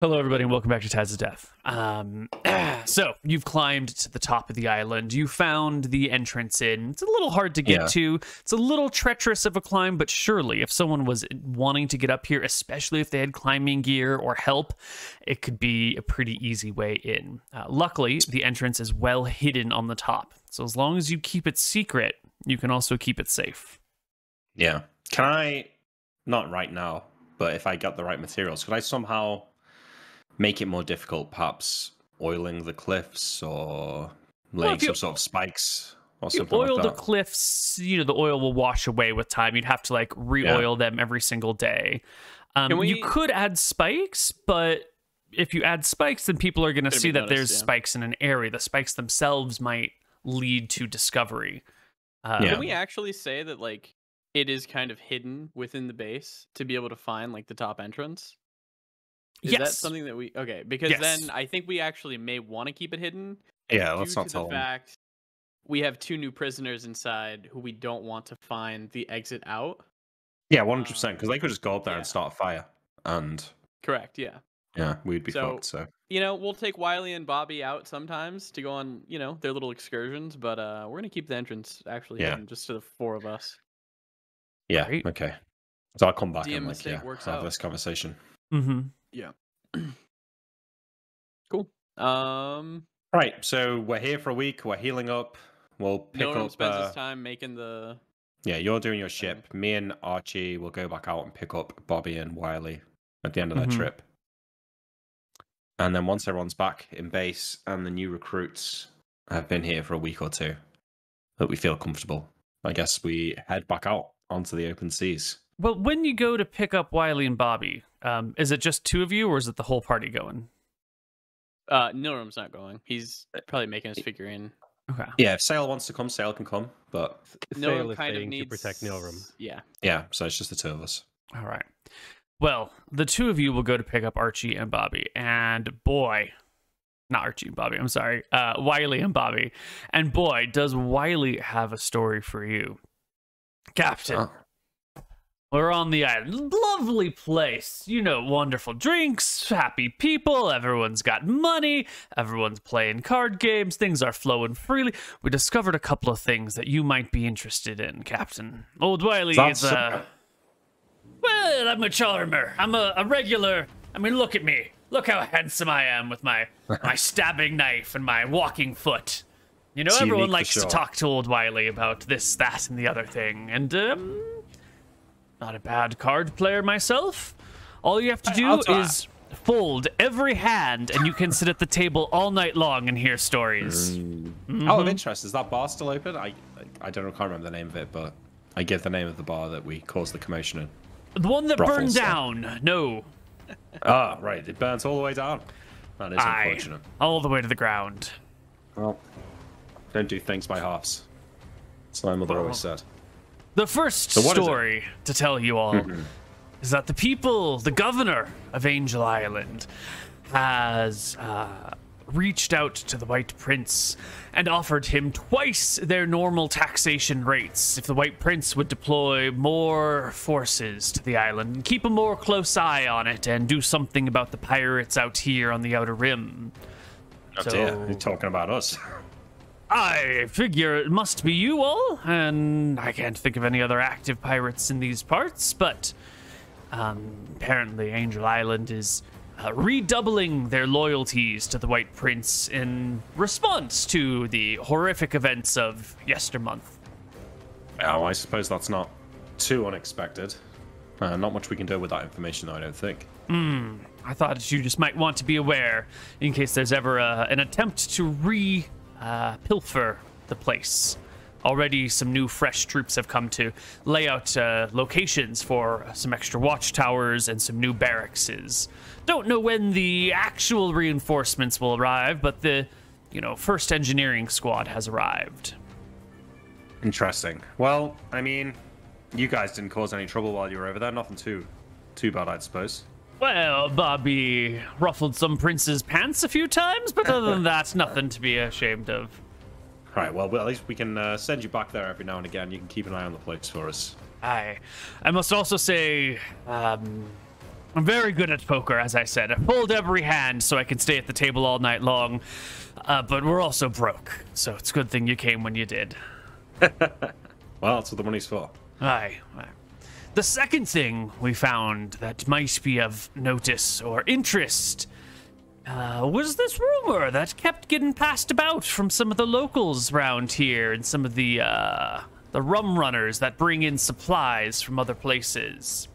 Hello, everybody, and welcome back to Tides of Death. So, you've climbed to the top of the island. You found the entrance in. It's a little hard to get to. It's a little treacherous of a climb, but surely, if someone was wanting to get up here, especially if they had climbing gear or help, it could be a pretty easy way in. Luckily, the entrance is well hidden on the top. So, as long as you keep it secret, you can also keep it safe. Yeah. Can I, not right now, but if I got the right materials, could I somehow make it more difficult, perhaps oiling the cliffs or laying some sort of spikes or something like that? Oil the cliffs, the oil will wash away with time. You'd have to re-oil them every single day. You could add spikes, but if you add spikes, then people are going to see that there's spikes in an area. The spikes themselves might lead to discovery. Can we actually say that it is kind of hidden within the base to be able to find the top entrance? Is that something that we... Okay, because then I think we actually may want to keep it hidden. Yeah, let's not tell them. The fact we have 2 new prisoners inside who we don't want to find the exit out. Yeah, 100%, because they could just go up there and start a fire. And correct, yeah. Yeah, we'd be fucked, so... we'll take Wiley and Bobby out sometimes to go on, their little excursions, but we're going to keep the entrance actually hidden just to the 4 of us. Yeah, okay. So I'll come back and have this conversation. Mm-hmm. Yeah. Cool. Right, so we're here for a week. We're healing up. We'll pick up. No spends his time making the. Yeah, you're doing your ship. Me and Archie will go back out and pick up Bobby and Wiley at the end of their trip. And then once everyone's back in base and the new recruits have been here for a week or 2, that we feel comfortable, I guess we head back out onto the open seas. Well, when you go to pick up Wiley and Bobby, is it just 2 of you, or is it the whole party going? Nilrum's not going. He's probably making his figurine. Okay. Yeah, if Sail wants to come, Sail can come, but Sail kind of needs to protect Nilrum. Yeah. Yeah, so it's just the 2 of us. All right. Well, the 2 of you will go to pick up Archie and Bobby, and boy... Not Archie and Bobby, I'm sorry. Wiley and Bobby. And boy, does Wiley have a story for you. Captain. We're on the island. Lovely place. Wonderful drinks, happy people, everyone's got money, everyone's playing card games, things are flowing freely. We discovered a couple of things that you might be interested in, Captain. Old Wiley is well, I'm a charmer. I'm a regular. I mean, look at me. Look how handsome I am with my stabbing knife and my walking foot. Everyone likes to talk to old Wiley about this, that, and the other thing. And, not a bad card player myself. All you have to do is fold every hand, and you can sit at the table all night long and hear stories. Out of interest, is that bar still open? I can't remember the name of it, but I give the name of the bar that we caused the commotion in. The one that burned down. No. Right. It burns all the way down. That is unfortunate. All the way to the ground. Well, don't do things by halves. That's what my mother always said. The first story to tell you all is that the governor of Angel Island, has reached out to the White Prince and offered him twice their normal taxation rates if the White Prince would deploy more forces to the island and keep a more close eye on it and do something about the pirates out here on the Outer Rim. You're talking about us. I figure it must be you all, and I can't think of any other active pirates in these parts, but apparently Angel Island is redoubling their loyalties to the White Prince in response to the horrific events of yestermonth. Oh, I suppose that's not too unexpected. Not much we can do with that information, I don't think. I thought you just might want to be aware in case there's ever an attempt to pilfer the place. Already some new fresh troops have come to lay out locations for some extra watchtowers and some new barracks. Don't know when the actual reinforcements will arrive, but the first engineering squad has arrived. Interesting. Well, I mean, you guys didn't cause any trouble while you were over there. Nothing too bad, I suppose. Well, Bobby ruffled some prince's pants a few times, but other than that, nothing to be ashamed of. Right, well, at least we can send you back there every now and again. You can keep an eye on the place for us. I must also say, I'm very good at poker, as I said. I pulled every hand so I can stay at the table all night long. But we're also broke, so it's a good thing you came when you did. Well, that's what the money's for. Aye. The second thing we found that might be of notice or interest was this rumor that kept getting passed about from some of the locals around here and some of the rum runners that bring in supplies from other places.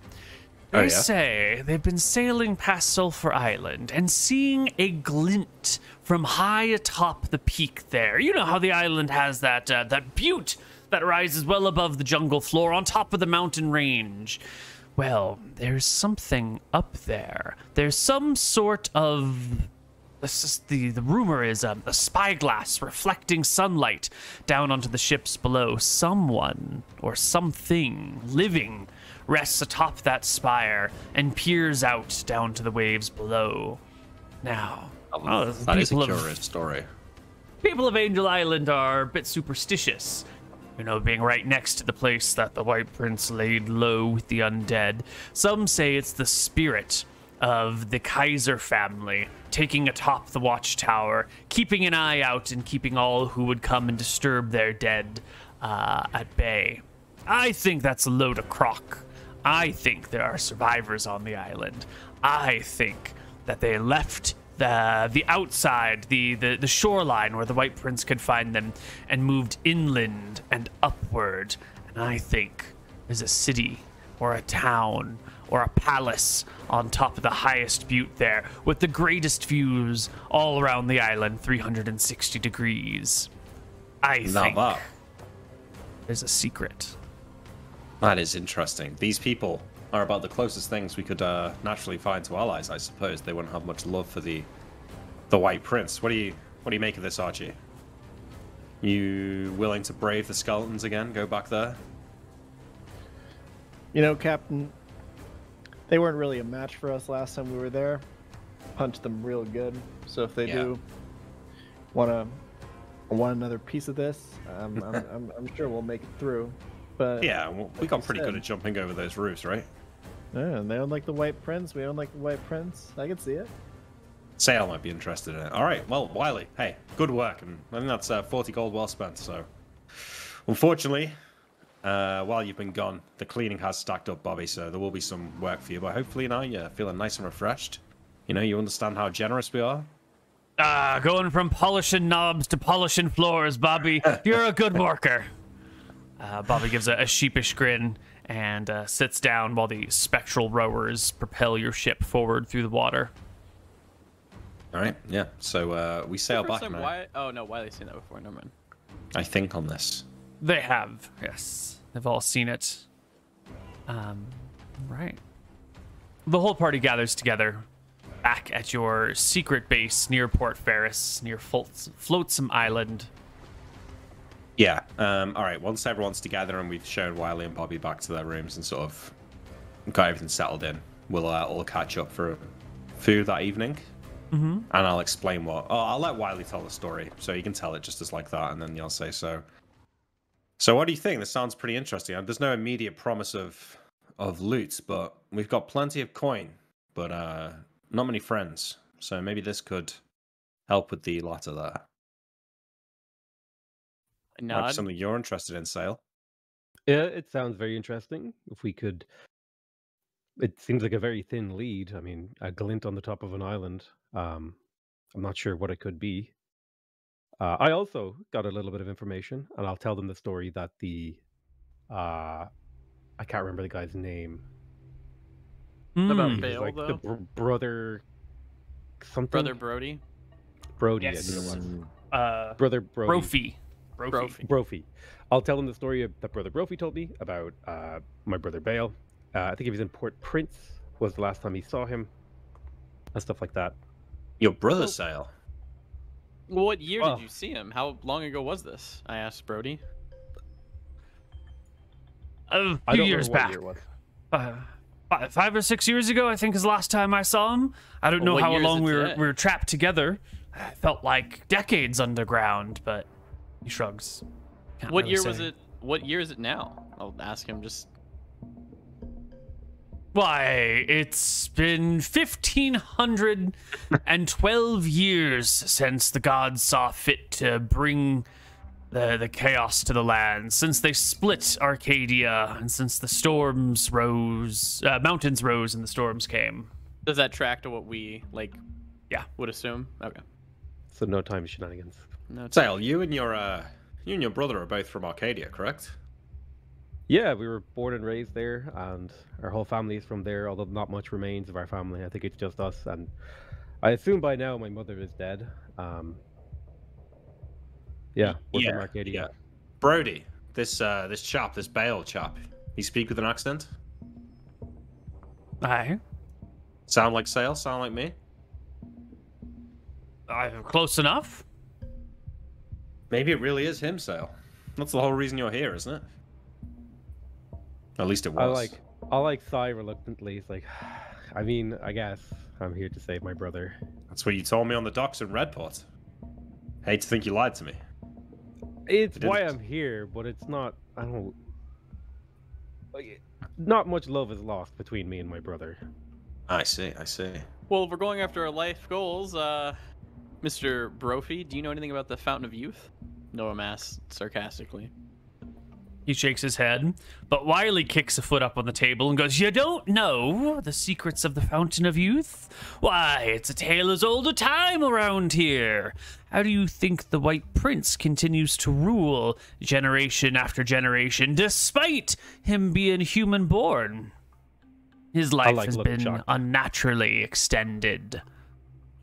They say they've been sailing past Sulphur Island and seeing a glint from high atop the peak there. You know how the island has that butte that rises well above the jungle floor on top of the mountain range. Well, there's something up there. There's some sort of... The rumor is a spyglass reflecting sunlight down onto the ships below. Someone or something living rests atop that spire and peers out down to the waves below. Now, that is a curious story. People of Angel Island are a bit superstitious. You know, being right next to the place that the White Prince laid low with the undead. Some say it's the spirit of the Kaiser family taking atop the watchtower, keeping an eye out and keeping all who would come and disturb their dead at bay. I think that's a load of crock. I think there are survivors on the island. I think that they left the outside, the shoreline where the White Prince could find them and moved inland and upward. And I think there's a city or a town or a palace on top of the highest butte there with the greatest views all around the island, 360 degrees. I think there's a secret. That is interesting. These people are about the closest things we could naturally find to allies, I suppose. They wouldn't have much love for the White Prince. What do you make of this, Archie? You willing to brave the skeletons again? Go back there? You know, Captain, they weren't really a match for us last time we were there. Punched them real good. So if they do want another piece of this, I'm sure we'll make it through. But yeah, well, we got pretty good at jumping over those roofs, right? Yeah, and they don't like the White Prince. We don't like the White Prince. I can see it. Sale might be interested in it. All right, well, Wiley, hey, good work, and I think that's 40 gold well spent. So, unfortunately, while you've been gone, the cleaning has stacked up, Bobby. So there will be some work for you, but hopefully now you're feeling nice and refreshed. You know, you understand how generous we are. Going from polishing knobs to polishing floors, Bobby. You're a good worker. Bobby gives a sheepish grin and sits down while the spectral rowers propel your ship forward through the water. All right, yeah. So we sail back now. Oh no, Wiley's seen that before. Never mind. I think on this. They have, yes. They've all seen it. Right. The whole party gathers together back at your secret base near Port Ferris, near Flotsam Island. Yeah. All right. Once everyone's together and we've shown Wiley and Bobby back to their rooms and sort of got everything settled in, we'll all catch up for food that evening. Mm-hmm. And I'll explain what. Oh, I'll let Wiley tell the story, so you can tell it just as like that, and then you'll say so. So, what do you think? This sounds pretty interesting. There's no immediate promise of loot, but we've got plenty of coin, but not many friends. So maybe this could help with the latter there. Might be something you're interested in, Sale. Yeah, it sounds very interesting. If we could... It seems like a very thin lead. I mean, a glint on the top of an island. I'm not sure what it could be. I also got a little bit of information, and I'll tell them the story that the... I can't remember the guy's name. About Bale, like though? The brother... something? Brother Brody? Brody, yes. I think it was. Brother Brody. Brophy. I'll tell them the story that Brother Brophy told me about my brother Bale. I think he was in Port Prince was the last time he saw him, and stuff like that. Your brother, Sale? Well, what year did you see him? How long ago was this? I asked Brody. A few years back. 5 or 6 years ago, I think, is the last time I saw him. I don't know how long we were trapped together. I felt like decades underground, but he shrugs. What year was it? What year is it now? I'll ask him just. Why, it's been 1,512 years since the gods saw fit to bring the chaos to the land, since they split Arcadia, and since the storms rose, mountains rose and the storms came. Does that track to what we, Yeah. would assume? Okay. So no time shenanigans. No, Sale, you and your brother are both from Arcadia, correct? Yeah, we were born and raised there, and our whole family is from there, although not much remains of our family. I think it's just us, and I assume by now my mother is dead. Yeah, we're from Arcadia. Yeah. Brody, this chap, this Bale chap, he speak with an accent? Aye. Sound like Sale? Sound like me? Close enough. Maybe it really is him, Sale. That's the whole reason you're here, isn't it? At least it was. I like sigh reluctantly. It's like, I mean, I guess I'm here to save my brother. That's what you told me on the docks in Redport. Hate to think you lied to me. It's why I'm here, but it's not. I don't. Not much love is lost between me and my brother. I see. Well, if we're going after our life goals, Mr. Brophy, do you know anything about the Fountain of Youth? Noah asked sarcastically. He shakes his head, but Wiley kicks a foot up on the table and goes, "You don't know the secrets of the Fountain of Youth? Why, it's a tale as old as time around here. How do you think the White Prince continues to rule generation after generation, despite him being human-born? His life has been unnaturally extended."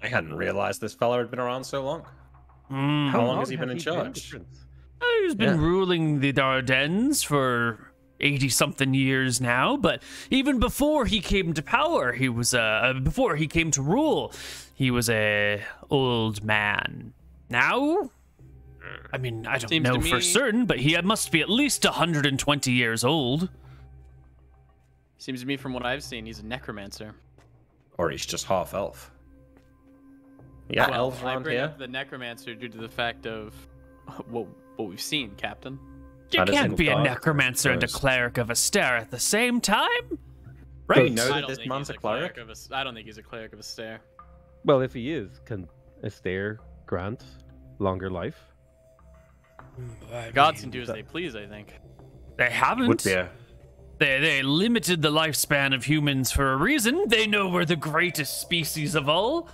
I hadn't realized this fella had been around so long. How long has he been in charge? He's been ruling the Dardanelles for 80-something years now, but even before he came to power, he was before he came to rule, he was a old man. Now, I mean, I don't know for certain, but he must be at least 120 years old. Seems to me, from what I've seen, he's a necromancer. Or he's just half elf. Yeah, elves around I bring here. up the necromancer due to the fact of what we've seen, Captain. You can't be a necromancer and a cleric of Astaire at the same time, right? You know that this man's a cleric? I don't think he's a cleric of Astaire. Well, if he is, can Astaire grant longer life? Gods can do as they please, I think. They haven't. Would be a... They limited the lifespan of humans for a reason. They know we're the greatest species of all.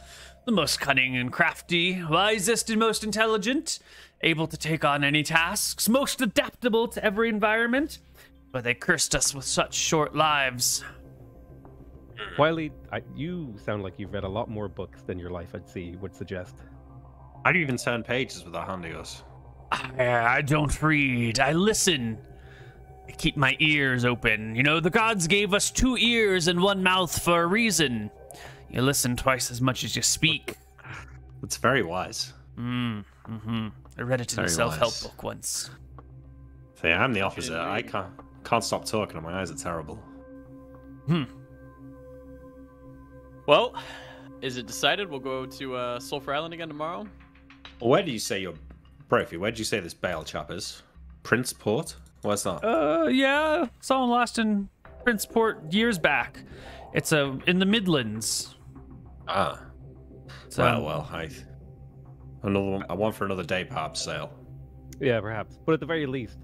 The most cunning and crafty, wisest and most intelligent, able to take on any tasks, most adaptable to every environment. But they cursed us with such short lives. Wiley, you sound like you've read a lot more books than your life would suggest. How do you even turn pages with that hand of yours? I don't read. I listen. I keep my ears open. You know, the gods gave us 2 ears and 1 mouth for a reason. You listen twice as much as you speak. That's very wise. I read it in a self-help book once. See, I'm the opposite. I can't stop talking and my eyes are terrible. Well, is it decided we'll go to Sulphur Island again tomorrow? Well, where do you say Brophy, where do you say this Bale chap is? Princeport? Where's that? Yeah. Saw him last in Princeport years back. It's in the Midlands. Ah. So, Well, another one. I want for another day, perhaps, Sale. Yeah, perhaps. But at the very least,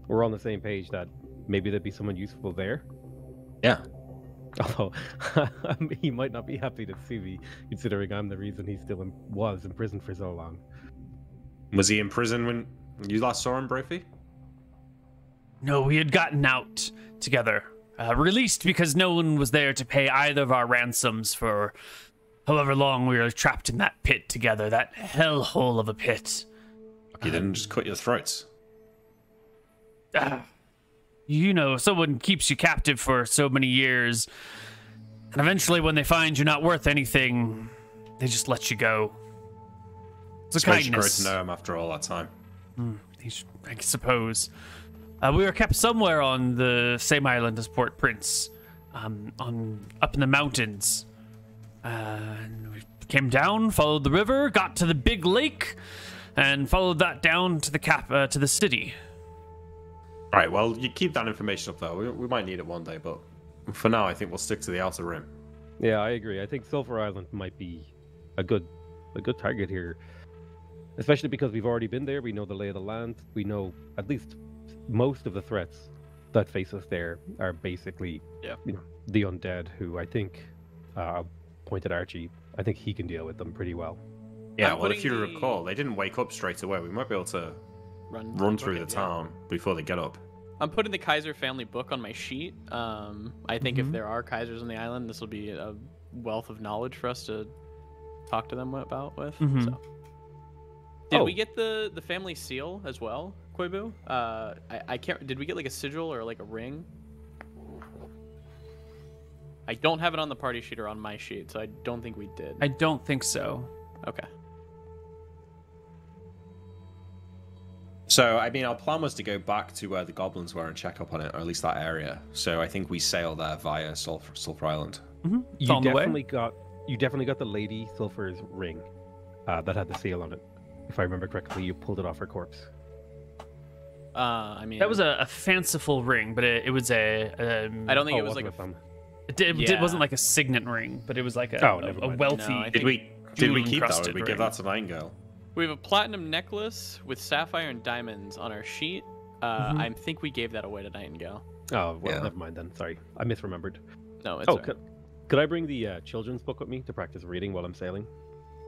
we're on the same page that maybe there'd be someone useful there. Yeah. Although he might not be happy to see me, considering I'm the reason he still was in prison for so long. Was he in prison when you last saw him, Brophy? No, we had gotten out together. Released because no one was there to pay either of our ransoms for however long we were trapped in that pit together, that hellhole of a pit. He didn't just cut your throats. You know, someone keeps you captive for so many years, and eventually when they find you're not worth anything, they just let you go. It's a kindness. You grow to know him after all that time. I suppose. We were kept somewhere on the same island as Port Prince, up in the mountains. And we came down, followed the river, got to the big lake, and followed that down to to the city. All right, well, you keep that information up, though. We might need it one day, but for now, I think we'll stick to the outer rim. Yeah, I agree. I think Sulphur Island might be a good target here, especially because we've already been there. We know the lay of the land. We know at least most of the threats that face us there are basically, the undead. Who I think, pointed Archie. I think he can deal with them pretty well. Yeah, well, if you recall, they didn't wake up straight away. We might be able to run through the town before they get up. I'm putting the Kaiser family book on my sheet. I think if there are Kaisers on the island, this will be a wealth of knowledge for us to talk to them about. So. Did we get the family seal as well, Koibu? I can't. Did we get like a sigil or like a ring? I don't have it on the party sheet or on my sheet, so I don't think we did. I don't think so. Okay. So, I mean, our plan was to go back to where the goblins were and check up on it, or at least that area. So I think we sail there via Sulphur Island. You definitely got the Lady Sulphur's ring that had the seal on it. If I remember correctly, you pulled it off her corpse. I mean, that was a fanciful ring, but it was a. I don't think it was like it wasn't like a signet ring, but it was like a wealthy. No, did we keep that? Or did we give that to Nightingale? We have a platinum necklace with sapphire and diamonds on our sheet. I think we gave that away to Nightingale. Oh, well, never mind then. Sorry, I misremembered. No, it's right. Could I bring the children's book with me to practice reading while I'm sailing?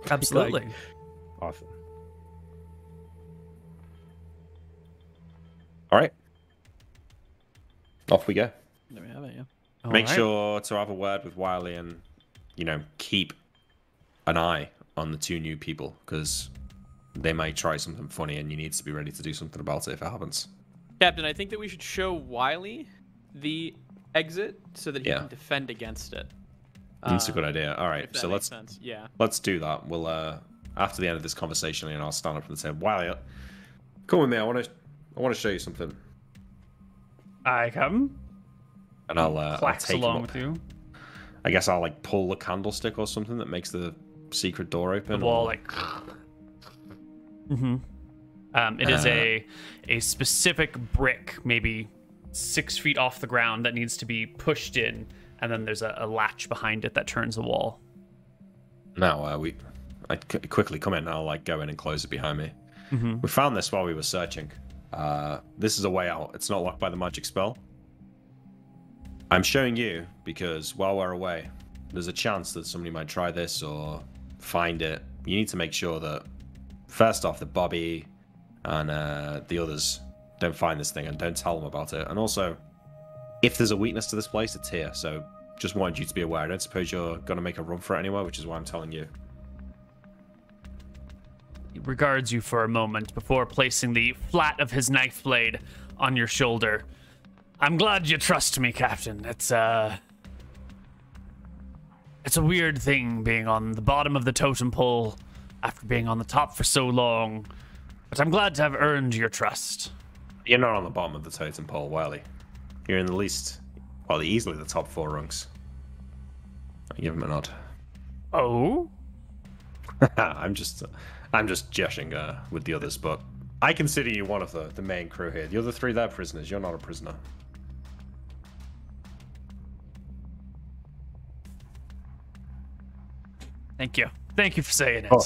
Absolutely. Awesome. All right. Off we go. There we have it, yeah. Make sure to have a word with Wiley and, keep an eye on the two new people, because they might try something funny and you need to be ready to do something about it if it happens. Captain, I think that we should show Wiley the exit so that he can defend against it. That's a good idea. All right, so let's do that. We'll after the end of this conversation, I'll stand up from the table. Wiley, come with me. I want to show you something. I come. And I'll take along him up. with you. I guess I'll pull the candlestick or something that makes the secret door open. The wall it is a specific brick, maybe 6 feet off the ground, that needs to be pushed in, and then there's a latch behind it that turns the wall. Now I quickly come in and I'll go in and close it behind me. We found this while we were searching. This is a way out. It's not locked by the magic spell. I'm showing you because while we're away, there's a chance that somebody might try this or find it. You need to make sure that, first off, that Bobby and the others don't find this thing and don't tell them about it. And also, if there's a weakness to this place, it's here. So just wanted you to be aware. I don't suppose you're going to make a run for it anywhere, which is why I'm telling you. He regards you for a moment before placing the flat of his knife blade on your shoulder. I'm glad you trust me, Captain. It's a weird thing being on the bottom of the totem pole after being on the top for so long, but I'm glad to have earned your trust. You're not on the bottom of the totem pole, Wiley. You're in the least, well, easily the top 4 rungs. I give him a nod. Oh? I'm just joshing with the others, but I consider you one of the main crew here. The other 3, they're prisoners. You're not a prisoner. Thank you. Thank you for saying it. Oh,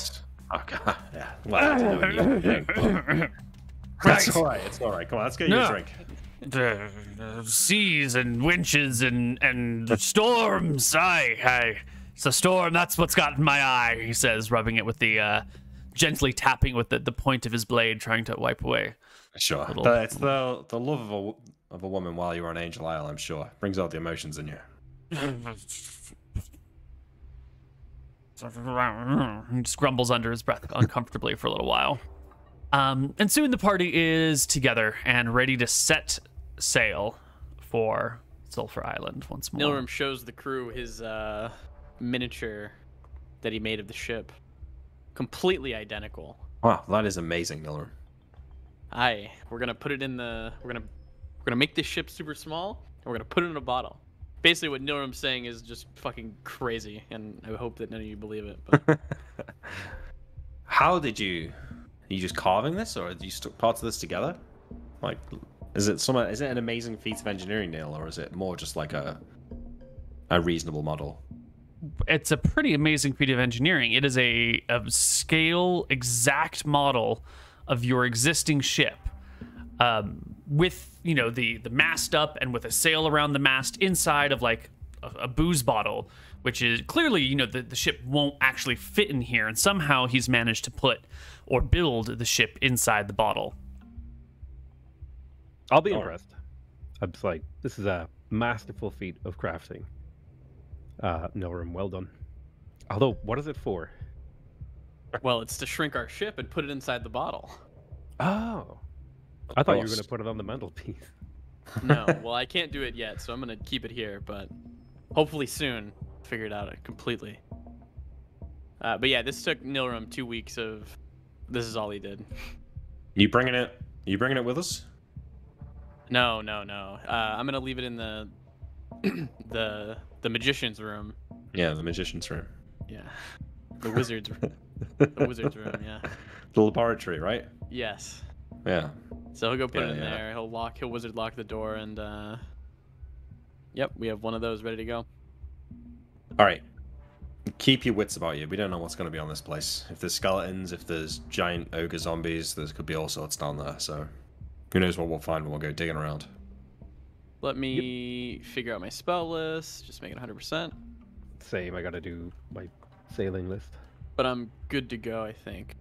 God. Yeah. Well, that's all right. It's all right. Come on, let's get you a drink. The seas and winches and storms. Aye. It's a storm. That's what's got in my eye, he says, rubbing it with the, gently tapping with the point of his blade, trying to wipe away. Sure. It's the love of a woman while you're on Angel Isle, I'm sure. Brings out the emotions in you. He just grumbles under his breath uncomfortably for a little while. And soon the party is together and ready to set sail for Sulphur Island once more. Nilrim shows the crew his miniature that he made of the ship. Completely identical. Wow, that is amazing, Nilrim. Aye, we're gonna put it in the. We're gonna make this ship super small, and we're gonna put it in a bottle. Basically, what Nilrim's saying is just fucking crazy, and I hope that none of you believe it. But how did you? Are you just carving this, or did you stuck parts of this together? Is it an amazing feat of engineering, Neil, or is it more just like a a reasonable model. It's a pretty amazing feat of engineering. It is a scale exact model of your existing ship, with the mast up and with a sail around the mast inside of like a booze bottle, which is clearly the ship won't actually fit in here, and somehow he's managed to put or build the ship inside the bottle. I'll be impressed. I'm just like, this is a masterful feat of crafting. Nilrim, well done. Although, what is it for? Well, it's to shrink our ship and put it inside the bottle. Oh. I thought you were going to put it on the mantelpiece. No, well, I can't do it yet, so I'm going to keep it here, but hopefully soon figure it out completely. But yeah, this took Nilrim 2 weeks of... This is all he did. You bringing it with us? No. I'm going to leave it in the the magician's room. Yeah, the magician's room. Yeah. The wizard's room. The wizard's room, yeah. The laboratory, right? Yes. Yeah. So he'll go put it in there. He'll wizard lock the door, and yep, we have one of those ready to go. All right. Keep your wits about you. We don't know what's going to be on this place. If there's skeletons, if there's giant ogre zombies, there could be all sorts down there. So who knows what we'll find when we'll go digging around. Let me figure out my spell list. Just make it 100%. Same. I got to do my sailing list. But I'm good to go, I think.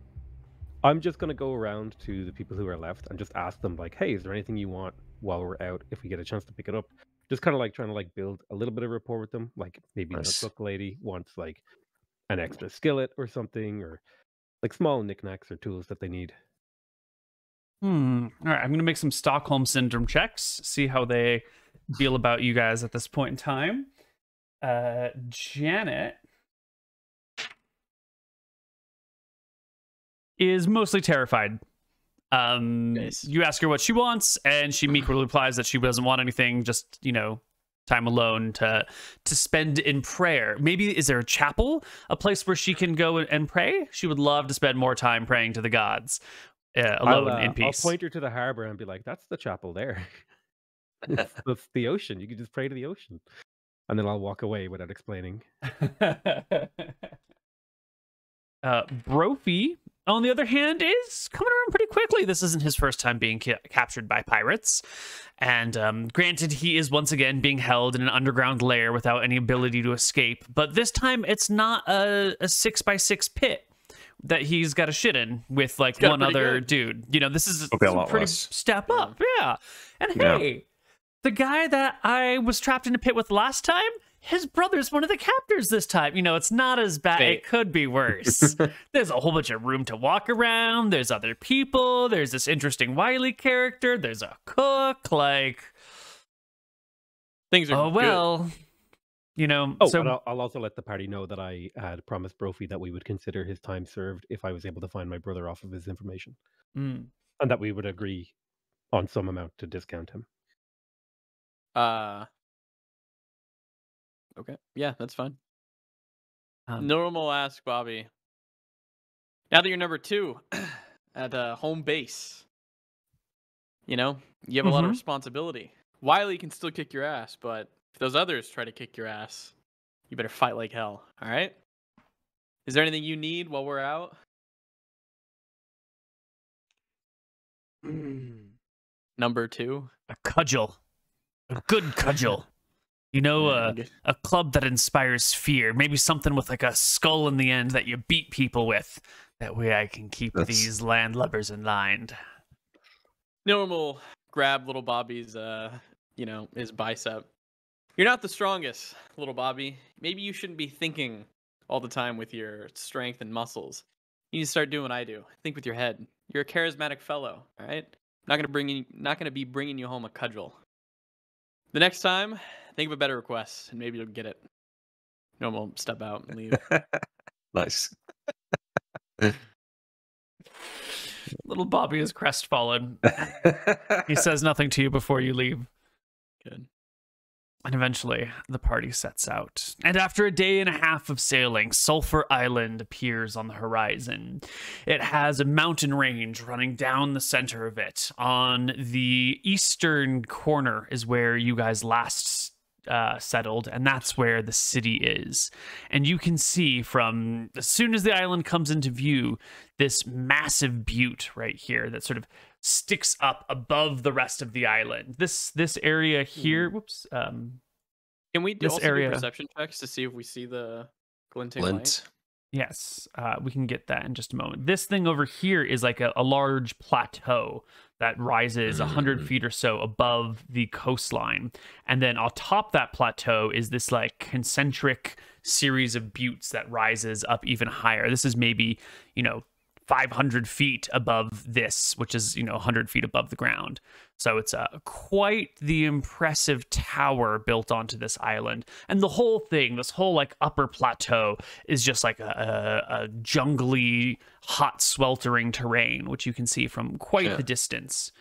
I'm just going to go around to the people who are left and just ask them, like, hey, is there anything you want while we're out if we get a chance to pick it up? Just kind of like trying to like build a little bit of rapport with them. Like maybe the cook lady wants like an extra skillet or something, or like small knickknacks or tools that they need. All right, I'm going to make some Stockholm Syndrome checks, see how they feel about you guys at this point in time. Janet is mostly terrified. Nice. You ask her what she wants, and she meekly replies that she doesn't want anything, just, time alone to spend in prayer. Maybe, is there a chapel? A place where she can go and pray? She would love to spend more time praying to the gods. Alone in peace. I'll point her to the harbor and be like, that's the chapel there. That's the ocean. You can just pray to the ocean. And then I'll walk away without explaining. Brophy, on the other hand, is coming around pretty quickly. This isn't his first time being captured by pirates. And granted, he is once again being held in an underground lair without any ability to escape. But this time, it's not a 6x6 pit that he's got a shit in with like one other dude. This is a pretty step up. Yeah. And hey, the guy that I was trapped in a pit with last time, his brother's one of the captors this time. It's not as bad. It could be worse. There's a whole bunch of room to walk around. There's other people. There's this interesting Wily character. There's a cook. Like, things are good. So I'll also let the party know that I had promised Brophy that we would consider his time served if I was able to find my brother off of his information. And that we would agree on some amount to discount him. Okay. Yeah, that's fine. Normal ask Bobby. Now that you're number 2 at home base, you have a lot of responsibility. Wiley can still kick your ass, but if those others try to kick your ass, you better fight like hell. All right? Is there anything you need while we're out? Number 2? A cudgel. A good cudgel. A club that inspires fear. Maybe something with like a skull in the end that you beat people with. That way I can keep these landlubbers in line. Normal grab little Bobby's, his bicep. You're not the strongest, little Bobby. Maybe you shouldn't be thinking all the time with your strength and muscles. You need to start doing what I do. Think with your head. You're a charismatic fellow, all right? Not gonna be bringing you home a cudgel. The next time, think of a better request, and maybe you'll get it. We'll step out and leave. Nice. Little Bobby is crestfallen. He says nothing to you before you leave. Good. And eventually, the party sets out. And after a day and a half of sailing, Sulphur Island appears on the horizon. It has a mountain range running down the center of it. On the eastern corner is where you guys last settled, and that's where the city is. And you can see from as soon as the island comes into view, this massive butte right here that sort of sticks up above the rest of the island. This area here, whoops. Can we do perception checks to see if we see the glinting light? Yes, we can get that in just a moment. This thing over here is like a large plateau that rises 100 feet or so above the coastline. And then on top that plateau is this like concentric series of buttes that rises up even higher. This is maybe, 500 feet above this, which is, 100 feet above the ground. So it's quite the impressive tower built onto this island. And the whole thing, this whole like upper plateau is just like a jungly, hot, sweltering terrain, which you can see from quite the distance.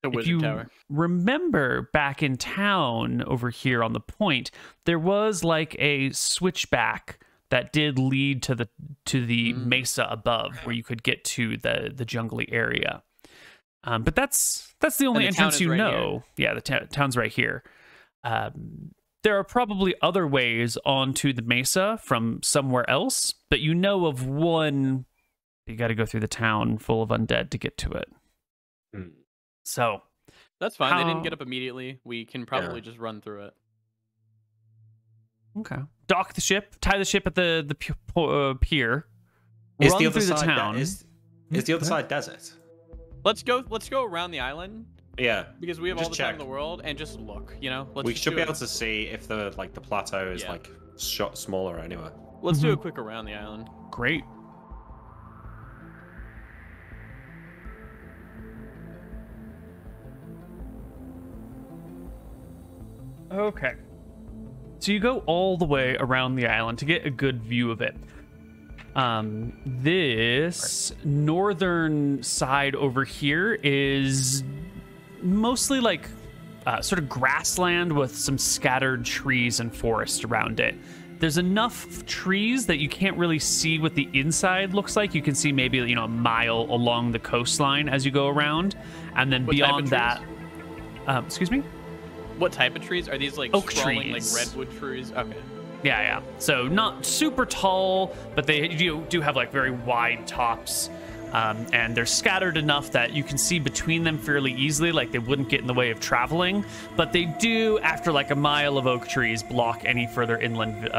The Wizard Tower. Remember back in town over here on the point, there was like a switchback that did lead to the mesa above, where you could get to the jungly area. But that's the only entrance you know. Yeah, the town's right here. There are probably other ways onto the mesa from somewhere else, but you know of one. You got to go through the town full of undead to get to it. So that's fine. They didn't get up immediately. We can probably just run through it. Okay. Dock the ship. Tie the ship at the pier. Is Run the other through side the town. Is the other side desert? Let's go around the island. Yeah. Because we have all the time in the world, and just look. We should be able to see if the plateau is like shot smaller anyway. Let's do a quick around the island. Great. Okay. So you go all the way around the island to get a good view of it. This northern side over here is mostly like sort of grassland with some scattered trees and forest around it. There's enough trees that you can't really see what the inside looks like. You can see maybe, a mile along the coastline as you go around. And then beyond that... excuse me? What type of trees? Are these like oak sprawling, trees? Like redwood trees? Okay. Yeah. So not super tall, but they do have like very wide tops. And they're scattered enough that you can see between them fairly easily, like they wouldn't get in the way of traveling. But they do, after like a mile of oak trees, block any further inland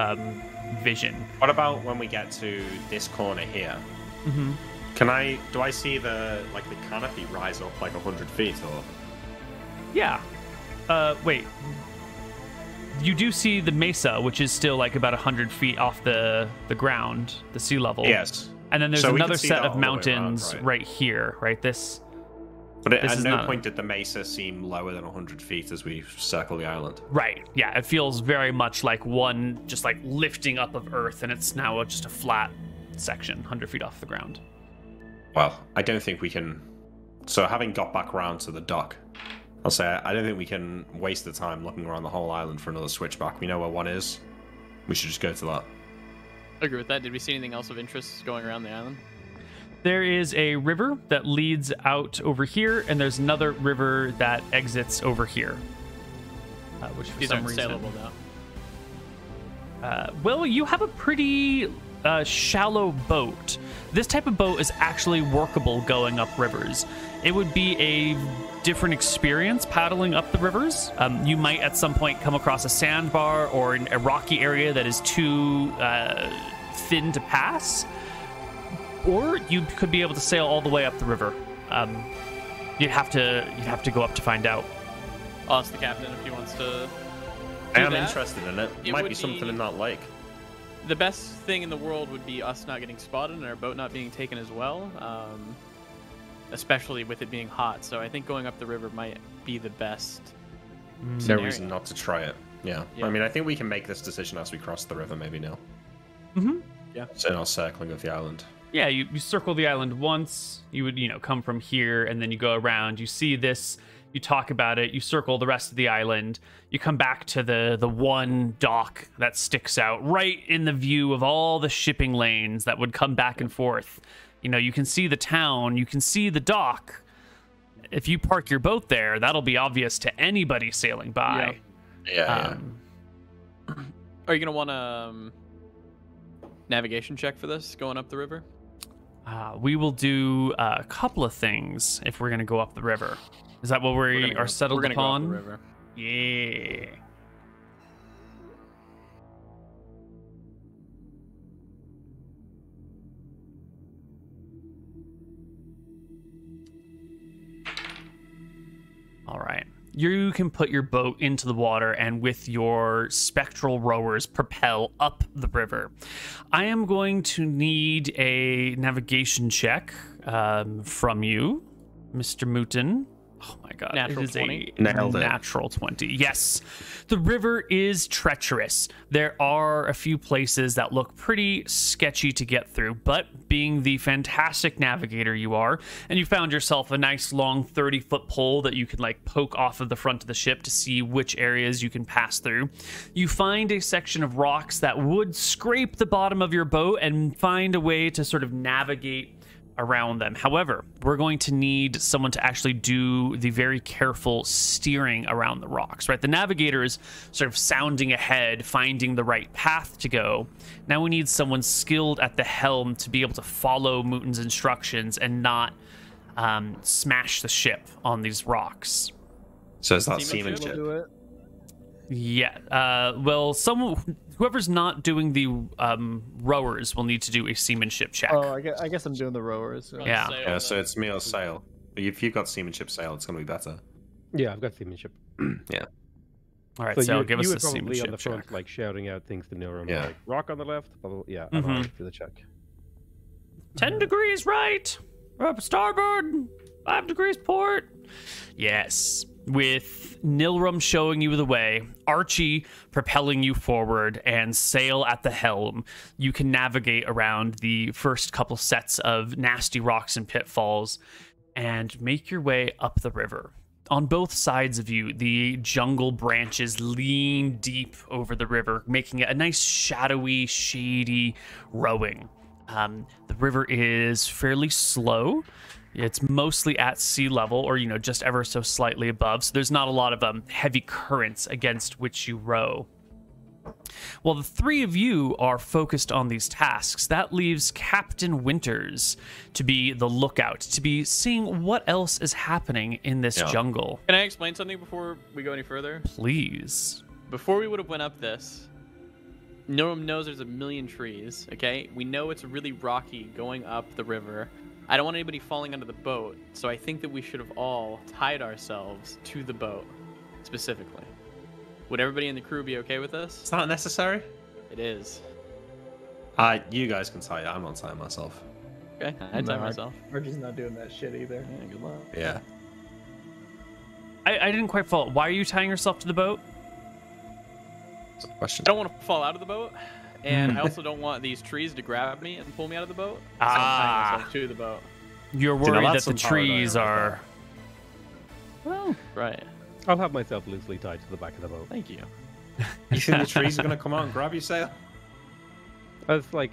vision. What about when we get to this corner here? Do I see the canopy rise up like 100 feet or? Yeah. Wait. You do see the mesa, which is still like about 100 feet off the ground, the sea level. Yes. And then there's another set of mountains right here, right? But at no point did the mesa seem lower than 100 feet as we circle the island. Right. Yeah, it feels very much like one just like lifting up of earth, and it's now just a flat section, 100 feet off the ground. Well, I don't think we can... So having got back around to the dock, I'll say I don't think we can waste the time looking around the whole island for another switchback. We know where one is. We should just go to that. I agree with that. Did we see anything else of interest going around the island? There is a river that leads out over here, and there's another river that exits over here. Which for some reason... Saleable now. Well, you have a pretty shallow boat. This type of boat is actually workable going up rivers. It would be a different experience paddling up the rivers. You might at some point come across a sandbar or a rocky area that is too thin to pass, or you could be able to sail all the way up the river. You'd have to go up to find out. I'll ask the captain if he wants to. I am interested in it. Might be something in that lake. The best thing in the world would be us not getting spotted and our boat not being taken as well. Especially with it being hot, so I think going up the river might be the best. No reason not to try it. Yeah. I mean, I think we can make this decision as we cross the river, maybe, Neil. Yeah. So in our circling of the island. Yeah, you circle the island once. You would, come from here, and then you go around. You see this. You talk about it. You circle the rest of the island. You come back to the one dock that sticks out right in the view of all the shipping lanes that would come back and forth. You can see the town, you can see the dock. If you park your boat there, that'll be obvious to anybody sailing by. Yeah. Are you gonna want a navigation check for this going up the river? We will do a couple of things if we're going to go up the river. Is that what we are settled upon? Go up the river. Yeah. All right. You can put your boat into the water and with your spectral rowers propel up the river. I am going to need a navigation check from you, MrMouton. Oh my god, Natural it is 20. a Nailed it. natural 20. Yes. The river is treacherous. There are a few places that look pretty sketchy to get through, but being the fantastic navigator you are, and you found yourself a nice long 30-foot pole that you can like poke off of the front of the ship to see which areas you can pass through, you find a section of rocks that would scrape the bottom of your boat and find a way to sort of navigate around them. However, we're going to need someone to actually do the very careful steering around the rocks, right? The navigator is sort of sounding ahead, finding the right path to go. Now we need someone skilled at the helm to be able to follow Mouton's instructions and not smash the ship on these rocks. So is that Seamanship? seamanship? We'll do it. Yeah. Well, whoever's not doing the rowers will need to do a seamanship check. Oh, I guess I'm doing the rowers. So. Yeah. Sail Yeah, so then. it's me or sail. But if you've got seamanship sail, it's going to be better. Yeah, I've got seamanship. Yeah. All right, So so you, give us you a would probably on seamanship the front, check. like shouting out things to Nilram, Yeah. like rock on the left. Blah, blah, blah. Yeah, Mhm. I'll do the check. 10 degrees right. Up starboard. 5 degrees port. Yes. With Nilram showing you the way, Archie propelling you forward, and Sail at the helm, you can navigate around the first couple sets of nasty rocks and pitfalls and make your way up the river. On both sides of you, the jungle branches lean deep over the river, making it a nice shadowy, shady rowing. The river is fairly slow. It's mostly at sea level or, just ever so slightly above. So there's not a lot of heavy currents against which you row. While the three of you are focused on these tasks, that leaves Captain Winters to be the lookout, to be seeing what else is happening in this jungle. Can I explain something before we go any further? Please. Before we would have went up this, Nilram knows there's a million trees, okay? We know it's really rocky going up the river. I don't want anybody falling under the boat, so I think that we should have all tied ourselves to the boat, specifically. Would everybody in the crew be okay with this? It's not necessary. It is. You guys can tie it. I'm not tying myself. Okay, I tie myself. Archie's not doing that shit either. Yeah, good luck. Yeah. I didn't quite follow. Why are you tying yourself to the boat? That's a question. I don't want to fall out of the boat, and I also don't want these trees to grab me and pull me out of the boat. So I'm tying myself to the boat. You're See, now worried that that's the some paranoia trees right are... Well, right. I'll have myself loosely tied to the back of the boat. Thank you. You think the trees are going to come out and grab your sail? I was like,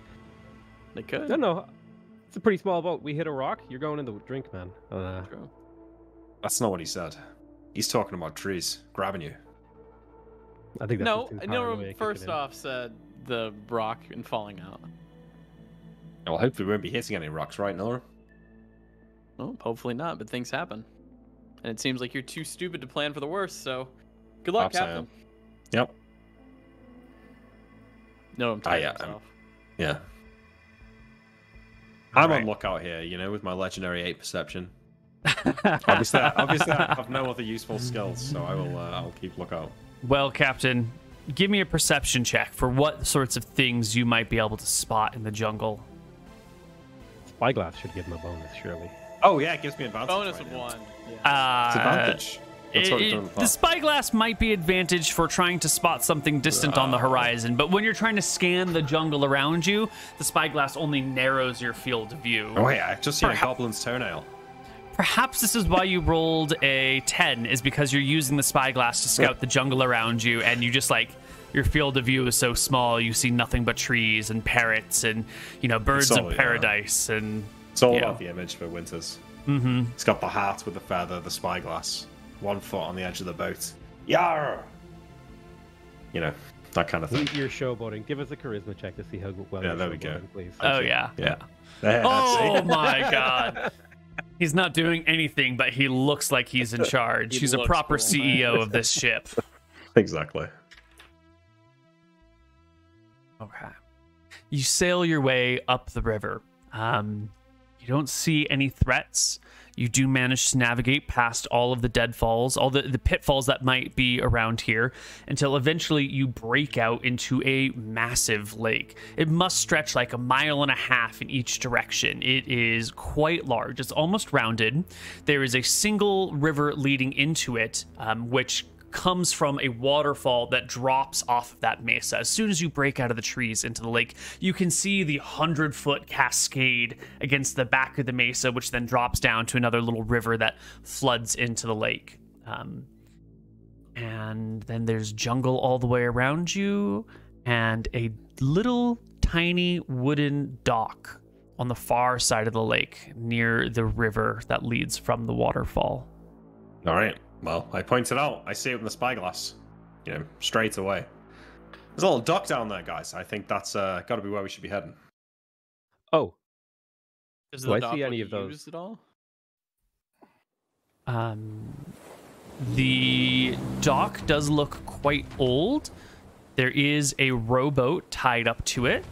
They could. no, it's a pretty small boat. We hit a rock, you're going in the drink, man. True. That's not what he said. He's talking about trees grabbing you. I think that's No, just his paranoia Nilram kicking first in. off said the rock and falling out. Well, hopefully we won't be hitting any rocks, right, Nora? Well, hopefully not, but things happen. And it seems like you're too stupid to plan for the worst, so good luck, Perhaps I Captain. am. Yep. No, I'm tired yeah, of myself. Yeah. I'm Right. on lookout here, with my legendary 8 perception. obviously, I have no other useful skills, so I'll keep lookout. Well, Captain, give me a perception check for what sorts of things you might be able to spot in the jungle. Spyglass should give him a bonus, surely. Oh yeah, it gives me advantage. Bonus right of now. 1. Yeah. It's advantage. That's what it's doing in the The past. spyglass might be advantage for trying to spot something distant on the horizon, but when you're trying to scan the jungle around you, the spyglass only narrows your field of view. Oh yeah, I just seen a Perhaps- goblin's toenail. Perhaps this is why you rolled a 10, is because you're using the spyglass to scout the jungle around you, and you just your field of view is so small, you see nothing but trees and parrots and, birds all, of paradise and... It's all Yeah. about the image for Winters. Mm-hmm. It's got the hat with the feather, the spyglass, 1 foot on the edge of the boat. Yar! that kind of thing. You're showboating. Give us a charisma check to see how well you're there we go. please. Oh, yeah. There, Oh, my God. He's not doing anything, but he looks like he's in charge. He's a proper cool, CEO of this ship. Exactly. Okay. You sail your way up the river. You don't see any threats. You do manage to navigate past all of the deadfalls, all the pitfalls that might be around here, until eventually you break out into a massive lake. It must stretch like 1.5 miles in each direction. It is quite large. It's almost rounded. There is a single river leading into it, which comes from a waterfall that drops off of that mesa. As soon as you break out of the trees into the lake, you can see the 100-foot cascade against the back of the mesa, which then drops down to another little river that floods into the lake. And then there's jungle all the way around you, and a little tiny wooden dock on the far side of the lake near the river that leads from the waterfall. All right. Well, I pointed out. I see it in the spyglass. Straight away. There's a little dock down there, guys. I think that's got to be where we should be heading. Oh. Do I see any of those used at all? The dock does look quite old. There is a rowboat tied up to it.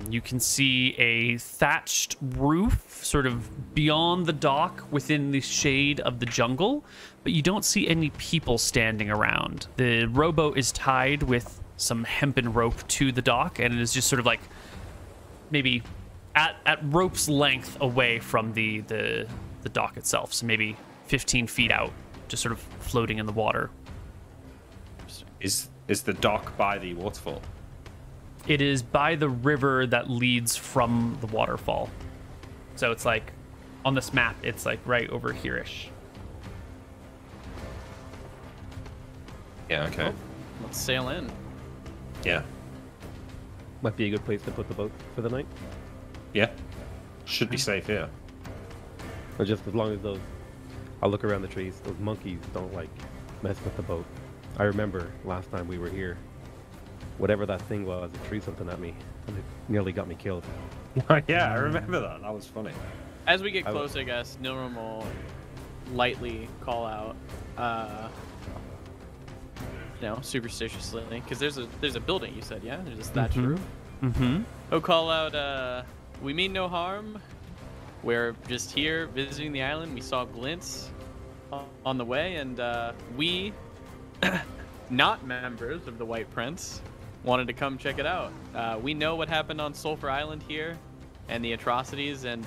You can see a thatched roof sort of beyond the dock within the shade of the jungle, but you don't see any people standing around. The rowboat is tied with some hempen rope to the dock, and it is just sort of like maybe at rope's length away from the dock itself, so maybe 15 feet out, just sort of floating in the water. Is the dock by the waterfall? It is by the river that leads from the waterfall. So it's like, on this map, it's like right over here-ish. Yeah, okay. Let's sail in. Yeah. Might be a good place to put the boat for the night. Yeah. Should be safe here. Or just as long as those... I'll look around the trees. Those monkeys don't, mess with the boat. I remember last time we were here, whatever that thing was, it threw something at me, and it nearly got me killed. Yeah, I remember that. That was funny. As we get close, I guess, Nilram will lightly call out, superstitiously, because there's a building, you said, yeah? There's a thatched roof? Mm-hmm. He'll call out, we mean no harm. We're just here visiting the island. We saw glints on the way, and we, not members of the White Prince, wanted to come check it out. We know what happened on Sulphur Island here and the atrocities, and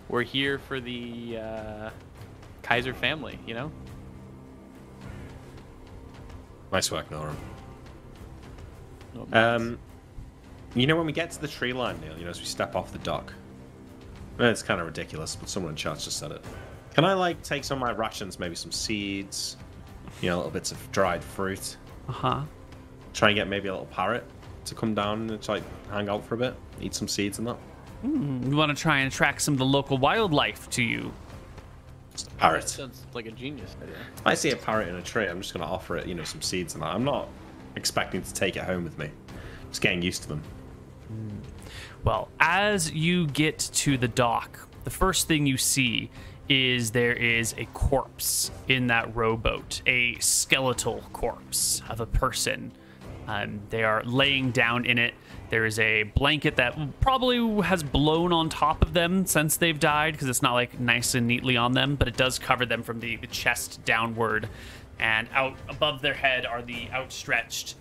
we're here for the Kaiser family, Nice work, Nora. Oh, when we get to the tree line, Neil, as we step off the dock, it's kind of ridiculous, but someone in chat just said it. Can I, take some of my rations, maybe some seeds, little bits of dried fruit? Uh-huh. Try and get maybe a little parrot to come down and hang out for a bit, eat some seeds and that. You want to try and attract some of the local wildlife to you? Just a parrot. that sounds like a genius idea. If I see a parrot in a tree, I'm just going to offer it, some seeds and that. I'm not expecting to take it home with me. Just getting used to them. Well, as you get to the dock, the first thing you see is there is a corpse in that rowboat, a skeletal corpse of a person. They are laying down in it. There is a blanket that probably has blown on top of them since they've died, because it's not nice and neatly on them, but it does cover them from the chest downward. And out above their head are the outstretched,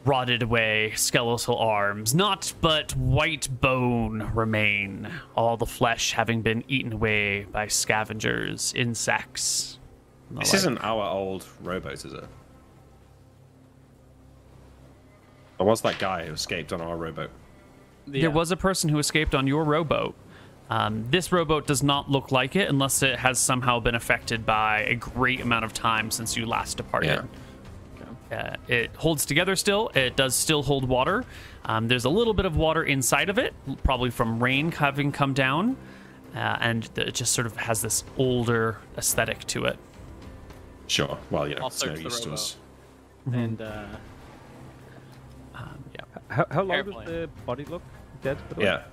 rotted away skeletal arms. Naught but white bone remain, all the flesh having been eaten away by scavengers, insects. This isn't our old rowboat, is it? Or was that guy who escaped on our rowboat? Yeah. There was a person who escaped on your rowboat. This rowboat does not look like it, unless it has somehow been affected by a great amount of time since you last departed. Yeah. It holds together still. It does still hold water. There's a little bit of water inside of it, probably from rain having come down, and it just sort of has this older aesthetic to it. Sure. Well, I'll it's no search the use to rowboat. us. And How long does the body look dead? By the way? Yeah.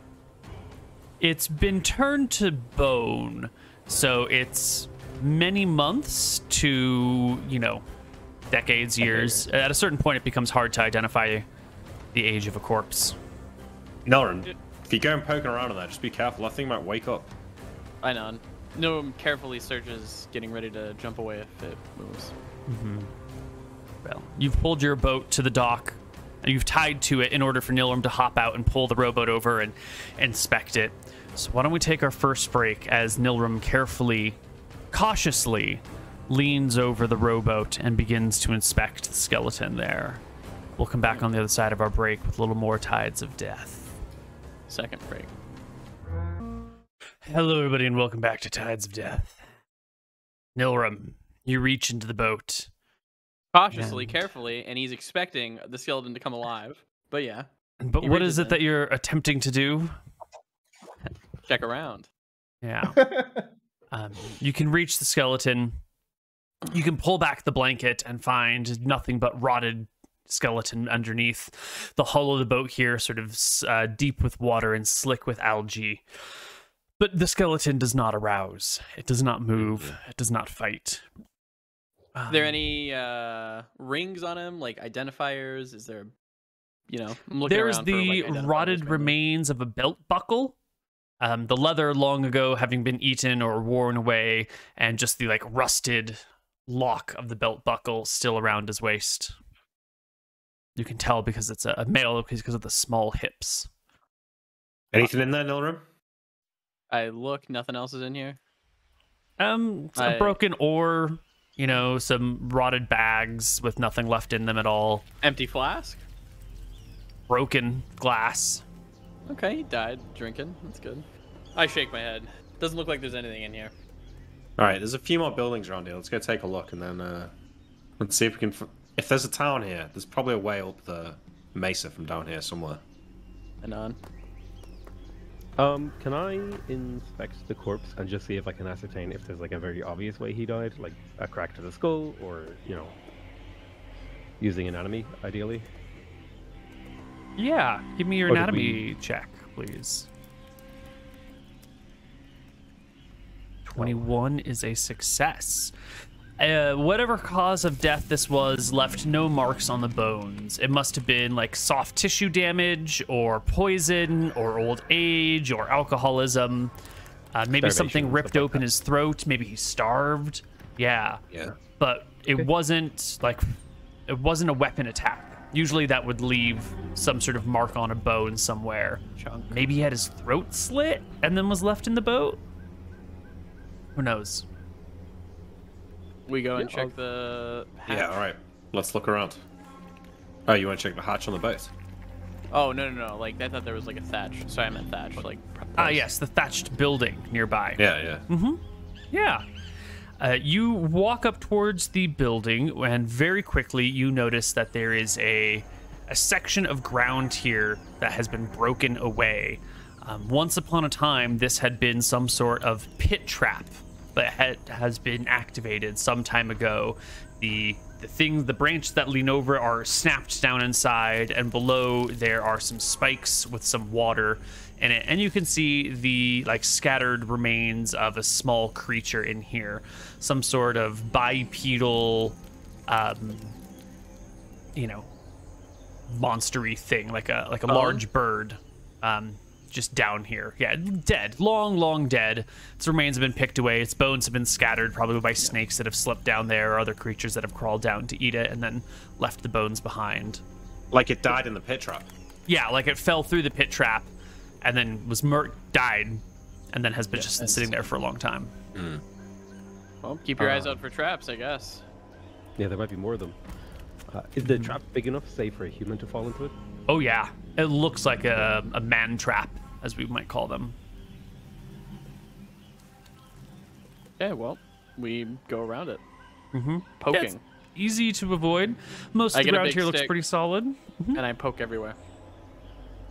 It's been turned to bone, so it's many months to, decades, years. At a certain point, it becomes hard to identify the age of a corpse. Nilrim, if you go and poking around on that, just be careful. That thing might wake up. I know. Nilrim carefully searches, getting ready to jump away if it moves. Well, you've pulled your boat to the dock, and you've tied to it in order for Nilrim to hop out and pull the rowboat over and inspect it. So why don't we take our first break as Nilrim cautiously leans over the rowboat and begins to inspect the skeleton there. We'll come back on the other side of our break with a little more Tides of Death. Second break. Hello, everybody, and welcome back to Tides of Death. Nilrim, you reach into the boat. Cautiously, carefully, and he's expecting the skeleton to come alive. But yeah. But what is it that you're attempting to do? Check around. Yeah. You can reach the skeleton. You can pull back the blanket and find nothing but rotted skeleton underneath. The hull of the boat here sort of deep with water and slick with algae. But the skeleton does not arouse. It does not move. It does not fight. Are there any rings on him, like identifiers? Is there, I'm looking there's around the for, like, rotted remains of a belt buckle. The leather long ago having been eaten or worn away, and just the rusted lock of the belt buckle still around his waist. You can tell because it's a male because of the small hips. Anything in there, Nilrim? I look, nothing else is in here. A broken oar, some rotted bags with nothing left in them at all. Empty flask? Broken glass. Okay, he died drinking. That's good. I shake my head. Doesn't look like there's anything in here. All right, there's a few more buildings around here. Let's go take a look, and then let's see if we can... If there's a town here, there's probably a way up the mesa from down here somewhere. And on. Can I inspect the corpse and just see if I can ascertain if there's a very obvious way he died, like a crack to the skull, or using anatomy, ideally? Yeah, give me your anatomy check, please. 21 is a success. Whatever cause of death this was left no marks on the bones. It must have been soft tissue damage or poison or old age or alcoholism. Maybe something ripped open his throat. Maybe he starved. Yeah. But it wasn't a weapon attack. Usually that would leave some sort of mark on a bone somewhere. Chunk. Maybe he had his throat slit and then was left in the boat. Who knows? We go and check the hatch. Yeah, all right. Let's look around. Oh, you want to check the hatch on the boat? Oh, no. I thought there was a thatch. Sorry, I meant thatch. Yes, the thatched building nearby. Yeah. Yeah. You walk up towards the building, and very quickly you notice that there is a section of ground here that has been broken away. Once upon a time, this had been some sort of pit trap that has been activated some time ago. The branches that lean over are snapped down inside, and below there are some spikes with some water in it, and you can see the scattered remains of a small creature in here, some sort of bipedal monstery thing, like a large bird, just down here. Yeah, dead. Long dead. Its remains have been picked away. Its bones have been scattered, probably by snakes that have slipped down there, or other creatures that have crawled down to eat it and then left the bones behind. Like it died in the pit trap? Yeah, it fell through the pit trap and then was died, and then has been just sitting there for a long time. Well, keep your eyes out for traps, I guess. Yeah, there might be more of them. Is the trap big enough, say, for a human to fall into it? Oh yeah, it looks like a man trap, as we might call them. Okay, well, we go around it. Mm-hmm. Poking. Yeah, it's easy to avoid. Most of the ground here looks pretty solid. And I poke everywhere.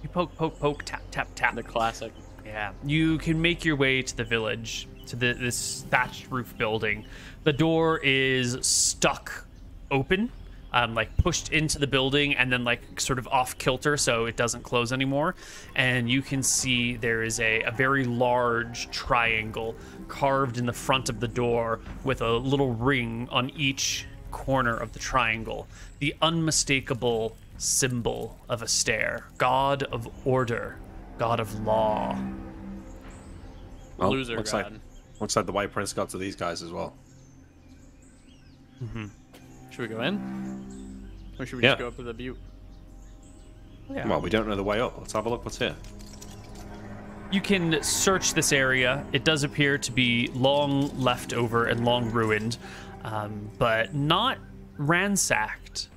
You poke, tap. The classic. Yeah. You can make your way to the village, to this thatched roof building. The door is stuck open. like pushed into the building and then like sort of off kilter so it doesn't close anymore. And you can see there is a very large triangle carved in the front of the door with a little ring on each corner of the triangle. The unmistakable symbol of Astaire, god of order, god of law. Well, Loser looks god. Looks like the White Prince got to these guys as well. Should we go in? Or should we just go up to the butte? Yeah. Well, we don't know the way up. Let's have a look what's here. You can search this area. It does appear to be long left over and long ruined, but not ransacked.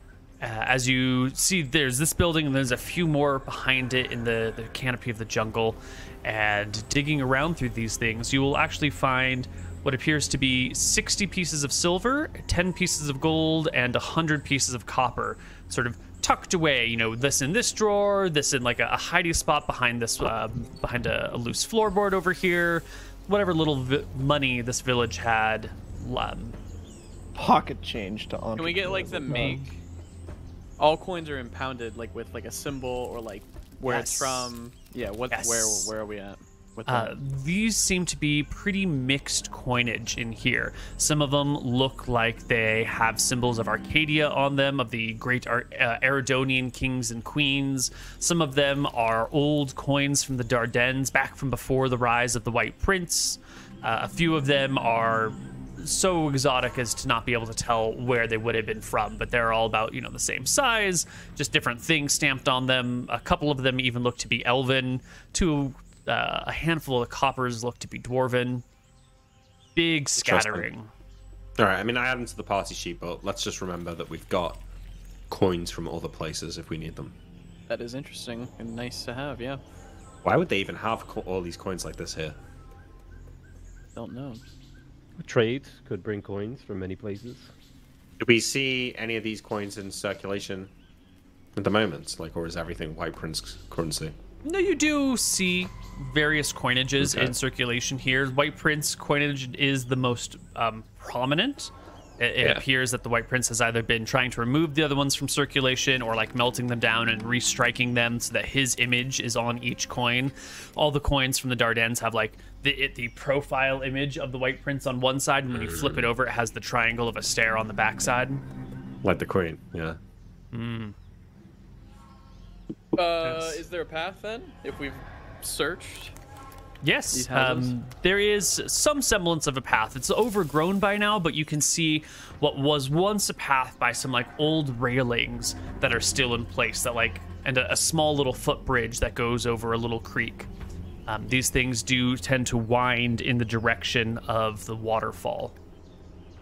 As you see, there's this building and there's a few more behind it in the canopy of the jungle. And digging around through these things, you will actually find what appears to be 60 pieces of silver, 10 pieces of gold, and 100 pieces of copper, sort of tucked away. You know, this in this drawer, this in like a hiding spot behind this, behind a loose floorboard over here. Whatever little money this village had. Pocket change to on. Can we get like the make? All coins are impounded, like with like a symbol or like where it's from. Yeah. What? Yes. Where are we at? These seem to be pretty mixed coinage in here. Some of them look like they have symbols of Arcadia on them, of the great Eridonian kings and queens. Some of them are old coins from the Dardanelles, back from before the rise of the White Prince. A few of them are so exotic as to not be able to tell where they would have been from, but they're all about, you know, the same size, just different things stamped on them. A couple of them even look to be elven. A handful of the coppers look to be dwarven. Big scattering. All right, I mean, I add them to the party sheet, but let's just remember that we've got coins from other places if we need them. That is interesting and nice to have, yeah. Why would they even have all these coins like this here? Don't know. Trade could bring coins from many places. Do we see any of these coins in circulation at the moment? Like, or is everything White Prince currency? No, you do see various coinages in circulation here. White Prince coinage is the most prominent. It appears that the White Prince has either been trying to remove the other ones from circulation or like melting them down and restriking them so that his image is on each coin. All the coins from the Dardanelles have like the profile image of the White Prince on one side, and when you flip it over, it has the triangle of Astaire on the backside. Like the Queen, yeah. Is there a path then? If we've searched? Yes, there is some semblance of a path. It's overgrown by now, but you can see what was once a path by some like old railings that are still in place, that like, and a small little footbridge that goes over a little creek. These things do tend to wind in the direction of the waterfall.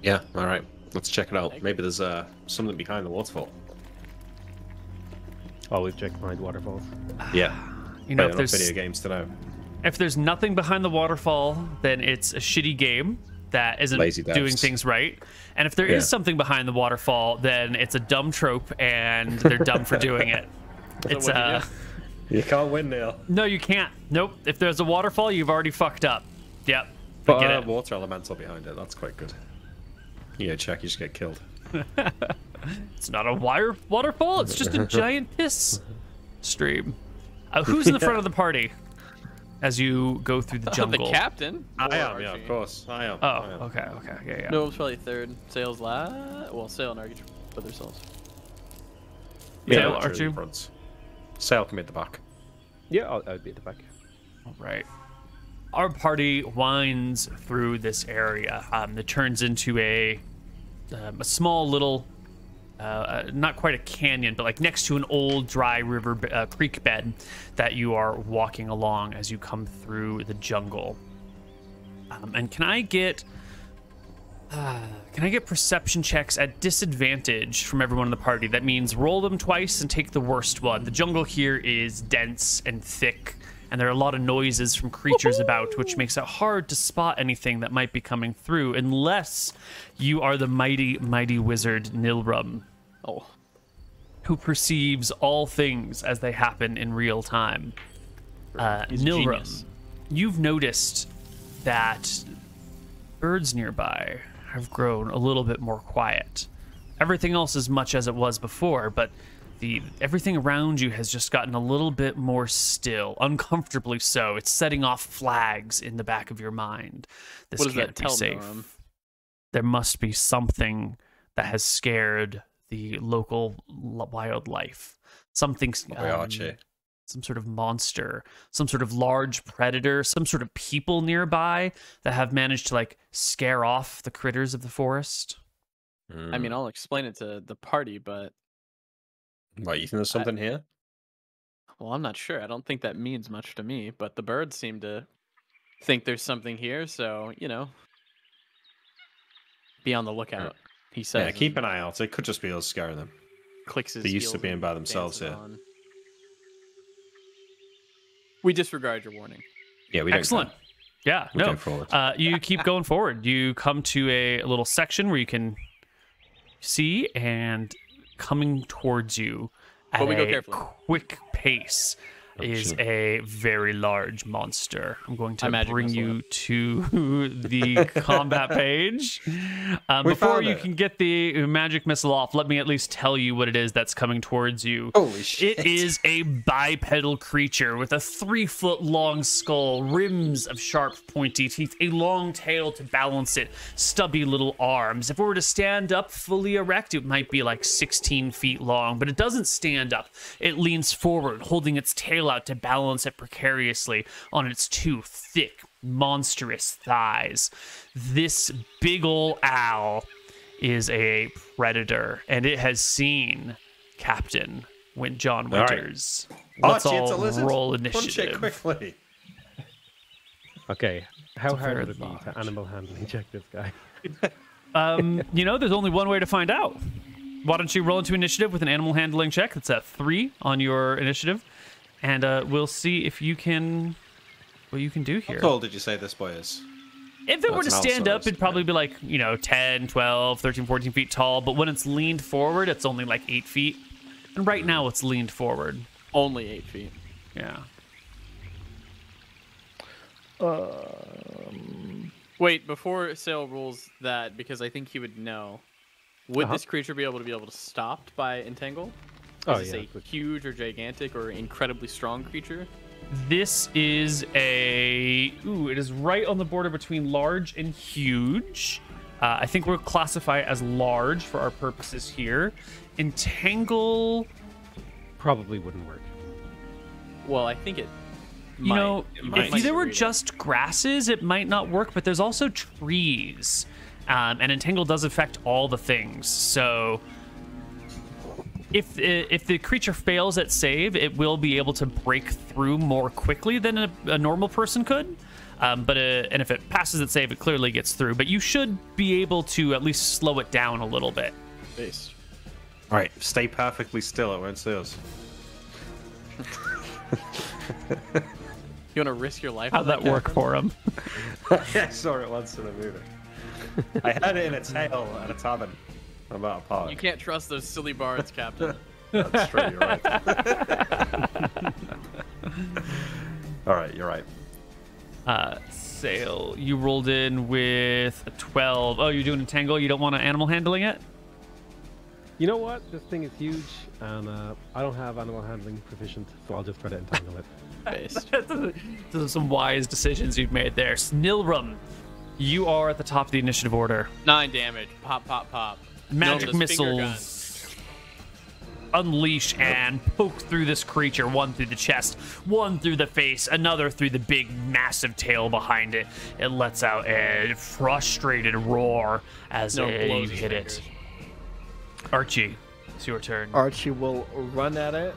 Yeah, all right. Let's check it out. Maybe there's something behind the waterfall. Always check behind waterfalls. Yeah. You know, if there's video games to know. If there's nothing behind the waterfall, then it's a shitty game that isn't doing things right. And if there is something behind the waterfall, then it's a dumb trope and they're dumb for doing it. It's You can't win, Neil. No, you can't. Nope. If there's a waterfall, you've already fucked up. Yep. But a water elemental behind it. That's quite good. Yeah, check. You just get killed. It's not a waterfall. It's just a giant piss stream. Who's in the front of the party as you go through the jungle? The captain. I am, yeah, of course. I am. Oh, okay, yeah. No, it's probably third. Sales well, Sale and Archie put themselves. Yeah, Archie. Sale can be at the back. Yeah, I'd be at the back. All right. Our party winds through this area. It turns into a small little, not quite a canyon, but like next to an old dry river creek bed that you are walking along as you come through the jungle. And can I get perception checks at disadvantage from everyone in the party? That means roll them twice and take the worst one. The jungle here is dense and thick, and there are a lot of noises from creatures about, which makes it hard to spot anything that might be coming through, unless you are the mighty, mighty wizard Nilrum, who perceives all things as they happen in real time. Nilrum, you've noticed that birds nearby have grown a little bit more quiet. everything else is much as it was before, but everything around you has just gotten a little bit more still, uncomfortably so. It's setting off flags in the back of your mind. This What does can't that be tell safe. Norm? There must be something that has scared the local wildlife. Something, some sort of monster, some sort of large predator, some sort of people nearby that have managed to like scare off the critters of the forest. I mean, I'll explain it to the party, but What, you think there's something here? well, I'm not sure. I don't think that means much to me, but the birds seem to think there's something here, so, you know, be on the lookout. He says. Yeah, keep an eye out. It could just be us scaring them. Clicks his They're used to heels being and by themselves dances here. on. We disregard your warning. Yeah, we don't Excellent. care. Yeah, We no. go forward. You keep going forward. You come to a little section where you can see, and coming towards you at But we go a carefully. quick pace is sure. a very large monster. I'm going to magic bring missile you to the combat page. Before found you it. can get the magic missile off, let me at least tell you what it is that's coming towards you. Holy shit. It is a bipedal creature with a 3-foot-long skull, rims of sharp, pointy teeth, a long tail to balance it, stubby little arms. If it were to stand up fully erect, it might be like 16 feet long, but it doesn't stand up. It leans forward, holding its tail out to balance it precariously on its 2 thick, monstrous thighs. This big ol' owl is a predator, and it has seen Captain John All right. Winters. Let's Archie, it's a all lizard. roll Punch it initiative. quickly. Okay, how hard very would it be large. to animal handling check this guy? You know, there's only one way to find out. Why don't you roll into initiative with an animal handling check? That's at 3 on your initiative, and we'll see if you can what you can do here. How tall did you say this boy is? If it were to That's an stand up, outsourced, it'd probably be like, 10, 12, 13, 14 feet tall. But when it's leaned forward, it's only like 8 feet. And right now it's leaned forward. Only 8 feet. Yeah. Wait, before Sale rules that, because I think he would know, would this creature be able to stopped by Entangle? Oh, Is this a huge or gigantic or incredibly strong creature? This is it is right on the border between large and huge. I think we'll classify it as large for our purposes here. Entangle, Probably wouldn't work. Well, I think it you might. know, You might if like there to were read it. just grasses, it might not work, but there's also trees. And Entangle does affect all the things. So if the creature fails at save, it will be able to break through more quickly than a normal person could. And if it passes its save, it clearly gets through. But you should be able to at least slow it down a little bit. Based. All right, stay perfectly still. It won't see us. You want to risk your life? How'd on that work Captain? for him? I saw it once in a movie. I heard it in a tale at a tavern about a park. You can't trust those silly bards, Captain. That's true, you're right. All right, you're right. Sail, you rolled in with a 12. Oh, you're doing Entangle? You don't want an animal handling it? You know what? This thing is huge, and I don't have animal handling proficient, so I'll just try to entangle it. Based. Those are some wise decisions you've made there. Snilrum, you are at the top of the initiative order. 9 damage. Pop, pop, pop. Magic Notice finger missiles guns. unleash and poke through this creature. One through the chest, one through the face, another through the big, massive tail behind it. It lets out a frustrated roar as No, you blows his hit it. fingers. Archie, it's your turn. Archie will run at it,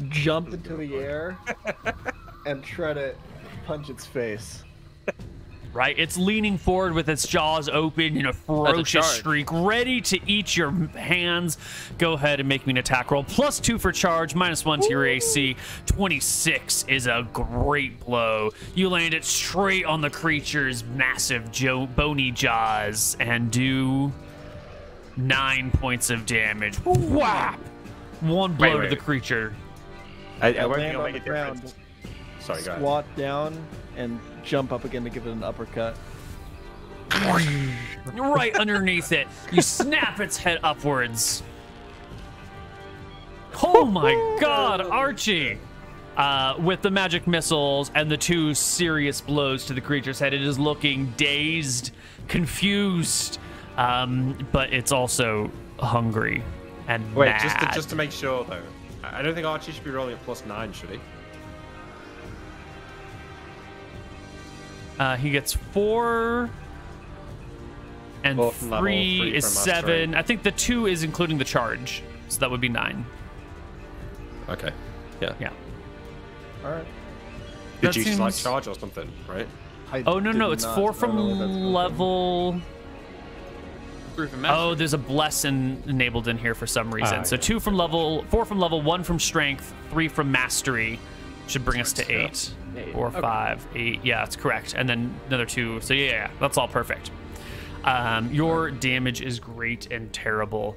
jump into the air, and try to punch its face. Right? It's leaning forward with its jaws open in a ferocious charge. streak, ready to eat your hands. Go ahead and make me an attack roll. +2 for charge, -1 to your AC. 26 is a great blow. You land it straight on the creature's massive bony jaws and do 9 points of damage. Whap! One blow Wait. to the creature. I Land won't think it'll on make the a ground, difference. Sorry, go ahead. squat down, and jump up again to give it an uppercut. right underneath it. You snap its head upwards. Oh my god, Archie! With the magic missiles and the 2 serious blows to the creature's head, it is looking dazed, confused, but it's also hungry and Wait, mad. just to make sure though, I don't think Archie should be rolling at +9, should he? He gets 4, and Fourth level, 3 is from mastery. 7. I think the 2 is including the charge, so that would be 9. Okay. Yeah. Yeah. All right. Did That you like seems- charge or something, right? I No, did it's not 4 know from what that's gonna be. level. Proof of mastery. Oh, there's a blessing enabled in here for some reason. So yeah. 2 from level, 4 from level, 1 from strength, 3 from mastery should bring us to 8. 4, 5, 8. Yeah, that's correct. And then another 2. So yeah, that's all perfect. Your damage is great and terrible,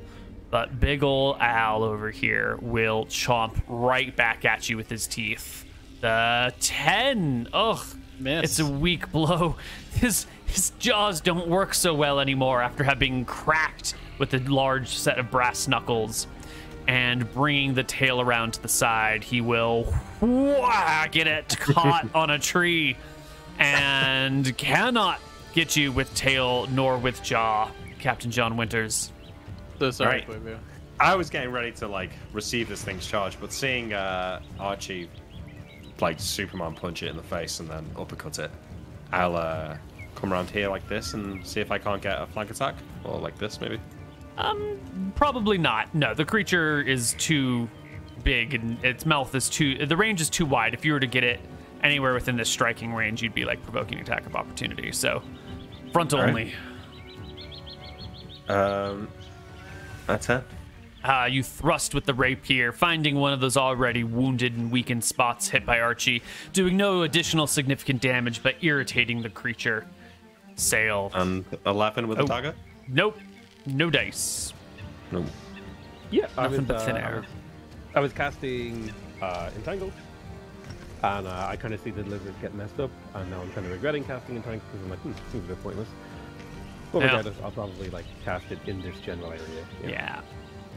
but big ol' Al over here will chomp right back at you with his teeth. The 10. Ugh. Miss. It's a weak blow. His jaws don't work so well anymore after having cracked with a large set of brass knuckles. And bringing the tail around to the side, he will get it caught on a tree and cannot get you with tail nor with jaw, Captain John Winters. So sorry, Right. Koibu. I was getting ready to like receive this thing's charge, but seeing Archie like Superman punch it in the face and then uppercut it, I'll come around here like this and see if I can't get a flank attack, or like this maybe. Probably not. No, the creature is too big and its mouth is too... The range is too wide. If you were to get it anywhere within this striking range, you'd be like provoking attack of opportunity. So, frontal All only. That's it. You thrust with the rapier, finding one of those already wounded and weakened spots hit by Archie, doing no additional significant damage, but irritating the creature. Sail. And 11 with a Oh. dagger. Nope. No dice. No. Yeah, Nothing but thin air. I was casting Entangle, and I kind of see the lizard get messed up, and now I'm kind of regretting casting Entangle because I'm like, seems a bit pointless. But Yeah. regardless, I'll probably like cast it in this general area. Yeah.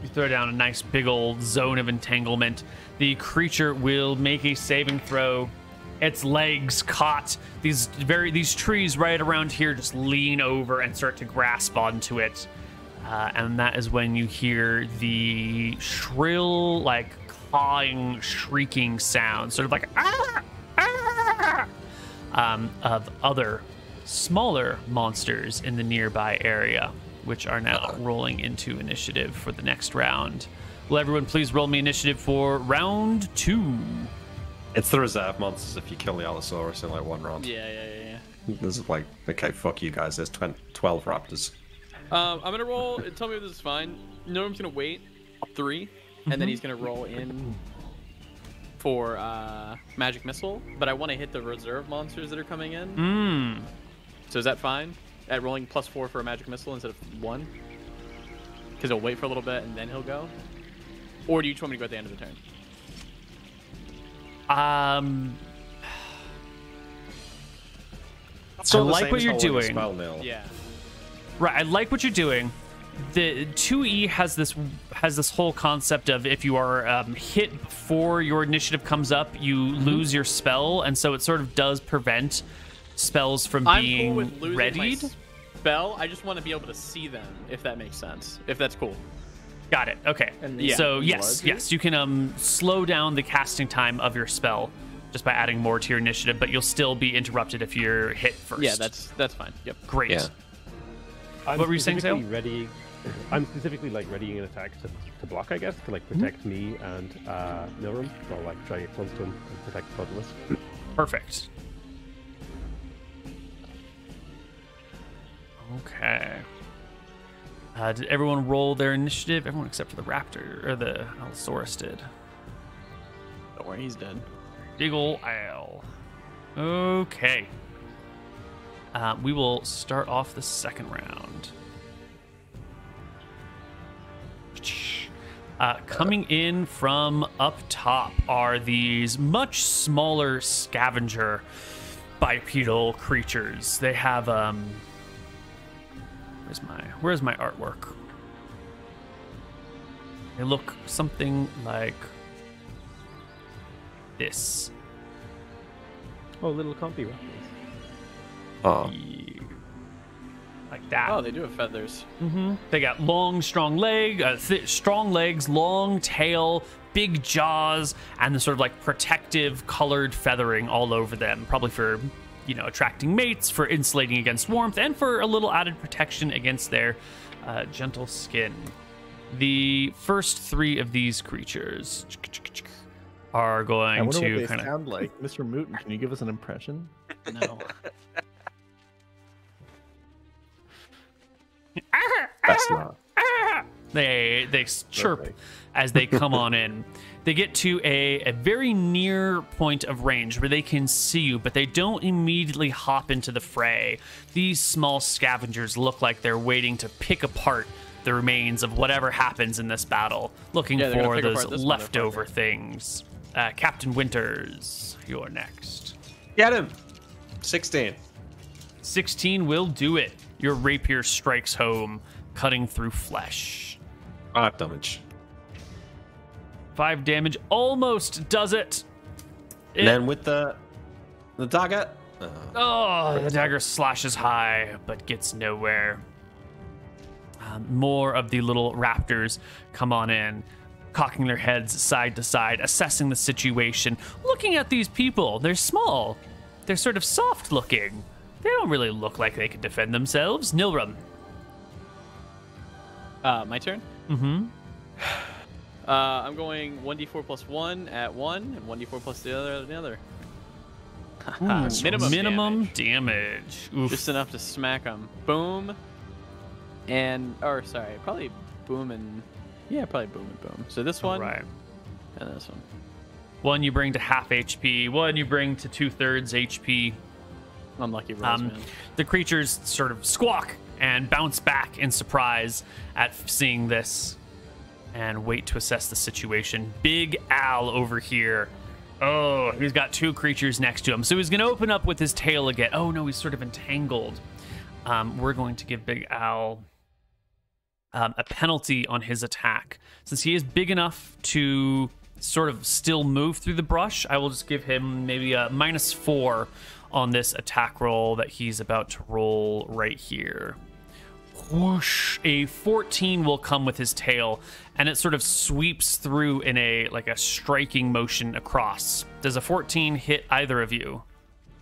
You throw down a nice big old zone of entanglement. The creature will make a saving throw. Its legs caught these trees right around here just lean over and start to grasp onto it. And that is when you hear the shrill, like clawing, shrieking sound, sort of like of other smaller monsters in the nearby area, which are now rolling into initiative for the next round. Will everyone please roll me initiative for round 2? It's the reserve monsters if you kill the Allosaurus in like one round. Yeah. There's like, okay, fuck you guys, there's 12 raptors. I'm gonna roll. Tell me if this is fine. Norm's gonna wait 3, and then he's gonna roll in for magic missile. But I want to hit the reserve monsters that are coming in. So is that fine? At rolling +4 for a magic missile instead of 1? Because he'll wait for a little bit and then he'll go. Or do you just want me to go at the end of the turn? I Still the like same what as you're holding a doing. Spell, Neil. Yeah. Right, I like what you're doing. The 2E has this whole concept of if you are hit before your initiative comes up, you lose your spell, and so it sort of does prevent spells from I'm being cool with losing readied. my spell. I just want to be able to see them, if that makes sense. If that's cool. Got it. Okay. And Yeah. So you yes, are yes, you can slow down the casting time of your spell just by adding more to your initiative, but you'll still be interrupted if you're hit first. Yeah, that's fine. Yep. great. Yeah. I'm What were you saying, Zale? I'm specifically like readying an attack to block, I guess, to like protect me and Milram. So I'll like try to get close to him and protect both of us. Perfect. Okay. Did everyone roll their initiative? Everyone except for the raptor, or the Allosaurus did. Don't worry, he's dead. Big ol' Al. Okay. We will start off the second round. Coming in from up top are these much smaller scavenger bipedal creatures. They have Where's my artwork? They look something like this. Oh, little compy raptors. Oh. Like that. Oh, they do have feathers. Mm-hmm. They got long, strong legs, long tail, big jaws, and the sort of like protective colored feathering all over them, probably for, attracting mates, for insulating against warmth, and for a little added protection against their gentle skin. The first 3 of these creatures are going I wonder to what they kind of sound like. MrMouton, can you give us an impression? no. That's not. They chirp Perfect. as they come on in. They get to a very near point of range where they can see you, but they don't immediately hop into the fray. These small scavengers look like they're waiting to pick apart the remains of whatever happens in this battle, looking Yeah, they're gonna for pick those apart this leftover motherfucker. things. Captain Winters, you're next. Get him! 16. 16 will do it. Your rapier strikes home, cutting through flesh. 5 damage. 5 damage almost does it. And then with the dagger. Oh, the dagger slashes high, but gets nowhere. More of the little raptors come on in, cocking their heads side to side, assessing the situation, looking at these people. They're small. They're sort of soft looking. They don't really look like they could defend themselves. Nilram. My turn? Mm-hmm. I'm going 1d4 plus 1 at 1, and 1d4 plus the other at the other. Minimum damage. Oof. Just enough to smack them. Boom. Probably boom and... Yeah, probably boom and boom. So this one, Right. and this one. One you bring to half HP. One you bring to 2/3 HP. Unlucky rolls, man. The creatures sort of squawk and bounce back in surprise at seeing this and wait to assess the situation. Big Al over here. Oh, he's got 2 creatures next to him. So he's going to open up with his tail again. Oh, no, he's sort of entangled. We're going to give Big Al a penalty on his attack. Since he is big enough to sort of still move through the brush, I will just give him maybe a -4 on this attack roll that he's about to roll right here. Whoosh! A 14 will come with his tail, and it sort of sweeps through in a striking motion across. Does a 14 hit either of you?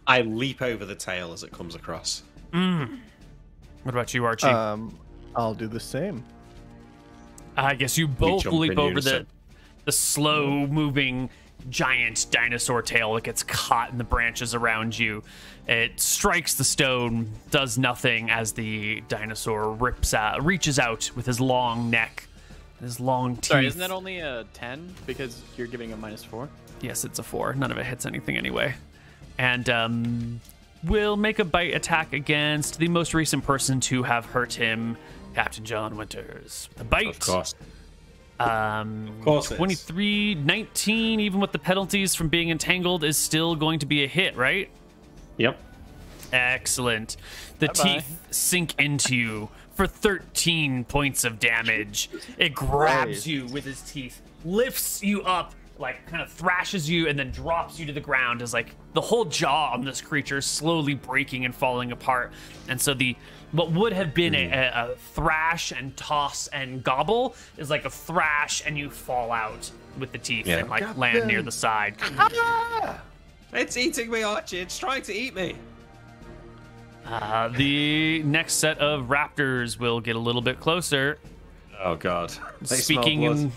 I leap over the tail as it comes across. What about you, Archie? I'll do the same. I guess you both jump in leap over unison. the slow-moving giant dinosaur tail that gets caught in the branches around you. It strikes the stone, does nothing as the dinosaur reaches out with his long neck, his long teeth. Sorry, isn't that only a 10? Because you're giving a -4? Yes, it's a 4. None of it hits anything anyway. And will make a bite attack against the most recent person to have hurt him, Captain John Winters. The bite. Of course. Of course it is. 23, 19, even with the penalties from being entangled, is still going to be a hit, right? Yep. Excellent. The teeth sink into you for 13 points of damage. It grabs you with his teeth, lifts you up, kind of thrashes you, and then drops you to the ground as the whole jaw on this creature is slowly breaking and falling apart. And so what would have been a thrash and toss and gobble is like a thrash, and you fall out with the teeth and land near the side. It's eating me, Archie. It's trying to eat me. The next set of raptors will get a little bit closer. Oh, God. They Speaking smell blood. in...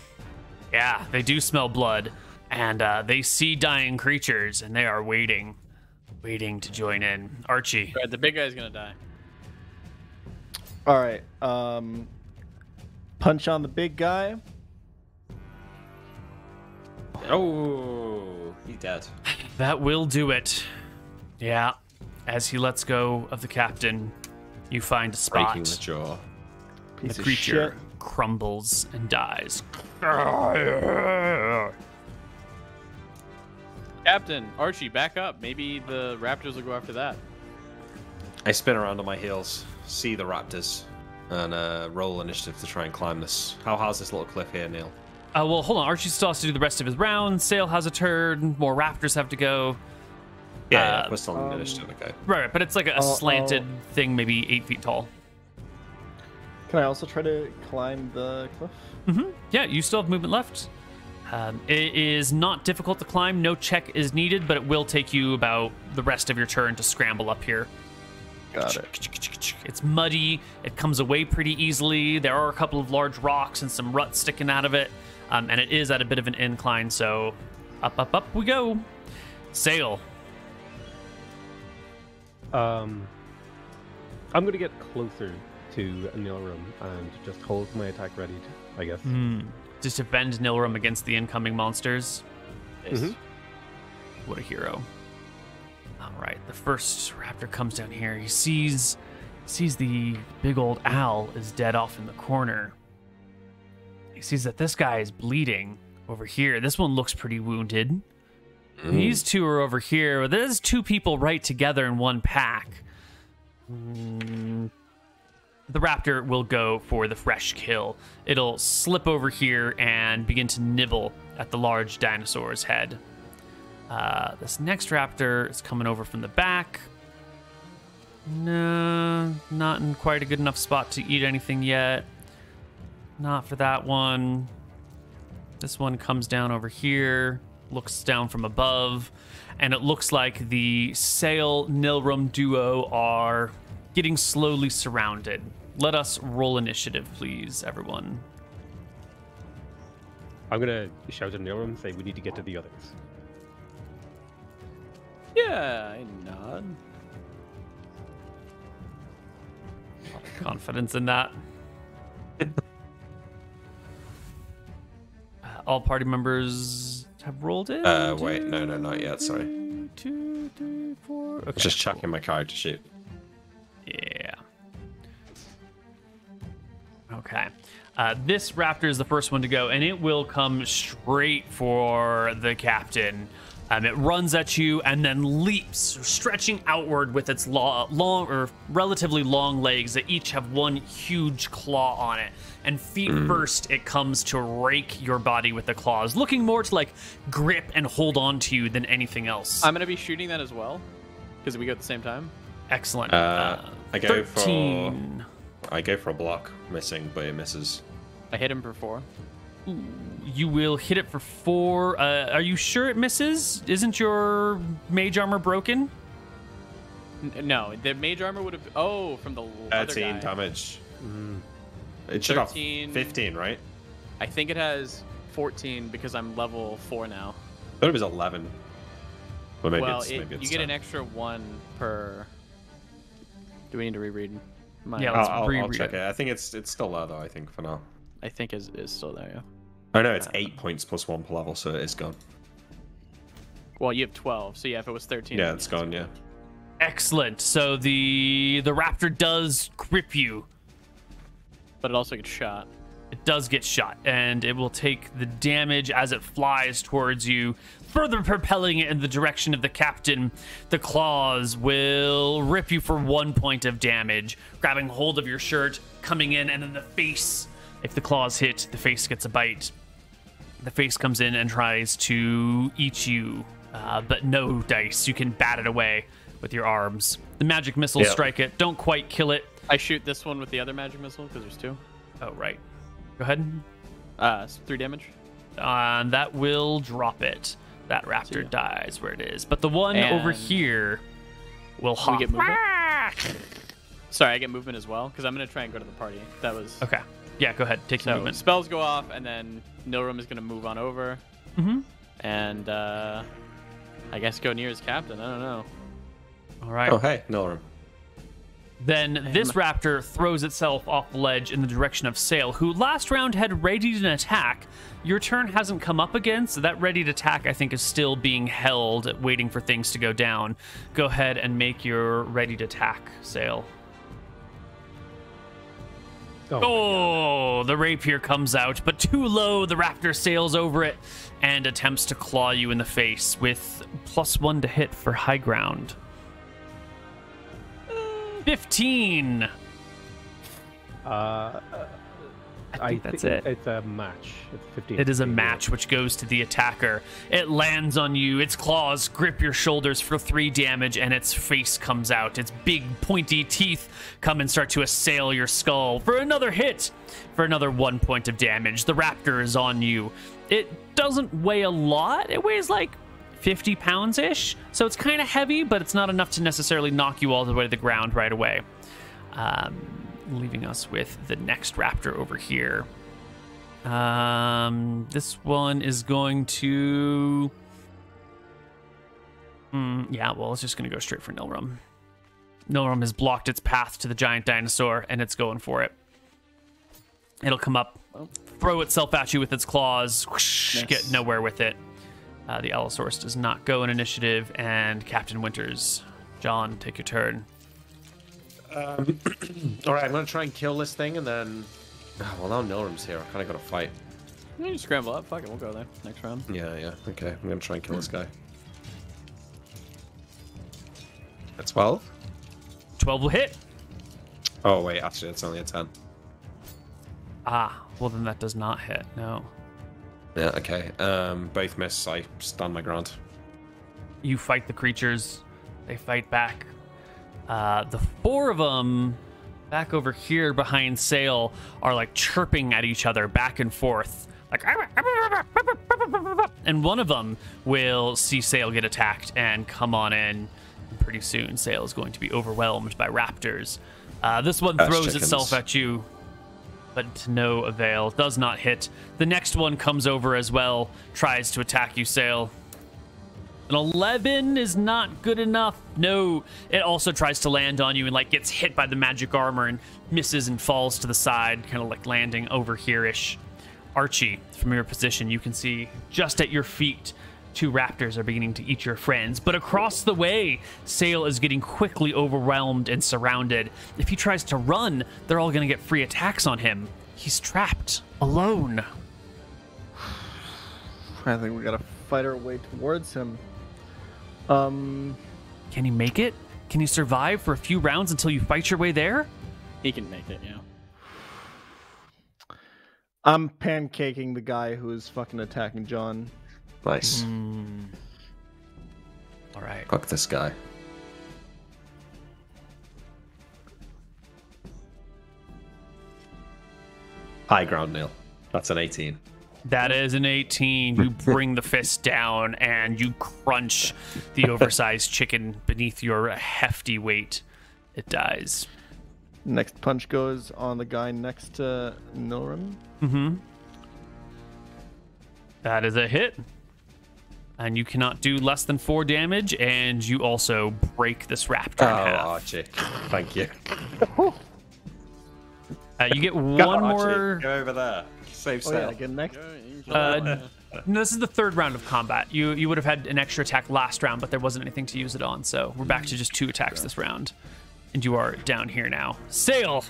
Yeah, they do smell blood. And they see dying creatures, and they are waiting to join in. Archie. Right, the big guy's gonna die. All right. Punch on the big guy. Oh, he's dead. That will do it. Yeah. As he lets go of the captain, you find a spot. Breaking the jaw. Piece The of creature shit. crumbles and dies. Captain, Archie, back up. Maybe the raptors will go after that. I spin around on my heels, see the raptors. and roll initiative to try and climb this. How high is this little cliff here, Neil? Well, hold on. Archie still has to do the rest of his round. Sail has a turn. More raptors have to go. Yeah, we're still on initiative, okay. Right, but it's like a slanted thing, maybe 8 feet tall. Can I also try to climb the cliff? Mm-hmm. Yeah, you still have movement left. It is not difficult to climb. No check is needed, but it will take you about the rest of your turn to scramble up here. Got it. It's muddy. It comes away pretty easily. There are a couple of large rocks and some ruts sticking out of it. And it is at a bit of an incline, so up we go. Sail. I'm going to get closer to Nilrum and just hold my attack ready, I guess. Just defend Nilrum against the incoming monsters. Mhm. What a hero. All right, the first raptor comes down here. He sees the big old owl is dead off in the corner. He sees that this guy is bleeding over here. This one looks pretty wounded. These two are over here. There's 2 people right together in one pack. The raptor will go for the fresh kill. It'll slip over here and begin to nibble at the large dinosaur's head. This next raptor is coming over from the back. No, not in quite a good enough spot to eat anything yet. Not for that one. This one comes down over here, looks down from above, and it looks like the Sail Nilrum duo are getting slowly surrounded. Let us roll initiative, please, everyone. I'm going to shout at Nilrum and say we need to get to the others. Yeah, I nod. Confidence in that. All party members have rolled in. Wait, no, not yet, sorry. 2, 3, 4. Okay, Just checking my character sheet. Yeah. Okay. This raptor is the first one to go, and it will come straight for the captain. It runs at you and then leaps, stretching outward with its long or relatively long legs that each have one huge claw on it. And feet first, it comes to rake your body with the claws, looking more to like grip and hold on to you than anything else. I'm going to be shooting that as well, because we go at the same time. Excellent. I go 13. I go for a block, missing, but it misses. I hit him for 4. Ooh, you will hit it for 4. Are you sure it misses? Isn't your mage armor broken? No, the mage armor would have... Oh, from the other 13 guy. damage. It should have 13. 15, right? I think it has 14 because I'm level 4 now. I thought it was 11. But maybe Well, it's, maybe it's you get 10. an extra 1 per... Do we need to reread? Yeah, let's I'll reread check it. it. I think it's still there, though, I think, for now. I think is still there, yeah. Oh, no, it's 8 points plus 1 per level, so it is gone. Well, you have 12, so yeah, if it was 13... Yeah, then it's gone, yeah. Excellent. So the raptor does grip you. But it also gets shot. It does get shot, and it will take the damage as it flies towards you, further propelling it in the direction of the captain. The claws will rip you for 1 point of damage, grabbing hold of your shirt, coming in, and then the face. If the claws hit, the face gets a bite. The face comes in and tries to eat you, but no dice. You can bat it away with your arms. The magic missiles strike it. Don't quite kill it. I shoot this one with the other magic missile, because there's 2. Oh, right. Go ahead. 3 damage. And that will drop it. That raptor dies where it is. But the one over here will hop. We get movement? Sorry, I get movement as well, because I'm going to try and go to the party. That was... Okay. Yeah, go ahead. Take your So movement. spells go off, and then Nilrum is going to move on over. Mm-hmm. And I guess go near his captain. I don't know. All right. Oh, hey, Nilrum. Then this raptor throws itself off the ledge in the direction of Sail, who last round had readied an attack. Your turn hasn't come up again, so that readied attack, I think, is still being held, waiting for things to go down. Go ahead and make your readied attack, Sail. Oh, the rapier comes out, but too low. The raptor sails over it and attempts to claw you in the face with +1 to hit for high ground. 15. I think that's it. It's a match. It's 15. It is a match, which goes to the attacker. It lands on you. Its claws grip your shoulders for 3 damage, and its face comes out. Its big, pointy teeth come and start to assail your skull for another hit, for another 1 point of damage. The raptor is on you. It doesn't weigh a lot. It weighs like 50 pounds-ish, so it's kind of heavy, but it's not enough to necessarily knock you all the way to the ground right away. Leaving us with the next raptor over here. This one is going to... yeah, well, it's just going to go straight for Nilrum. Nilrum has blocked its path to the giant dinosaur, and it's going for it. It'll come up, throw itself at you with its claws, whoosh, nice. Get nowhere with it. The Allosaurus does not go in initiative, and Captain Winters. John, take your turn. All right, I'm gonna try and kill this thing, and then. Well, now Nilrum's here. I kind of got to fight. You can scramble up. Fuck it, we'll go there next round. Yeah. Okay, I'm gonna try and kill this guy. A 12. 12 will hit. Oh wait, actually, it's only a 10. Ah, well then that does not hit. No. Yeah. Okay. Both miss. I stand my ground. You fight the creatures. They fight back. The 4 of them back over here behind Sail are like chirping at each other back and forth. Like, and one of them will see Sail get attacked and come on in. And pretty soon, Sail is going to be overwhelmed by raptors. This one throws itself at you, but to no avail. Does not hit. The next one comes over as well, tries to attack you, Sail. An 11 is not good enough. No, it also tries to land on you and like gets hit by the magic armor and misses and falls to the side, kind of like landing over here-ish. Archie, from your position, you can see just at your feet, 2 raptors are beginning to eat your friends. But across the way, Sail is getting quickly overwhelmed and surrounded. If he tries to run, they're all going to get free attacks on him. He's trapped, alone. I think we got to fight our way towards him. Can he make it? Can he survive for a few rounds until you fight your way there? He can make it, yeah. I'm pancaking the guy who is fucking attacking John. Nice. All right. Fuck this guy. High ground, Neil. That's an 18. That is an 18. You bring the fist down and you crunch the oversized chicken beneath your hefty weight. It dies. Next punch goes on the guy next to Nilrum. That is a hit. And you cannot do less than 4 damage, and you also break this raptor in half. Archie. Thank you. You get one more... Archie. Go over there. Save Sail. Yeah, get next. No, this is the 3rd round of combat. You would have had an extra attack last round, but there wasn't anything to use it on, so we're back to just 2 attacks this round. And you are down here now. Sail!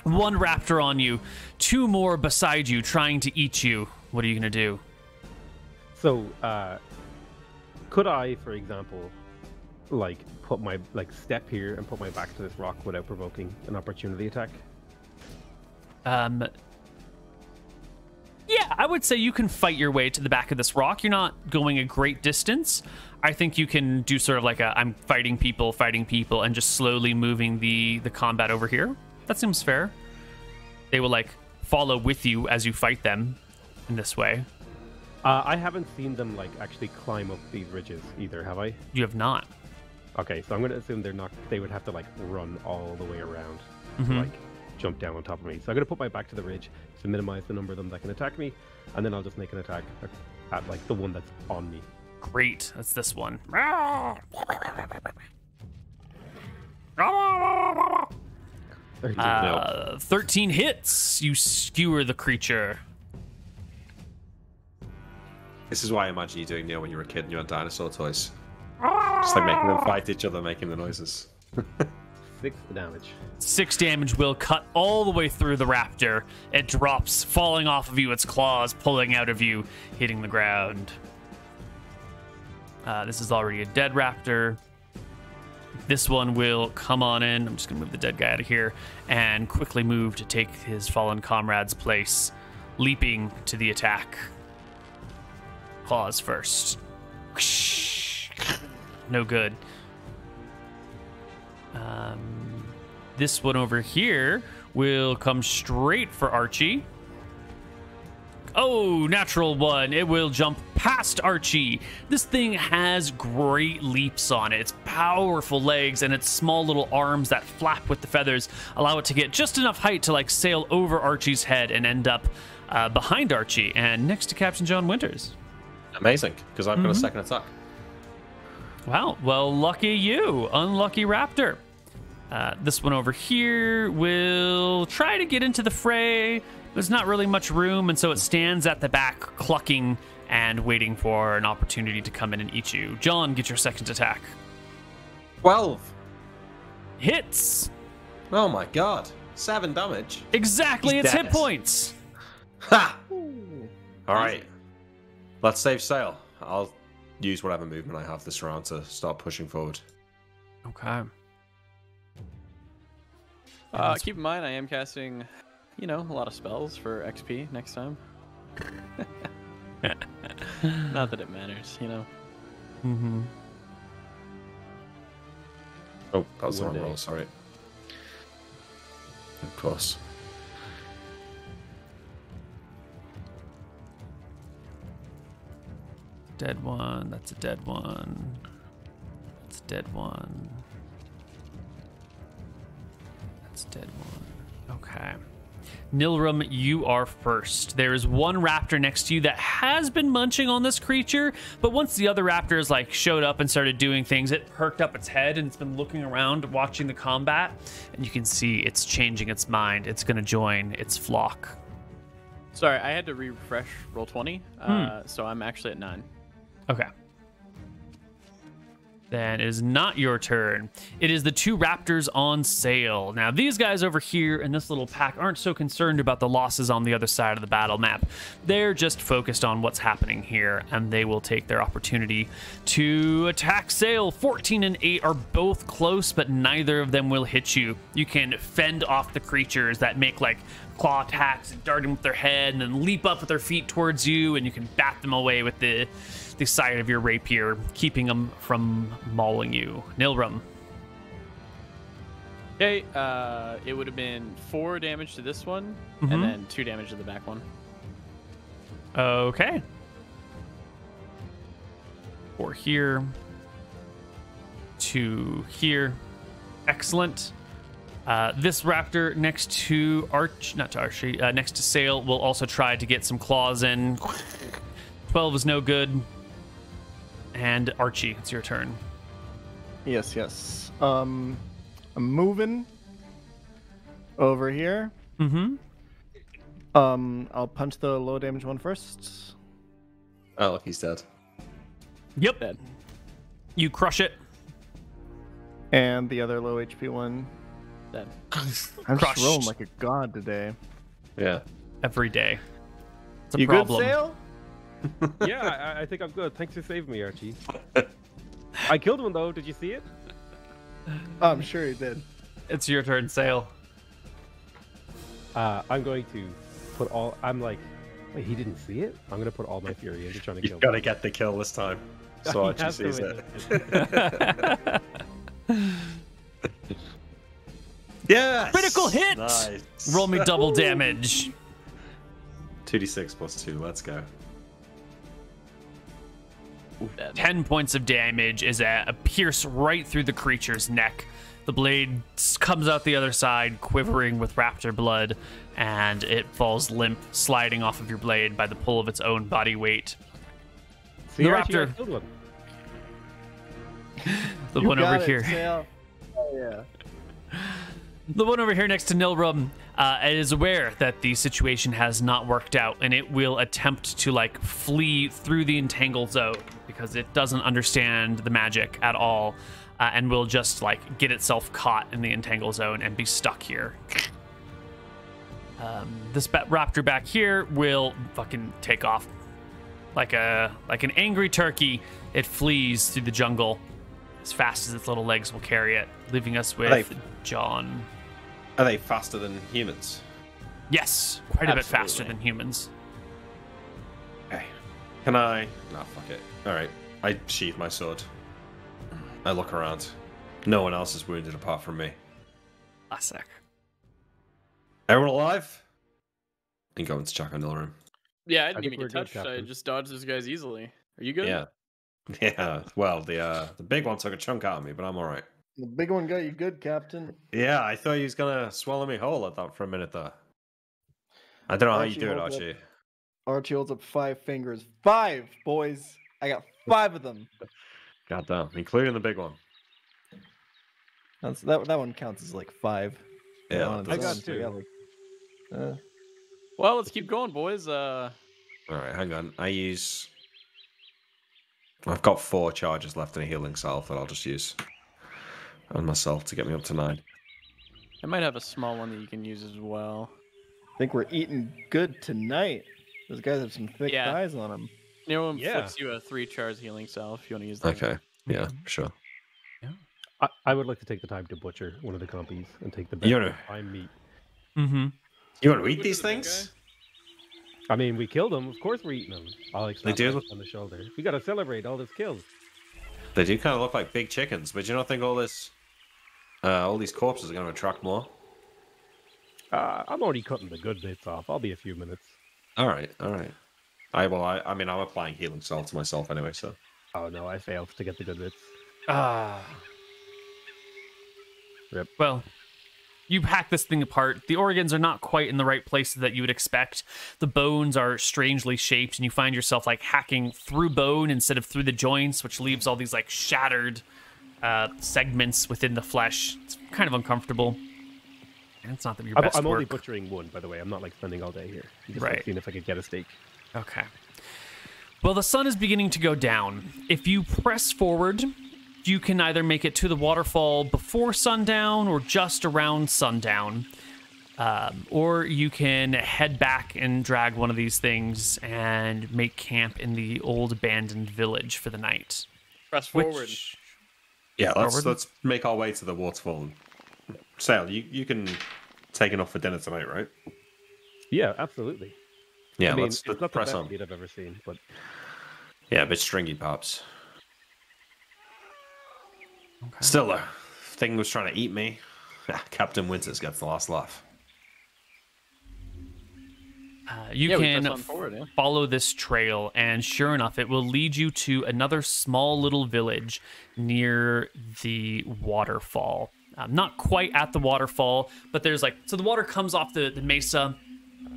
1 raptor on you, 2 more beside you trying to eat you. What are you going to do? So, could I, for example, like put my step here and put my back to this rock without provoking an opportunity attack? Yeah, I would say you can fight your way to the back of this rock. You're not going a great distance. I think you can do sort of like a I'm fighting people, and just slowly moving the combat over here. That seems fair. They will like follow with you as you fight them in this way. I haven't seen them like actually climb up these ridges either, have I? You have not. Okay, so I'm going to assume they're not. They would have to like run all the way around to like jump down on top of me. So I'm going to put my back to the ridge to minimize the number of them that can attack me, and then I'll just make an attack at like the one that's on me. Great, that's this one. 13 hits. You skewer the creature. This is why I imagine you doing, Neil, when you were a kid and you had dinosaur toys. Just like making them fight each other, making the noises. 6 damage. 6 damage will cut all the way through the raptor. It drops, falling off of you, its claws pulling out of you, hitting the ground. This is already a dead raptor. This one will come on in. I'm just going to move the dead guy out of here and quickly move to take his fallen comrade's place, leaping to the attack. Claws first. No good. This one over here will come straight for Archie. Oh, natural one. It will jump past Archie. This thing has great leaps on it. Its powerful legs and its small little arms that flap with the feathers allow it to get just enough height to like sail over Archie's head and end up behind Archie and next to Captain John Winters. Amazing, because I've got a second attack. Wow. Well, lucky you. Unlucky raptor. This one over here will try to get into the fray. There's not really much room, and so it stands at the back, clucking and waiting for an opportunity to come in and eat you. John, get your second attack. 12. Hits. Oh my god. 7 damage. Exactly, He's it's dead. hit points. Ha! Alright. Let's save sail. I'll use whatever movement I have this round to start pushing forward. Okay. Keep in mind, I am casting, you know, a lot of spells for XP next time. Not that it matters, you know. Mm-hmm. Oh, that was the One wrong day. roll, sorry. Of course. Dead one. That's a dead one. That's a dead one. That's a dead one. Okay. Nilrum, you are first. There is one raptor next to you that has been munching on this creature, but once the other raptors like showed up and started doing things, it perked up its head and it's been looking around, watching the combat, and you can see it's changing its mind. It's going to join its flock. Sorry, I had to refresh roll 20, so I'm actually at 9. Okay. Then it is not your turn. It is the two raptors on sail. Now, these guys over here in this little pack aren't so concerned about the losses on the other side of the battle map. They're just focused on what's happening here, and they will take their opportunity to attack sail. 14 and 8 are both close, but neither of them will hit you. You can fend off the creatures that make like claw attacks, darting with their head, and then leap up with their feet towards you, and you can bat them away with the side of your rapier, keeping them from mauling you. Nilrum. Okay, it would have been 4 damage to this one, and then 2 damage to the back one. Okay. 4 here. 2 here. Excellent. This raptor next to next to Sail will also try to get some claws in. 12 is no good. And Archie, it's your turn. Yes. I'm moving over here. Mm-hmm. I'll punch the low damage one first. Oh, look, he's dead. Yep. Dead. You crush it. And the other low HP one. Dead. I'm Crushed. just rolling like a god today. Yeah. Every day. It's a You problem. good, Sail? Yeah, I think I'm good. Thanks for saving me, Archie. I killed one though. Did you see it? Oh, I'm sure you did. It's your turn, Sail. I'm going to put all. I'm like, wait, he didn't see it. I'm gonna put all my fury into trying to kill. You've got to get the kill this time. So He Archie has to sees win. it. Yes! Critical hit! Nice. Roll me double damage. 2d6 plus 2, let's go. Dead. 10 points of damage is a pierce right through the creature's neck. The blade comes out the other side, quivering with raptor blood, and it falls limp, sliding off of your blade by the pull of its own body weight. See, The Archie, I raptor. killed one. The You one got over it, here. Sail. Oh, yeah. The one over here next to Nilrum is aware that the situation has not worked out, and it will attempt to like flee through the entangled zone because it doesn't understand the magic at all, and will just like get itself caught in the entangled zone and be stuck here. This raptor back here will fucking take off like an angry turkey. It flees through the jungle as fast as its little legs will carry it, leaving us with John. Are they faster than humans? Yes, quite a bit Absolutely. faster than humans. Okay. Can I? No, fuck it. Alright. I sheath my sword. I look around. No one else is wounded apart from me. Classic. Everyone alive? And go into Jack and room. Yeah, I I didn't think even we're get good, touched. I Captain. just dodged those guys easily. Are you good? Yeah. Yeah. Well, the big one took a chunk out of me, but I'm alright. The big one got you good, Captain. Yeah, I thought he was gonna swallow me whole. I thought for a minute there. I don't know how you do it, holds up- Archie. Archie holds up 5 fingers. 5, boys. I got 5 of them. Goddamn, including the big one. That one counts as like 5. Yeah, on that its does. own, so yeah, like, Well, let's keep going, boys. Alright, hang on. I've got 4 charges left in a healing salve that I'll just use on myself to get me up to 9. I might have a small one that you can use as well. I think we're eating good tonight. Those guys have some thick Yeah. thighs on them. Anyone Yeah. flips you a 3 charge healing salve if you want to use that. Okay. Yeah, sure. I would like to take the time to butcher one of the compies and take the best You're- prime meat. Mm-hmm. You want to eat Which these is the big things? I mean, we killed them. Of course, we're eating them. I'll like slap do my look- on the shoulder. We gotta celebrate all this kills. They do kind of look like big chickens, but do you not think all these corpses are going to attract more? I'm already cutting the good bits off. I'll be a few minutes. All right. I mean, I'm applying healing salve to myself anyway, so. Oh no, I failed to get the good bits. Rip. Well, you hack this thing apart. The organs are not quite in the right places that you would expect. The bones are strangely shaped, and you find yourself like hacking through bone instead of through the joints, which leaves all these like shattered segments within the flesh. It's kind of uncomfortable. And it's not that your best I'm only work. butchering one, by the way. I'm not like spending all day here. I'm just Right. like, seeing if I could get a steak. Okay. Well, the sun is beginning to go down. If you press forward, you can either make it to the waterfall before sundown or just around sundown. Or you can head back and drag one of these things and make camp in the old abandoned village for the night. Press forward. Which, Yeah, Forward? let's make our way to the waterfall. Sale, you can take enough for dinner tonight, right? Yeah, absolutely. Yeah, I mean, let's it's not the press best on. meat I've ever seen, but Yeah, a bit stringy, perhaps. okay. Still, though, thing was trying to eat me. Captain Winters gets the last laugh. You Yeah, we can press on forward, yeah. follow this trail, and sure enough, it will lead you to another small little village near the waterfall. Not quite at the waterfall, but there's like, so the water comes off the mesa,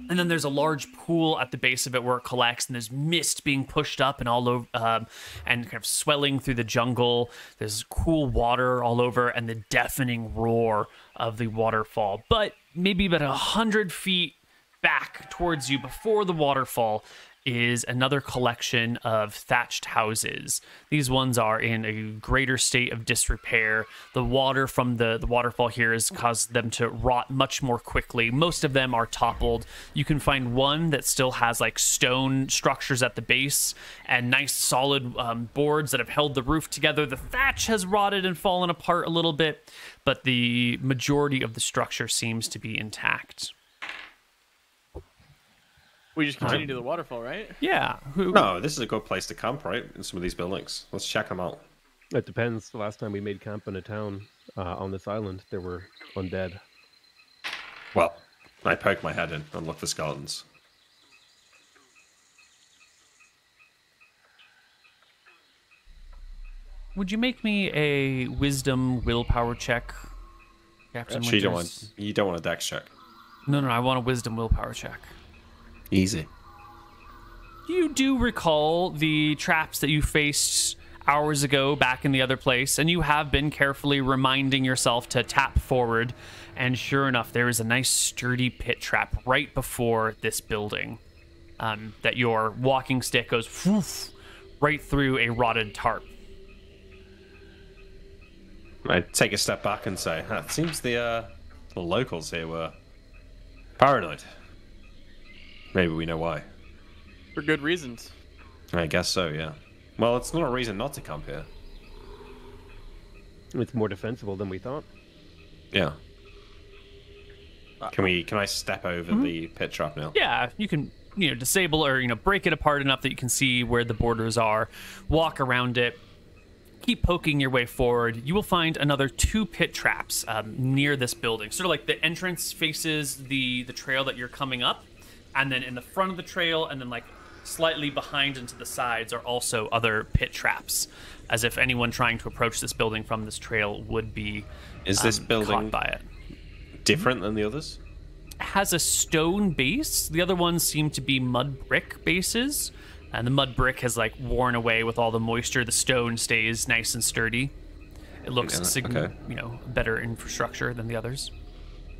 and then there's a large pool at the base of it where it collects, and there's mist being pushed up and all over, and kind of swelling through the jungle. There's cool water all over, and the deafening roar of the waterfall. But maybe about 100 feet back towards you before the waterfall is another collection of thatched houses. These ones are in a greater state of disrepair. The water from the waterfall here has caused them to rot much more quickly. Most of them are toppled. You can find one that still has like stone structures at the base and nice solid boards that have held the roof together. The thatch has rotted and fallen apart a little bit, but the majority of the structure seems to be intact. We just continue to the waterfall, right? Yeah. No, this is a good place to camp, right? In some of these buildings. Let's check them out. it depends. The last time we made camp in a town on this island, there were undead. Well, I poke my head in and look for skeletons. Would you make me a wisdom willpower check, Captain Actually, Winters? you don't want a dex check. No, I want a wisdom willpower check. Easy. You do recall the traps that you faced hours ago back in the other place, and you have been carefully reminding yourself to tap forward, and sure enough, there is a nice sturdy pit trap right before this building that your walking stick goes whoof, right through a rotted tarp. I take a step back and say, it seems the locals here were paranoid. Maybe we know why. For good reasons. I guess so, yeah. Well, it's not a reason not to camp here. It's more defensible than we thought. Yeah. Can I step over the pit trap now? Yeah, you can, disable or, break it apart enough that you can see where the borders are, walk around it, keep poking your way forward. You will find another 2 pit traps near this building. Sort of like the entrance faces the trail that you're coming up, and then in the front of the trail, and then like slightly behind and to the sides are also other pit traps, as if anyone trying to approach this building from this trail would be Is this building caught by it. Different than the others? Has a stone base. The other ones seem to be mud brick bases, and the mud brick has like worn away with all the moisture. The stone stays nice and sturdy. It looks better infrastructure than the others.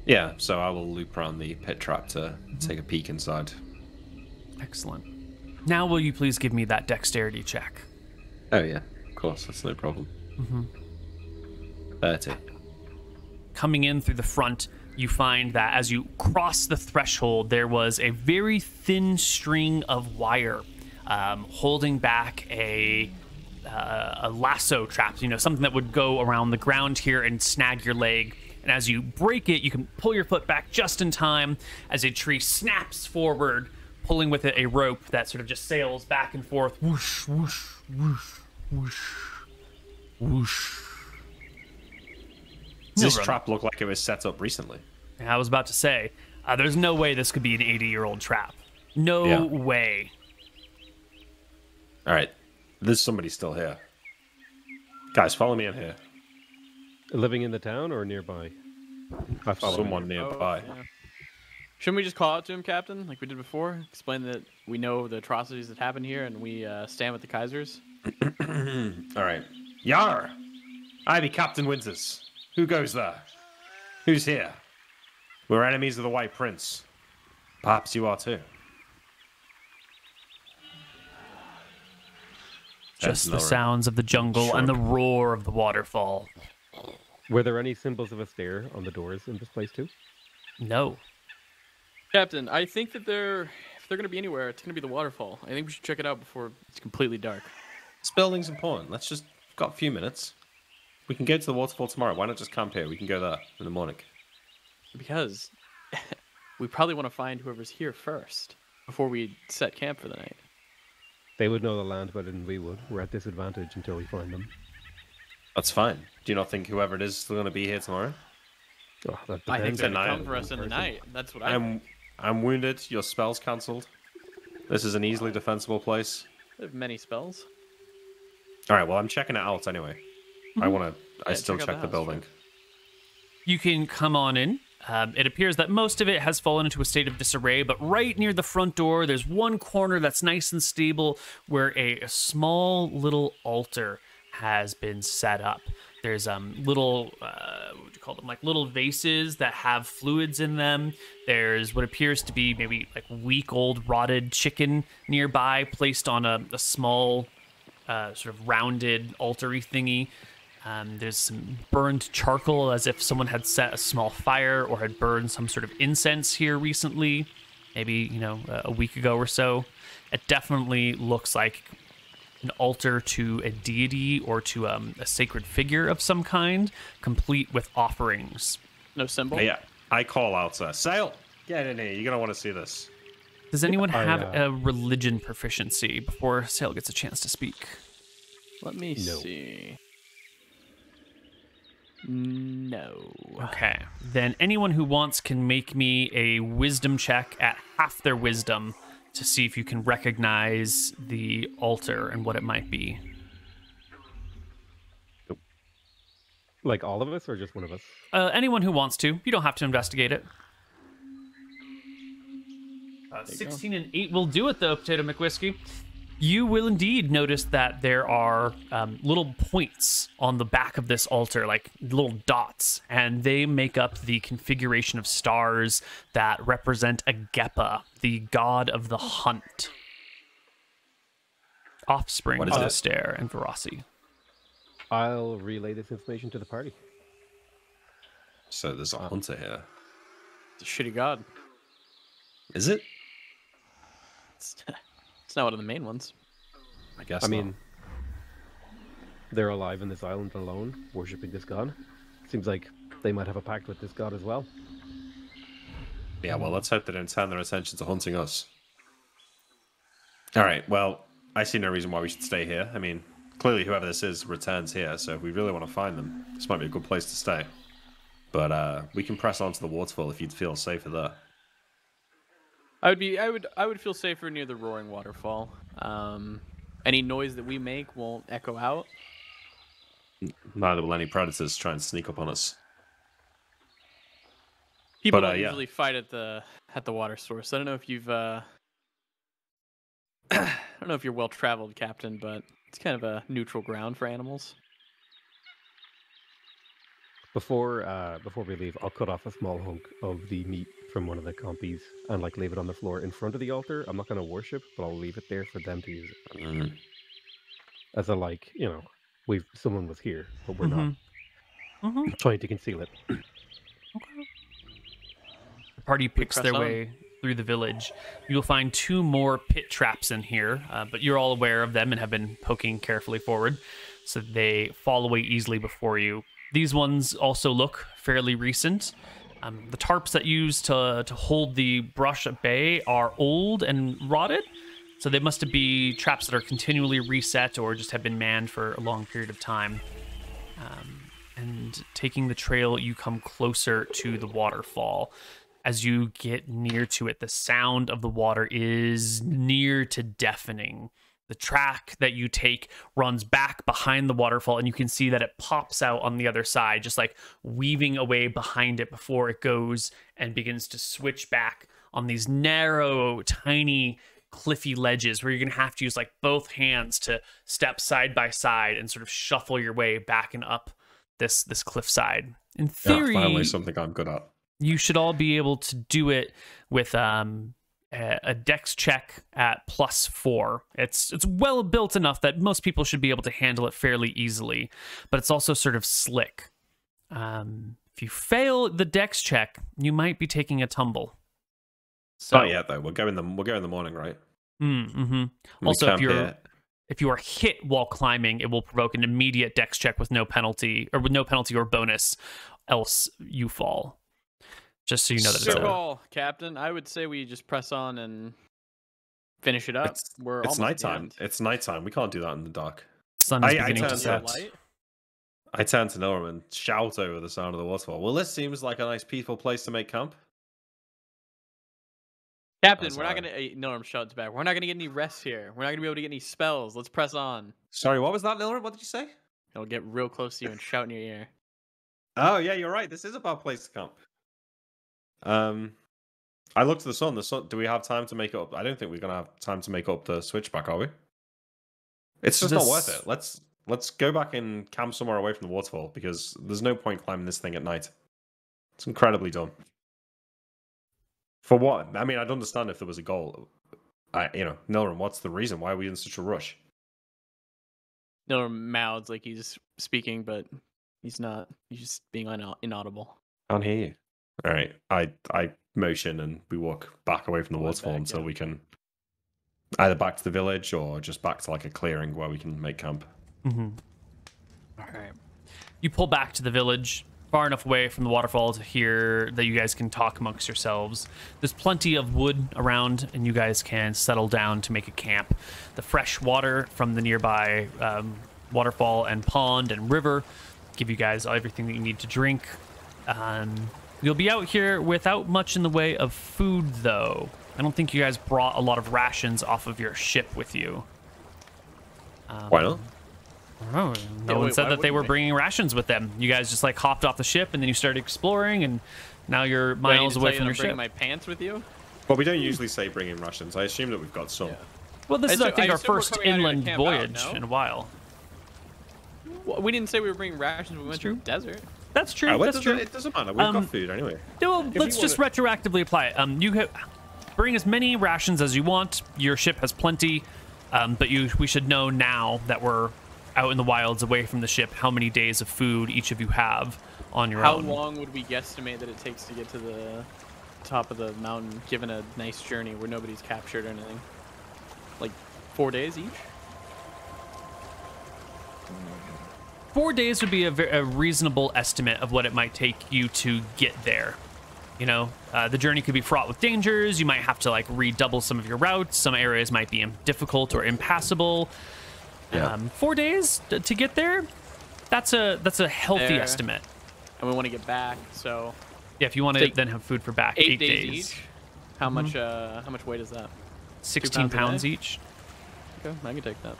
Yeah, so I will loop around the pit trap to take a peek inside. Excellent. Now will you please give me that dexterity check? Oh yeah, of course, that's no problem. 30. Coming in through the front, you find that as you cross the threshold, there was a very thin string of wire holding back a lasso trap, something that would go around the ground here and snag your leg. And as you break it, you can pull your foot back just in time as a tree snaps forward, pulling with it a rope that sort of just sails back and forth. Whoosh, whoosh, whoosh, whoosh, whoosh. Does this trap look like it was set up recently? I was about to say, there's no way this could be an 80-year-old trap. No way. All right, there's somebody still here. Guys, follow me in here. Living in the town or nearby? I follow Someone nearby. Oh, yeah. Shouldn't we just call out to him, Captain, like we did before? Explain that we know the atrocities that happened here and we stand with the Kaisers? All right. Yar! I be Captain Winters. Who goes there? Who's here? We're enemies of the White Prince. Perhaps you are too. Just the sounds of the jungle and the roar of the waterfall. Were there any symbols of a stair on the doors in this place too? No. Captain, I think that if they're going to be anywhere, it's going to be the waterfall. I think we should check it out before it's completely dark. This building's important. We've got a few minutes. We can go to the waterfall tomorrow. Why not just camp here? We can go there in the morning. Because we probably want to find whoever's here first before we set camp for the night. They would know the land better than we would. We're at disadvantage until we find them. That's fine. Do you not think whoever it is still going to be here tomorrow? Oh, that I think depends. they're on going to the come for us in the night. That's what I think. I'm wounded. Your spell's cancelled. This is an easily defensible place. They have many spells. All right, well, I'm checking it out anyway. I still check the building. Sure. You can come on in. It appears that most of it has fallen into a state of disarray, but right near the front door, there's one corner that's nice and stable where a small little altar has been set up. There's little, what would you call them, like little vases that have fluids in them. There's what appears to be maybe like week-old rotted chicken nearby, placed on a small sort of rounded altar-y thingy. There's some burned charcoal, as if someone had set a small fire or had burned some sort of incense here recently, maybe, a week ago or so. It definitely looks like an altar to a deity or to a sacred figure of some kind, complete with offerings. No symbol? Yeah, I call out, Sail, get in here. You're going to want to see this. Does anyone have a religion proficiency before Sail gets a chance to speak? Let me see. No. Okay. Then anyone who wants can make me a wisdom check at half their wisdom to see if you can recognize the altar and what it might be. Like all of us or just one of us? Anyone who wants to. You don't have to investigate it. 16 and 8 will do it, though, PotatoMcWhiskey. You will indeed notice that there are little points on the back of this altar, like little dots, and they make up the configuration of stars that represent Agepa, the god of the hunt. Offspring of Astaire and Verasi. I'll relay this information to the party. So there's a hunter here. It's a shitty god. Is it? It's not one of the main ones. I guess I mean, they're alive in this island alone, worshipping this god. Seems like they might have a pact with this god as well. Yeah, well, let's hope they don't turn their attention to hunting us. All right, well, I see no reason why we should stay here. I mean, clearly whoever this is returns here, so if we really want to find them, this might be a good place to stay. But we can press on to the waterfall if you'd feel safer there. I would feel safer near the roaring waterfall. Any noise that we make won't echo out. Neither will any predators try and sneak up on us. People don't usually fight at the water source. I don't know if you've I don't know if you're well traveled, Captain, but it's kind of a neutral ground for animals. Before we leave, I'll cut off a small hunk of the meat from one of the compies and like leave it on the floor in front of the altar. I'm not going to worship, but I'll leave it there for them to use it. As a like, you know, someone was here, but we're not trying to conceal it. Okay. The party picks their way through the village. You'll find 2 more pit traps in here, but you're all aware of them and have been poking carefully forward, so they fall away easily before you. These ones also look fairly recent. The tarps that used to hold the brush at bay are old and rotted, so they must be traps that are continually reset or just have been manned for a long period of time. And taking the trail, you come closer to the waterfall. As you get near to it, the sound of the water is near to deafening. The track that you take runs back behind the waterfall, and you can see that it pops out on the other side, just like weaving away behind it before it goes and begins to switch back on these narrow, tiny, cliffy ledges where you're going to have to use like both hands to step side by side and sort of shuffle your way back and up this cliffside. In theory, finally something I'm good at. You should all be able to do it with a dex check at +4. It's well built enough that most people should be able to handle it fairly easily, but it's also sort of slick. If you fail the dex check, you might be taking a tumble. So, not yet though. We'll go in the morning, right? Also, if you are hit while climbing, it will provoke an immediate dex check with no penalty or bonus, else you fall. Just so you know that it's call, Captain. I would say we just press on and finish it up. It's nighttime. It's nighttime. We can't do that in the dark. Sun is beginning to set. I turn to Norm and shout over the sound of the waterfall. Well, this seems like a nice, peaceful place to make camp. Captain, we're not gonna. Norm shouts back. We're not gonna get any rest here. We're not gonna be able to get any spells. Let's press on. Sorry, what was that, Norm? What did you say? He'll get real close to you and shout in your ear. Oh yeah, you're right. This is a bad place to camp. I looked at the sun. Do we have time to make up? I don't think we're gonna have time to make up the switchback, are we? It's just not worth it. Let's go back and camp somewhere away from the waterfall because there's no point climbing this thing at night. It's incredibly dumb. For what? I mean, I'd understand if there was a goal. Nilram, what's the reason? Why are we in such a rush? Nilram mouths like he's speaking, but he's not. He's just being inaudible. I can't hear you. All right, I motion and we walk back away from the waterfall until we can either back to the village or just back to like a clearing where we can make camp. All right. You pull back to the village, far enough away from the waterfall to hear that you guys can talk amongst yourselves. There's plenty of wood around, and you guys can settle down to make a camp. The fresh water from the nearby waterfall and pond and river give you guys everything that you need to drink. You'll be out here without much in the way of food, though. I don't think you guys brought a lot of rations off of your ship with you. Why not? Oh, no one said that they were bringing rations with them. You guys just like hopped off the ship and then you started exploring, and now you're miles away from your ship. My pants with you? Well, we don't usually say bring in rations. I assume that we've got some. Yeah. Well, this is, I think, our first inland voyage in a while. Well, we didn't say we were bringing rations. We went through the desert. That's true. That's true. It doesn't matter. We've got food anyway. Well, let's just retroactively apply it. You bring as many rations as you want. Your ship has plenty, but we should know now that we're out in the wilds away from the ship how many days of food each of you have on your own. How long would we guesstimate that it takes to get to the top of the mountain, given a nice journey where nobody's captured or anything? Like 4 days each? 4 days would be a reasonable estimate of what it might take you to get there. You know, the journey could be fraught with dangers. You might have to like redouble some of your routes. Some areas might be difficult or impassable. Yeah. 4 days to get there. That's a healthy estimate. And we want to get back, so yeah. If you want to then have food for back, 8 days each. How much weight is that? 16 pounds each. Okay, I can take that.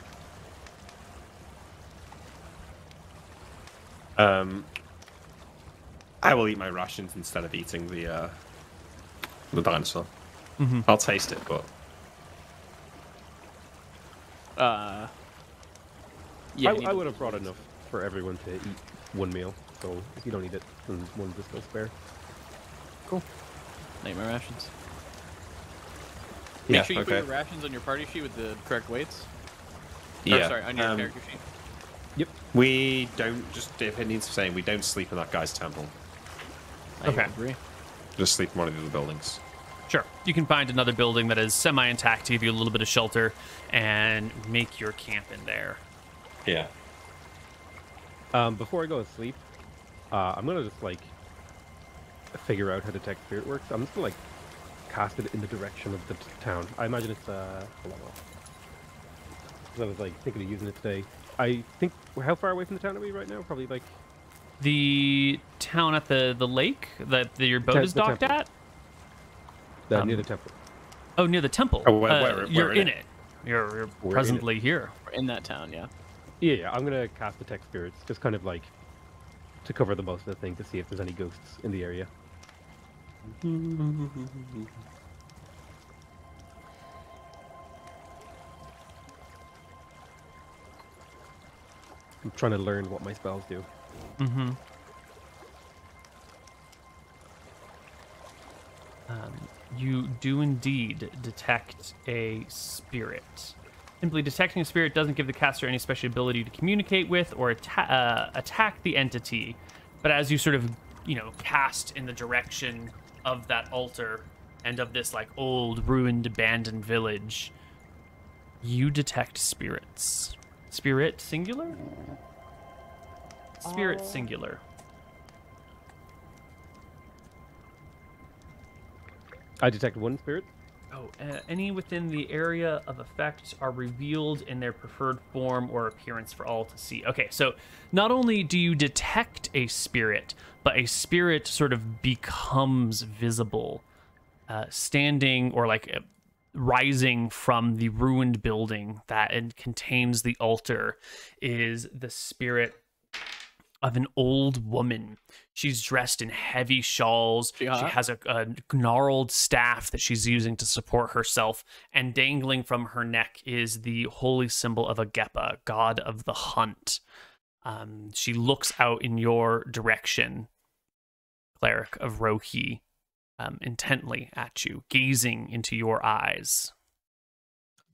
I will eat my rations instead of eating the dinosaur. Mm-hmm. I'll taste it, but yeah, I would have brought enough for everyone to eat one meal. So if you don't eat it, then one just goes spare. Cool. Make my rations. yeah, Make sure you okay. put your rations on your party sheet with the correct weights. Yeah. Or, sorry, on your character sheet. Yep. We don't just if it needs saying we don't sleep in that guy's temple. I Okay. agree. Just sleep in one of the other buildings. Sure. You can find another building that is semi-intact to give you a little bit of shelter and make your camp in there. Yeah. Before I go to sleep, I'm gonna just like figure out how detect spirit works. I'm just gonna like cast it in the direction of the town. I imagine it's hold on. 'Cause I was like thinking of using it today. I think how far away from the town are we right now? Probably like The town at the lake that your boat is The docked temple. at? near the temple. Oh, near the temple. Oh, where you're in in it? it. You're We're in presently here. We're in that town, yeah. Yeah, I'm gonna cast detect spirits, just kind of like to cover the most of the thing to see if there's any ghosts in the area. I'm trying to learn what my spells do. Mm-hmm. You do indeed detect a spirit. Simply detecting a spirit doesn't give the caster any special ability to communicate with or attack the entity. But as you sort of, cast in the direction of that altar and of this like old, ruined, abandoned village, you detect spirits. Spirit singular? Spirit singular. I detect one spirit. Oh, any within the area of effect are revealed in their preferred form or appearance for all to see. Okay, so not only do you detect a spirit, but a spirit sort of becomes visible, standing or like rising from the ruined building that contains the altar is the spirit of an old woman. She's dressed in heavy shawls. She has a gnarled staff that she's using to support herself, and dangling from her neck is the holy symbol of Agepa, god of the hunt. She looks out in your direction, cleric of Rohi, intently at you, gazing into your eyes.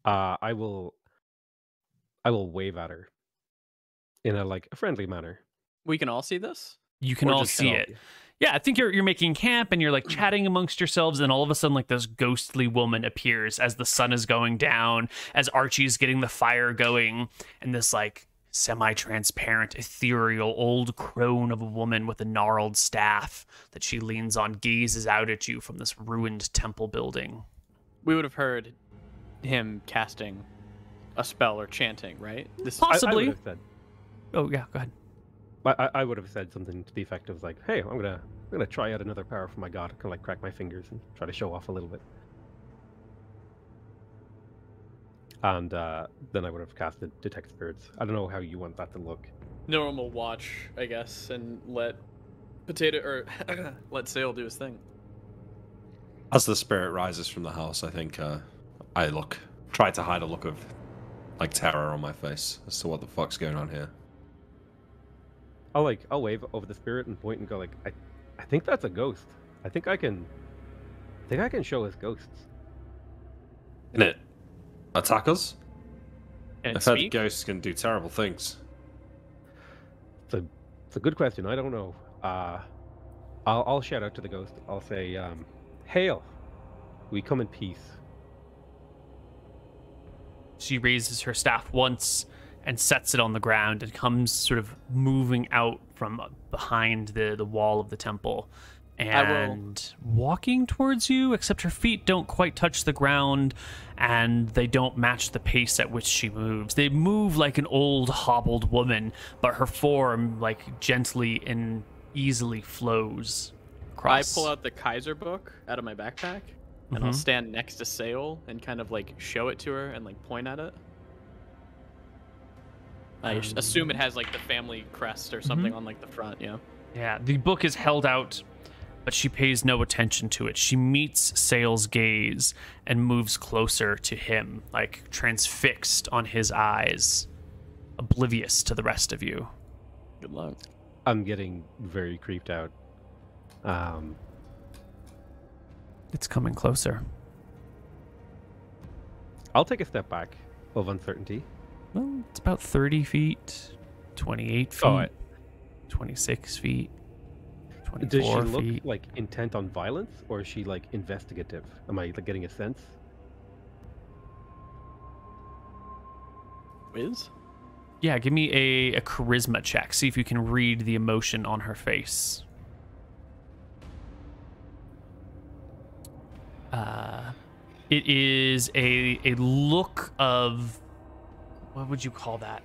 I will wave at her in a friendly manner. We can all see this? You can Or all just see tell- it. Yeah, I think you're making camp and you're like chatting amongst yourselves, and all of a sudden like this ghostly woman appears as the sun is going down, as Archie's getting the fire going, and this like semi-transparent, ethereal old crone of a woman with a gnarled staff that she leans on gazes out at you from this ruined temple building. We would have heard him casting a spell or chanting, right? This Possibly. I would have said. Oh yeah, go ahead. I would have said something to the effect of like, "Hey, I'm gonna try out another power for my god." Kind of like crack my fingers and try to show off a little bit. And then I would have casted detect spirits. I don't know how you want that to look. normal watch, I guess, and let let Sale do his thing. As the spirit rises from the house, I think I try to hide a look of like terror on my face as to what the fuck's going on here. I'll wave over the spirit and point and go like, I think that's a ghost. I think I can show us ghosts. Can it attack us? And I've heard speak? ghosts can do terrible things. It's a good question. I don't know. I'll shout out to the ghost. I'll say, "Hail, we come in peace." She raises her staff once and sets it on the ground and comes sort of moving out from behind the wall of the temple and walking towards you, except her feet don't quite touch the ground and they don't match the pace at which she moves. They move like an old hobbled woman, but her form like gently and easily flows across. I pull out the Kaiser book out of my backpack and I'll stand next to Sail and kind of like show it to her and like point at it. I assume it has like the family crest or something on like the front, yeah. Yeah, the book is held out, but she pays no attention to it. She meets Sail's gaze and moves closer to him, like transfixed on his eyes, oblivious to the rest of you. Good luck. I'm getting very creeped out. It's coming closer. I'll take a step back of uncertainty. Well, it's about 30 feet, 28 feet, 26 feet, 24 Does she look feet. like intent on violence, or is she like investigative? Am I like getting a sense? Wiz? Yeah, give me a charisma check. See if you can read the emotion on her face. It is a look of, what would you call that?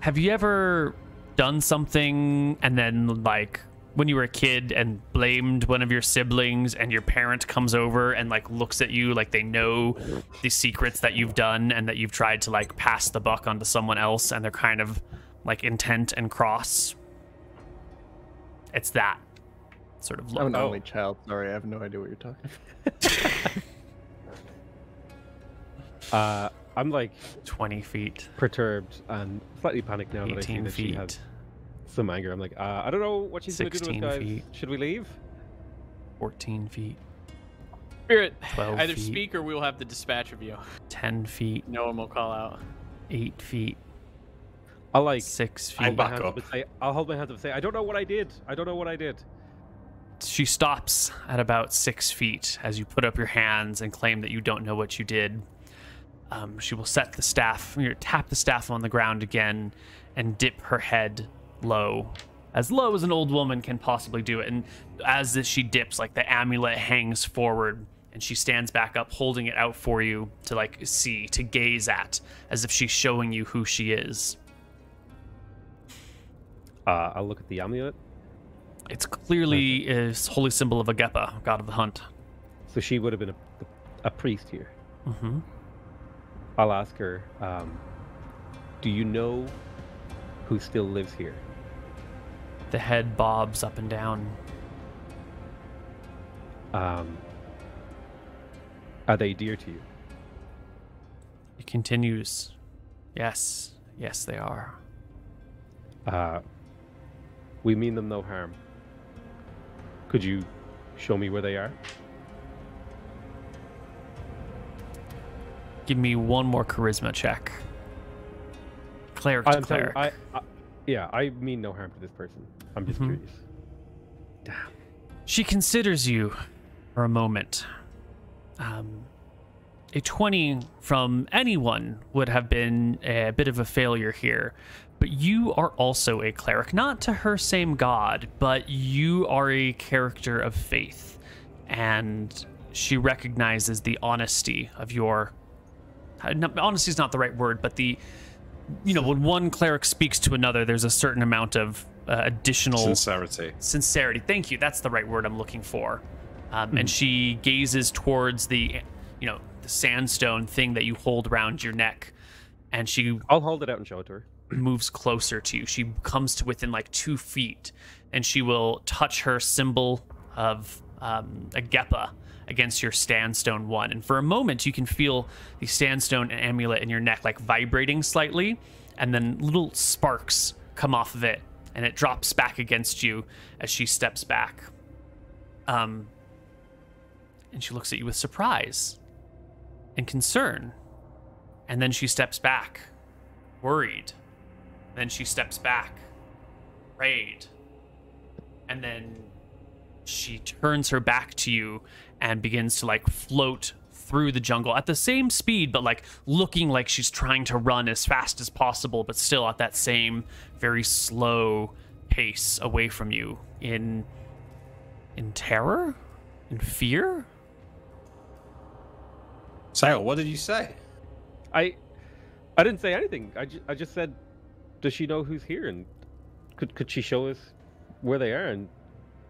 Have you ever done something and then, like, when you were a kid and blamed one of your siblings and your parent comes over and, like, looks at you like they know the secrets that you've done and that you've tried to, like, pass the buck onto someone else and they're kind of, like, intent and cross? It's that sort of look. I'm an only child. Sorry, I have no idea what you're talking about. I'm like 20 feet. Perturbed and slightly panicked now that I see that she has some anger. I'm like, I don't know what she's going to do to us, guys. Feet. Should we leave? 14 feet. Spirit, 12 either feet. speak or we'll have to dispatch of you. 10 feet. No one will call out. 8 feet. I'll like 6 feet. I'll hold my hands up and say, I don't know what I did. I don't know what I did. She stops at about 6 feet as you put up your hands and claim that you don't know what you did. She will set the staff, tap the staff on the ground again and dip her head low as an old woman can possibly do it. And as she dips, like, the amulet hangs forward and she stands back up, holding it out for you to, like, see, to gaze at, as if she's showing you who she is. I'll look at the amulet. It's clearly a holy symbol of a Gepa, god of the hunt. So she would have been a priest here. Mm-hmm. I'll ask her, do you know who still lives here? The head bobs up and down. Are they dear to you? It continues. Yes, they are. We mean them no harm. Could you show me where they are? Give me one more charisma check. Cleric to cleric. I mean no harm to this person. I'm just curious. Damn. She considers you for a moment. A 20 from anyone would have been a bit of a failure here. But you are also a cleric, not to her same god, but you are a character of faith. And she recognizes the honesty of your... honesty is not the right word, but when one cleric speaks to another, there's a certain amount of additional... Sincerity. Thank you. That's the right word I'm looking for. And she gazes towards the sandstone thing that you hold around your neck. And I'll hold it out and show it to her. Moves closer to you. She comes to within like 2 feet, and she will touch her symbol of a Gepa against your sandstone one. And for a moment, you can feel the sandstone amulet in your neck like vibrating slightly, and then little sparks come off of it, and it drops back against you as she steps back. And she looks at you with surprise and concern, and then she steps back, worried. Then she steps back, afraid, and then she turns her back to you and begins to like float through the jungle at the same speed, but like looking like she's trying to run as fast as possible, but still at that same very slow pace away from you in terror, in fear. Sale, what did you say? I didn't say anything. I just said, does she know who's here, and could she show us where they are? And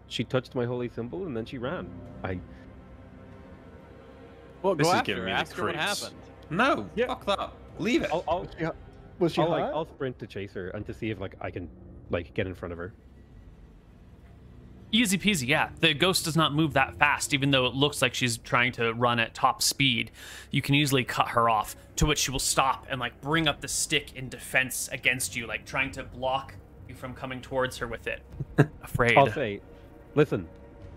she touched my holy symbol, and then she ran. Well, This go is after giving her. me the Ask her what creeps. happened. No, Yeah. fuck that. Leave it. Was she high? I'll sprint to chase her and to see if like I can like get in front of her. Easy peasy, yeah. The ghost does not move that fast, even though it looks like she's trying to run at top speed. You can easily cut her off, to which she will stop and like bring up the stick in defense against you, like trying to block you from coming towards her with it. Afraid. I'll say, listen,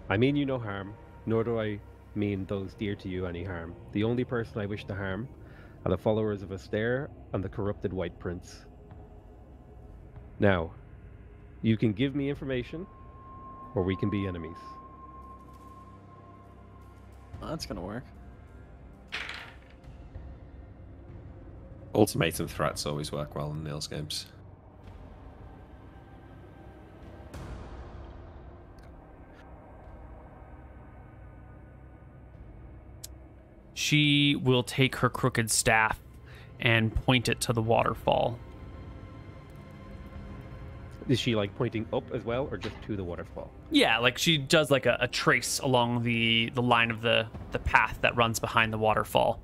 I mean you no harm, nor do I mean those dear to you any harm. The only person I wish to harm are the followers of Astaire and the corrupted White Prince. Now, you can give me information, or we can be enemies. Well, that's gonna work. Ultimatum threats always work well in Neil's games. She will take her crooked staff and point it to the waterfall. Is she like pointing up as well, or just to the waterfall? Yeah, like she does like a trace along the line of the path that runs behind the waterfall.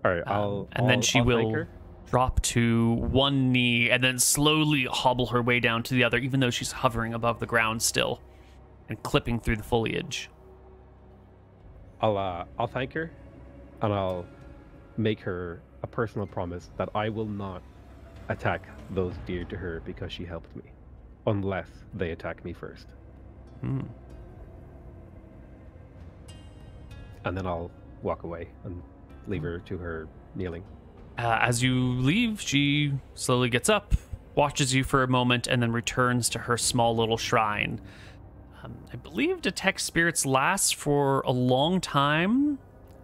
All right, and then she I'll thank will her. drop to one knee and then slowly hobble her way down to the other, even though she's hovering above the ground still and clipping through the foliage. I'll thank her, and I'll make her a personal promise that I will not attack those dear to her because she helped me, unless they attack me first. Hmm. And then I'll walk away and leave her to her kneeling. As you leave, she slowly gets up, watches you for a moment, and then returns to her small little shrine. I believe Detect Spirits lasts for a long time,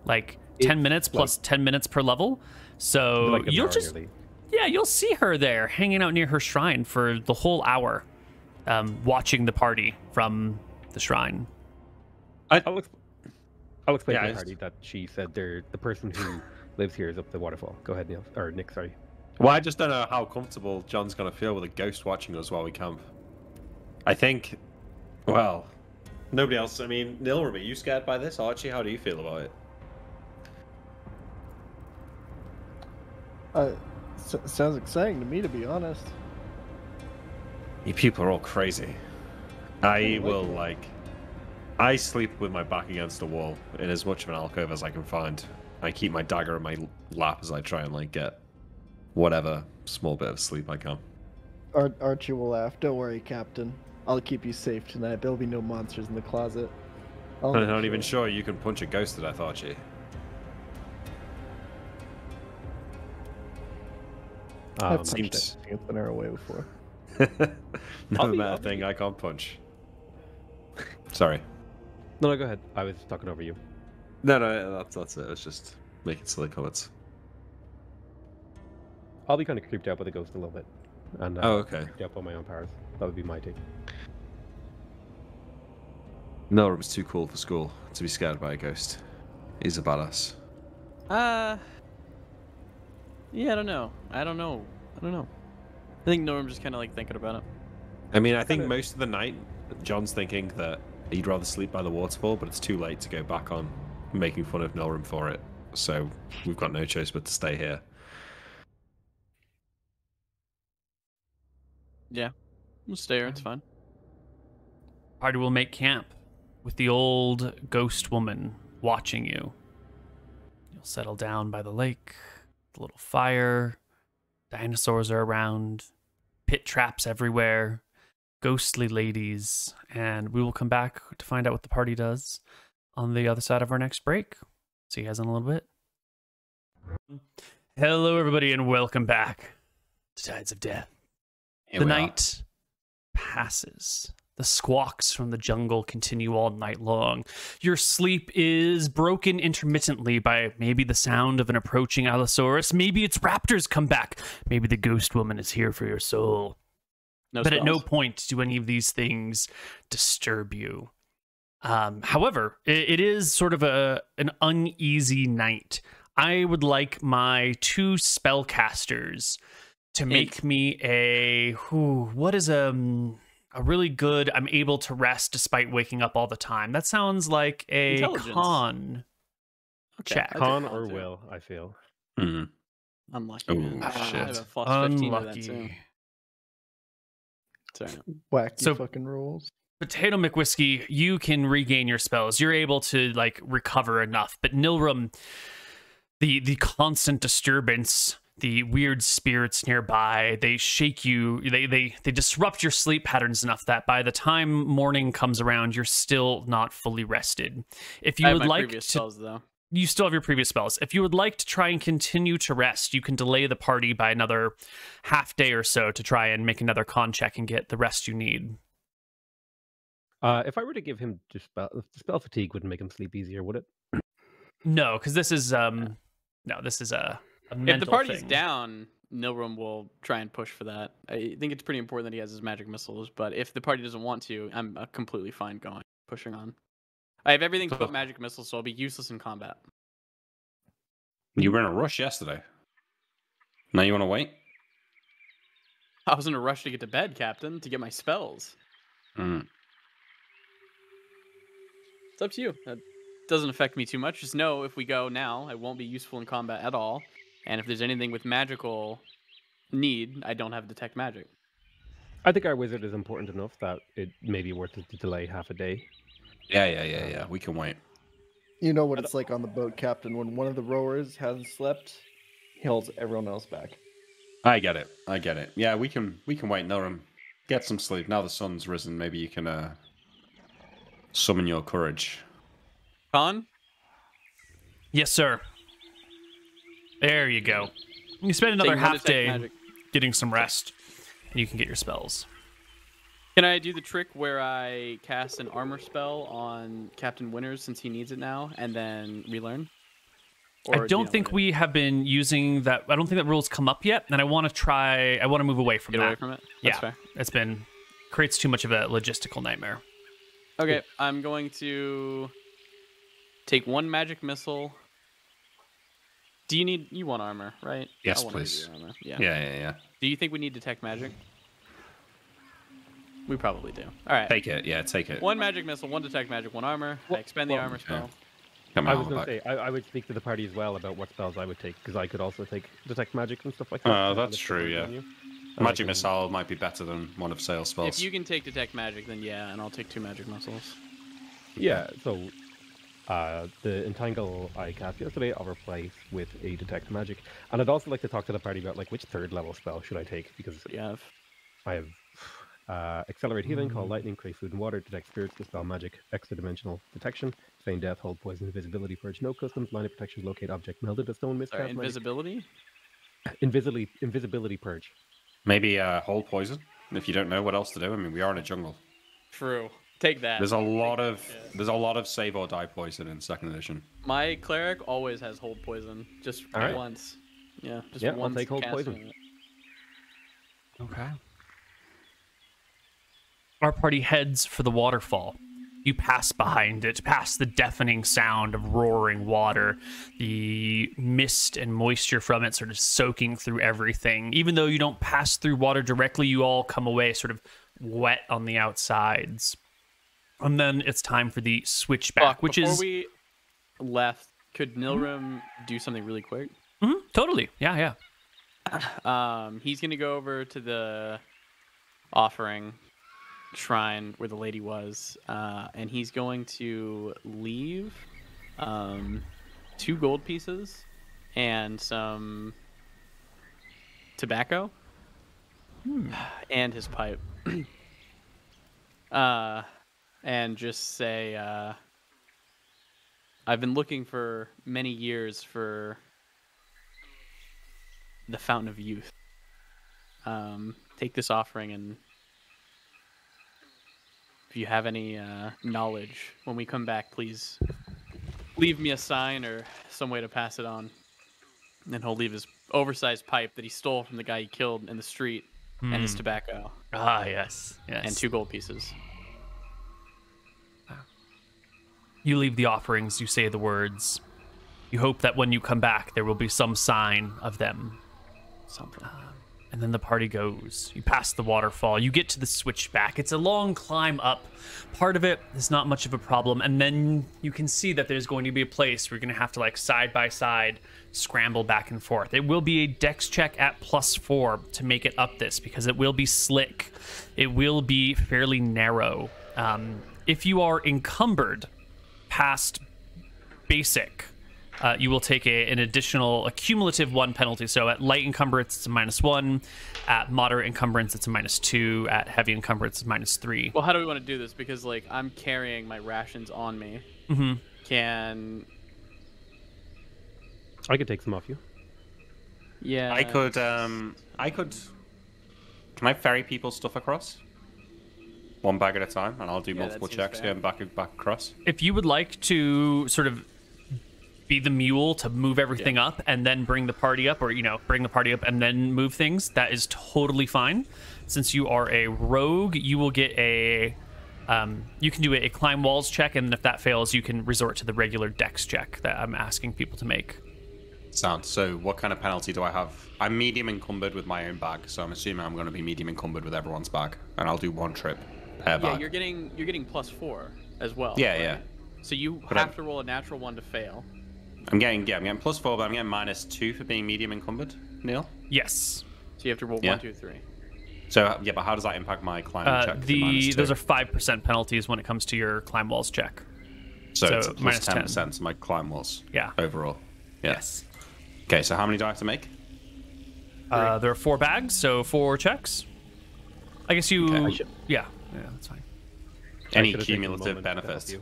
like 10 minutes plus 10 minutes per level. So Like an you'll hour just, nearly. yeah, you'll see her there hanging out near her shrine for the whole hour, watching the party from the shrine. I'll explain Yeah, to I the party that she said the person who lives here is up the waterfall. Go ahead, Neil. Or Nick, sorry. Well, I just don't know how comfortable John's going to feel with a ghost watching us while we camp. I think, well, nobody else. I mean, Neil, are you scared by this? Archie, how do you feel about it? Sounds exciting to me, to be honest. You people are all crazy. I will, like, I sleep with my back against the wall in as much of an alcove as I can find. I keep my dagger in my lap as I try and, like, get whatever small bit of sleep I can. Archie will laugh. Don't worry, Captain. I'll keep you safe tonight. There'll be no monsters in the closet. I'm not even sure you can punch a ghost to death, Archie. I've punched seems- it. It's been our way before. Never met a thing I can't punch. Sorry. No, go ahead. I was talking over you. No, that's it. It's just making silly comments. I'll be kind of creeped out by the ghost a little bit. And Oh, okay. creeped out by my own powers. That would be my take. Nora was too cool for school to be scared by a ghost. He's a badass. Yeah, I don't know. I think Norm's just kind of like thinking about it. I mean, I think most of the night, John's thinking that he'd rather sleep by the waterfall, but it's too late to go back on making fun of Norum for it. So we've got no choice but to stay here. Yeah, we'll stay here. It's fine. Party will make camp with the old ghost woman watching you. You'll settle down by the lake, the little fire, dinosaurs are around, pit traps everywhere, ghostly ladies, and we will come back to find out what the party does on the other side of our next break. See you guys in a little bit. Hello, everybody, and welcome back to Tides of Death. Here The we are. night passes. The squawks from the jungle continue all night long. Your sleep is broken intermittently by maybe the sound of an approaching Allosaurus. Maybe its raptors come back. Maybe the ghost woman is here for your soul. But at no point do any of these things disturb you. However, it is sort of an uneasy night. I would like my 2 spellcasters to make me a really good, I'm able to rest despite waking up all the time. That sounds like a con check. Con or will, I feel. Unlucky. Oh, I shit. have a +15 to that too. Unlucky. Sorry. Wacky fucking rules. PotatoMcWhiskey, you can regain your spells. You're able to like recover enough. But Nilram, the constant disturbance, the weird spirits nearby, they shake you. They disrupt your sleep patterns enough that by the time morning comes around, you're still not fully rested. If you would like to, spells, though. You still have your previous spells. If you would like to try and continue to rest, you can delay the party by another half day or so to try and make another con check and get the rest you need. If I were to give him just spell fatigue, wouldn't make him sleep easier, would it? No, because this is this is a mental If the party's thing. down, Nilram will try and push for that. I think it's pretty important that he has his magic missiles, but if the party doesn't want to, I'm completely fine pushing on. I have everything but magic missiles, so I'll be useless in combat. You were in a rush yesterday. Now you want to wait? I was in a rush to get to bed, Captain, to get my spells. It's up to you. That doesn't affect me too much. Just know if we go now, I won't be useful in combat at all. And if there's anything with magical need, I don't have detect magic. I think our wizard is important enough that it may be worth it to delay half a day. Yeah. We can wait. You know what it's like on the boat, Captain. When one of the rowers hasn't slept, he holds everyone else back. I get it. Yeah, we can wait, Nilram. Get some sleep. Now the sun's risen, maybe you can summon your courage. Con? Yes, sir. There you go. You spend another half day getting some rest, and you can get your spells. Can I do the trick where I cast an armor spell on Captain Winters since he needs it now, and then relearn? Or I don't think we have been using that. I don't think that rule's come up yet, and I want to move away from that. Get away from it? That's fair. It's creates too much of a logistical nightmare. Okay, I'm going to take 1 magic missile. Do you want armor, right? Yes, please. Yeah. Do you think we need detect magic? We probably do. All right. Take it. Yeah, take it. 1 magic missile, 1 detect magic, 1 armor. I expend the armor spell. Come I on, was going to say, I would speak to the party as well about what spells I would take, because I could also take detect magic and stuff like that. Oh, that's true, yeah. Magic missile might be better than one of Sale's spells. If you can take detect magic, then yeah, and I'll take 2 magic missiles. Yeah, so the Entangle I cast yesterday, I'll replace with a detect magic. And I'd also like to talk to the party about like which 3rd level spell should I take, because I have Accelerate Healing, Call Lightning, Crave Food and Water, Detect Spirits, Dispel Magic, Extra Dimensional Detection, Feign Death, Hold Poison, Invisibility, Purge, No Customs, Line of Protection, Locate Object, Melded a Stone, Miscast Magic. Invisibility? Invisibility Purge. Maybe Hold Poison, if you don't know what else to do. I mean, we are in a jungle. True. Take that. There's a lot of save or die poison in 2nd edition. My cleric always has Hold Poison, just once. Yeah, just once. I'll take Hold Poison. Okay. Our party heads for the waterfall. You pass behind it, past the deafening sound of roaring water, the mist and moisture from it sort of soaking through everything. Even though you don't pass through water directly, you all come away sort of wet on the outsides. And then it's time for the switchback, before we left, could Nilram do something really quick? Totally. Yeah. He's going to go over to the offering shrine where the lady was, and he's going to leave 2 gold pieces and some tobacco and his pipe, and just say, I've been looking for many years for the Fountain of Youth. Take this offering and if you have any knowledge, when we come back, please leave me a sign or some way to pass it on. And then he'll leave his oversized pipe that he stole from the guy he killed in the street, and his tobacco. Ah, yes. And 2 gold pieces. You leave the offerings, you say the words. You hope that when you come back, there will be some sign of them. Something. And then the party goes. You pass the waterfall. You get to the switchback. It's a long climb up. Part of it is not much of a problem. And then you can see that there's going to be a place where you're going to have to, like, side by side scramble back and forth. It will be a dex check at +4 to make it up this, because it will be slick. It will be fairly narrow. If you are encumbered past basic, you will take an additional cumulative 1 penalty. So at light encumbrance, it's a -1. At moderate encumbrance, it's a -2. At heavy encumbrance, it's -3. Well, how do we want to do this? Because, like, I'm carrying my rations on me. Can... I could take some off you. Yeah. I could. Can I ferry people's stuff across? 1 bag at a time, and I'll do multiple checks going back across. If you would like to sort of be the mule to move everything up and then bring the party up, or, you know, bring the party up and then move things, that is totally fine. Since you are a rogue, you will get a you can do a climb walls check, and if that fails, you can resort to the regular dex check that I'm asking people to make. Sound. So what kind of penalty do I have? I'm medium encumbered with my own bag, so I'm assuming I'm going to be medium encumbered with everyone's bag, and I'll do 1 trip per bag. Yeah, you're getting +4 as well. Yeah, right? Yeah. So you have to roll a natural 1 to fail. I'm getting +4, but I'm getting -2 for being medium encumbered, Neil? Yes. So you have to roll 1, 2, 3. So, yeah, but how does that impact my climbing check? Those are 5% penalties when it comes to your climb walls check. So it's plus -10. 10% to my climb walls. Yeah. Overall. Yeah. Yes. Okay, so how many do I have to make? There are 4 bags, so 4 checks. I guess you... Okay. Yeah, that's fine. Any cumulative benefits?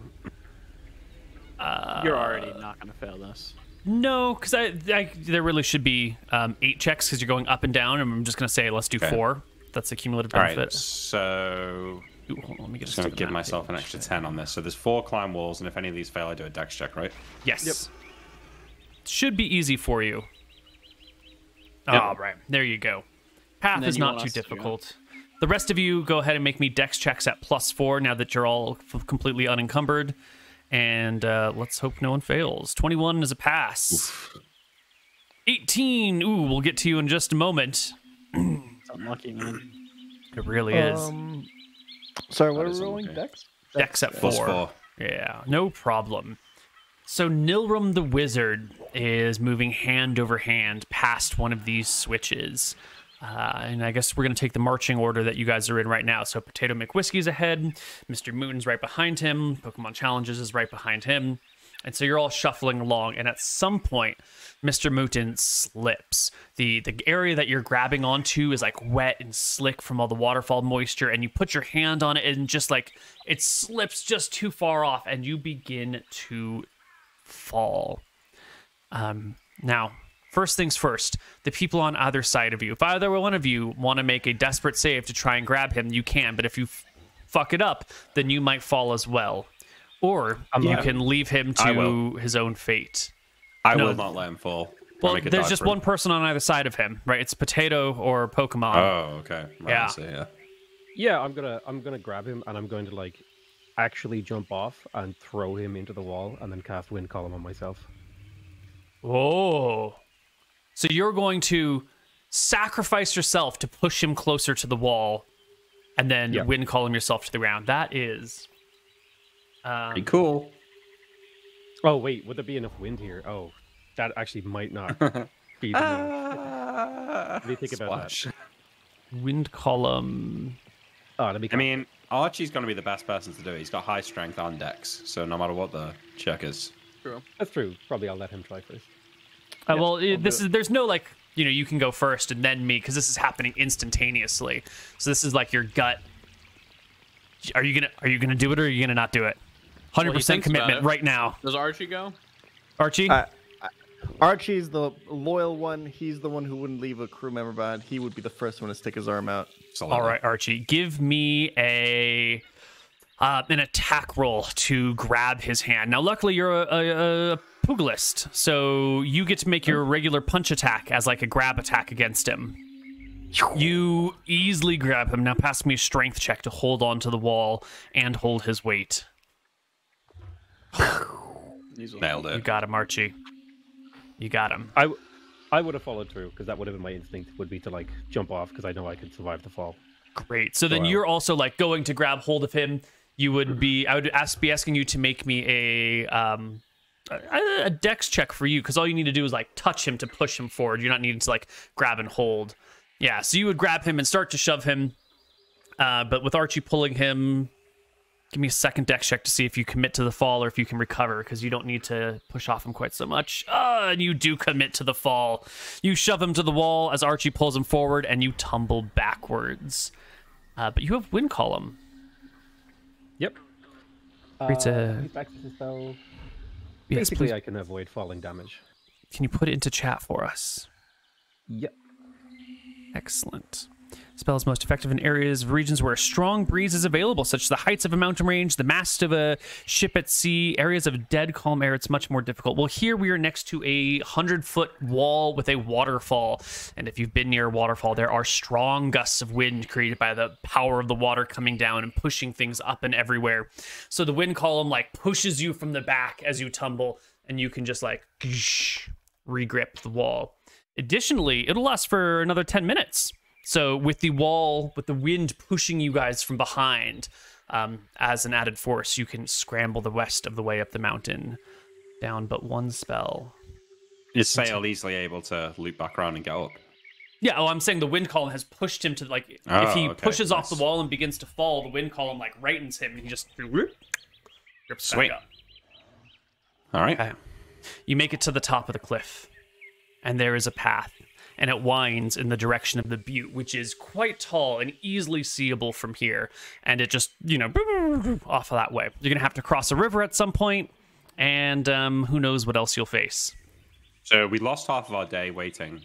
You're already not going to fail this. No, because there really should be 8 checks, because you're going up and down, and I'm just going to say let's do 4. That's a cumulative benefit. All right, so... Ooh, hold on, let me get just going to give myself an extra 10 on this. So there's 4 climb walls, and if any of these fail, I do a dex check, right? Yes. Yep. Should be easy for you. Yep. All right, there you go. Path is not too difficult. The rest of you go ahead and make me dex checks at +4 now that you're all completely unencumbered. And let's hope no one fails. 21 is a pass. Oof. 18. Ooh, we'll get to you in just a moment. It's unlucky, man. It really is. Sorry, what are we rolling? Dex? Dex at 4. +4. Yeah, no problem. So Nilrum the Wizard is moving hand over hand past one of these switches. And I guess we're going to take the marching order that you guys are in right now. So PotatoMcWhiskey's ahead. MrMouton's right behind him. Pokemon Challenges is right behind him. And so you're all shuffling along. And at some point, MrMouton slips. The area that you're grabbing onto is like wet and slick from all the waterfall moisture. And you put your hand on it and just like it slips just too far off. And you begin to fall. Now, first things first, the people on either side of you. If either one of you want to make a desperate save to try and grab him, you can. But if you fuck it up, then you might fall as well. Or you can leave him to his own fate. I will not let him fall. Well, there's just one person on either side of him, right? It's Potato or Pokemon. Oh, okay. Right, yeah. Yeah, I'm gonna grab him, and I'm going to like actually jump off and throw him into the wall, and then cast Wind Column on myself. Oh. So you're going to sacrifice yourself to push him closer to the wall, and then Wind Column yourself to the ground. That is pretty cool. Oh wait, would there be enough wind here? Oh, that actually might not be the move. Let me think about that. Wind Column. Oh, let me. I mean, Archie's going to be the best person to do it. He's got high strength on dex, so no matter what the check is. True. That's true. Probably I'll let him try first. Well, there's no like, you know, you can go first and then me, because this is happening instantaneously. So this is like your gut. Are you gonna do it, or are you gonna not do it? 100% commitment right now. Does Archie go? Archie? Archie's the loyal one. He's the one who wouldn't leave a crew member behind. He would be the first one to stick his arm out. All right, Archie. Give me a an attack roll to grab his hand. Now, luckily, you're a pugilist, so you get to make your regular punch attack as like a grab attack against him. You easily grab him. Now pass me a strength check to hold on to the wall and hold his weight. Nailed it. You got him, Archie. You got him. I would have followed through because that would have been my instinct, would be to like jump off because I know I could survive the fall. Great. So then you're also like going to grab hold of him. You would be. I would be asking you to make me a dex check for you, because all you need to do is like touch him to push him forward. You're not needing to like grab and hold. Yeah, so you would grab him and start to shove him, but with Archie pulling him, give me a second dex check to see if you commit to the fall or if you can recover, because you don't need to push off him quite so much. And you do commit to the fall. You shove him to the wall as Archie pulls him forward, and you tumble backwards. But you have wind column. Yep. It's spell. Yes, Basically, please. I can avoid falling damage. Can you put it into chat for us? Yep. Excellent. Spell is most effective in areas of regions where a strong breeze is available, such as the heights of a mountain range, the mast of a ship at sea, areas of dead calm air. It's much more difficult. Well, here we are next to a 100-foot wall with a waterfall. And if you've been near a waterfall, there are strong gusts of wind created by the power of the water coming down and pushing things up and everywhere. So the wind column like pushes you from the back as you tumble, and you can just like regrip the wall. Additionally, it'll last for another 10 minutes. So with the wall, with the wind pushing you guys from behind, as an added force, you can scramble the rest of the way up the mountain. Down but one spell. Is Sail easily able to loop back around and get up? Yeah, I'm saying the wind column has pushed him to, like, if he pushes off the wall and begins to fall, the wind column, like, rightens him, and he just grips Sweet. back up. All right. Okay. You make it to the top of the cliff, and there is a path, and it winds in the direction of the butte, which is quite tall and easily seeable from here, and it just, off of that way. You're going to have to cross a river at some point, and who knows what else you'll face. So we lost half of our day waiting.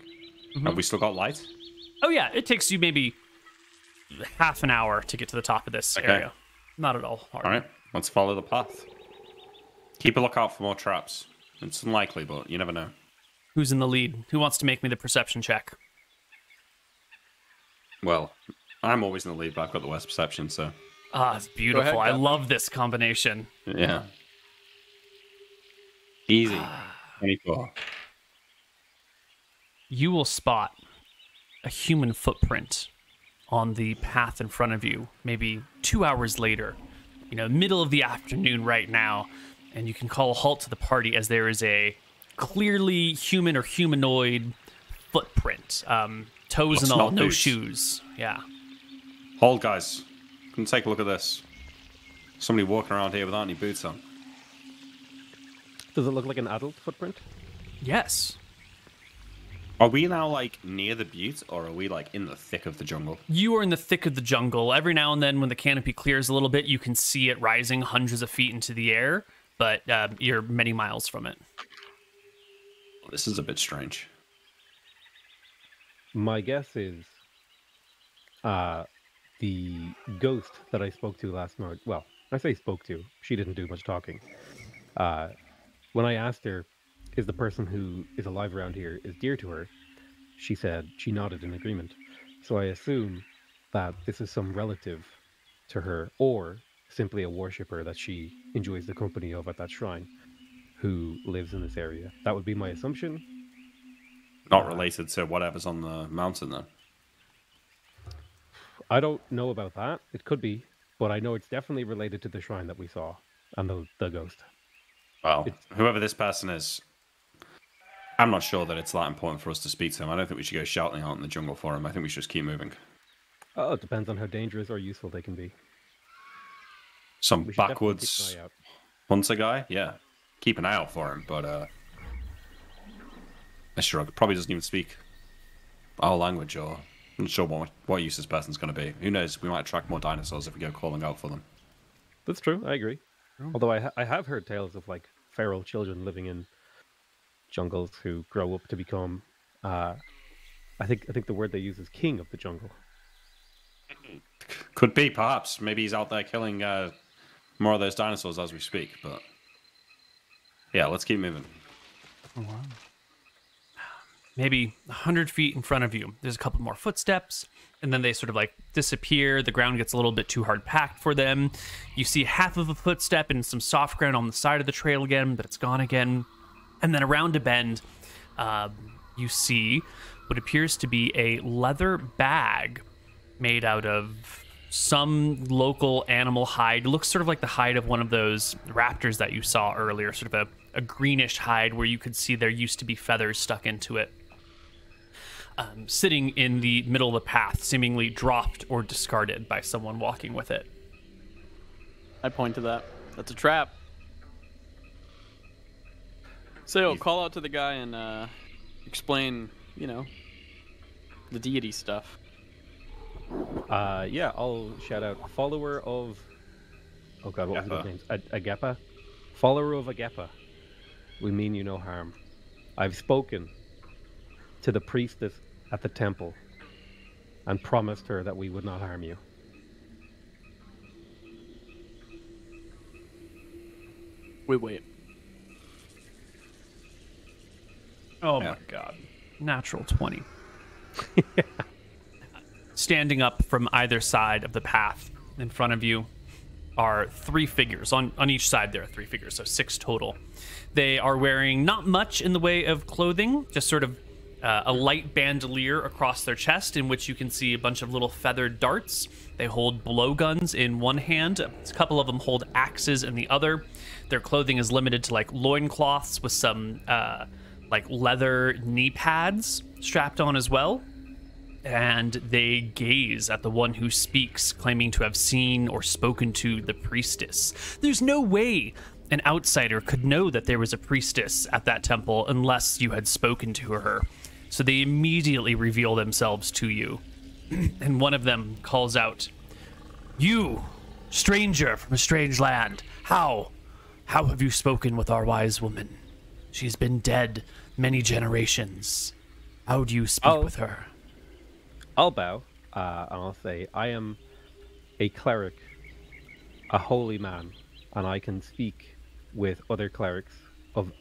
Have we still got light? Oh, yeah, it takes you maybe half an hour to get to the top of this area. Not at all hard. All right, let's follow the path. Keep a lookout for more traps. It's unlikely, but you never know. Who's in the lead? Who wants to make me the perception check? Well, I'm always in the lead, but I've got the worst perception, so... Ah, it's beautiful. I love this combination. Yeah. Easy. 24. You will spot a human footprint on the path in front of you, maybe 2 hours later, middle of the afternoon right now, and you can call a halt to the party as there is a clearly human or humanoid footprint. Toes and all, no shoes. Yeah. Hold, guys. Come take a look at this. Somebody walking around here without any boots on. Does it look like an adult footprint? Yes. Are we now, like, near the butte, or are we, like, in the thick of the jungle? You are in the thick of the jungle. Every now and then when the canopy clears a little bit, you can see it rising hundreds of feet into the air, but you're many miles from it. This is a bit strange. My guess is the ghost that I spoke to last night. Well, I say spoke to. She didn't do much talking. When I asked her, is the person who is alive around here is dear to her, she said she nodded in agreement. So I assume that this is some relative to her, or simply a worshipper that she enjoys the company of at that shrine, who lives in this area. That would be my assumption. Not related to whatever's on the mountain, then. I don't know about that. It could be, but I know it's definitely related to the shrine that we saw and the ghost. Well, whoever this person is, I'm not sure that it's that important for us to speak to him. I don't think we should go shouting out in the jungle for him. I think we should just keep moving. Oh, it depends on how dangerous or useful they can be. Some backwoods hunter guy? Yeah. Keep an eye out for him, but sure, probably doesn't even speak our language, or I'm not sure what use this person's going to be. Who knows? We might attract more dinosaurs if we go calling out for them. That's true. I agree. Although I have heard tales of like feral children living in jungles who grow up to become, I think the word they use is king of the jungle. Could be, perhaps. Maybe he's out there killing more of those dinosaurs as we speak, but yeah, let's keep moving. Oh, wow. Maybe 100 feet in front of you, there's a couple more footsteps, and then they sort of like disappear. The ground gets a little bit too hard packed for them. You see half of a footstep and some soft ground on the side of the trail again, but it's gone again. And then around a bend, you see what appears to be a leather bag made out of some local animal hide. It looks sort of like the hide of one of those raptors that you saw earlier, sort of a greenish hide where you could see there used to be feathers stuck into it. Sitting in the middle of the path, seemingly dropped or discarded by someone walking with it. I point to that. That's a trap. So call out to the guy and explain, you know, the deity stuff. Yeah, I'll shout out follower of... Oh god, what was his name? Agapa? Follower of Agapa. We mean you no harm. I've spoken to the priestess at the temple and promised her that we would not harm you. Wait. Oh my god. Natural 20. Standing up from either side of the path in front of you are 3 figures. On each side there are 3 figures, so 6 total. They are wearing not much in the way of clothing, just sort of a light bandolier across their chest in which you can see a bunch of little feathered darts. They hold blowguns in one hand. A couple of them hold axes in the other. Their clothing is limited to like loincloths with some like leather knee pads strapped on as well. And they gaze at the one who speaks, claiming to have seen or spoken to the priestess. There's no way an outsider could know that there was a priestess at that temple unless you had spoken to her. So they immediately reveal themselves to you. And one of them calls out, "You, stranger from a strange land, how have you spoken with our wise woman? She's been dead many generations. How do you speak with her?" I'll bow, and I'll say, I am a cleric, a holy man, and I can speak with other clerics of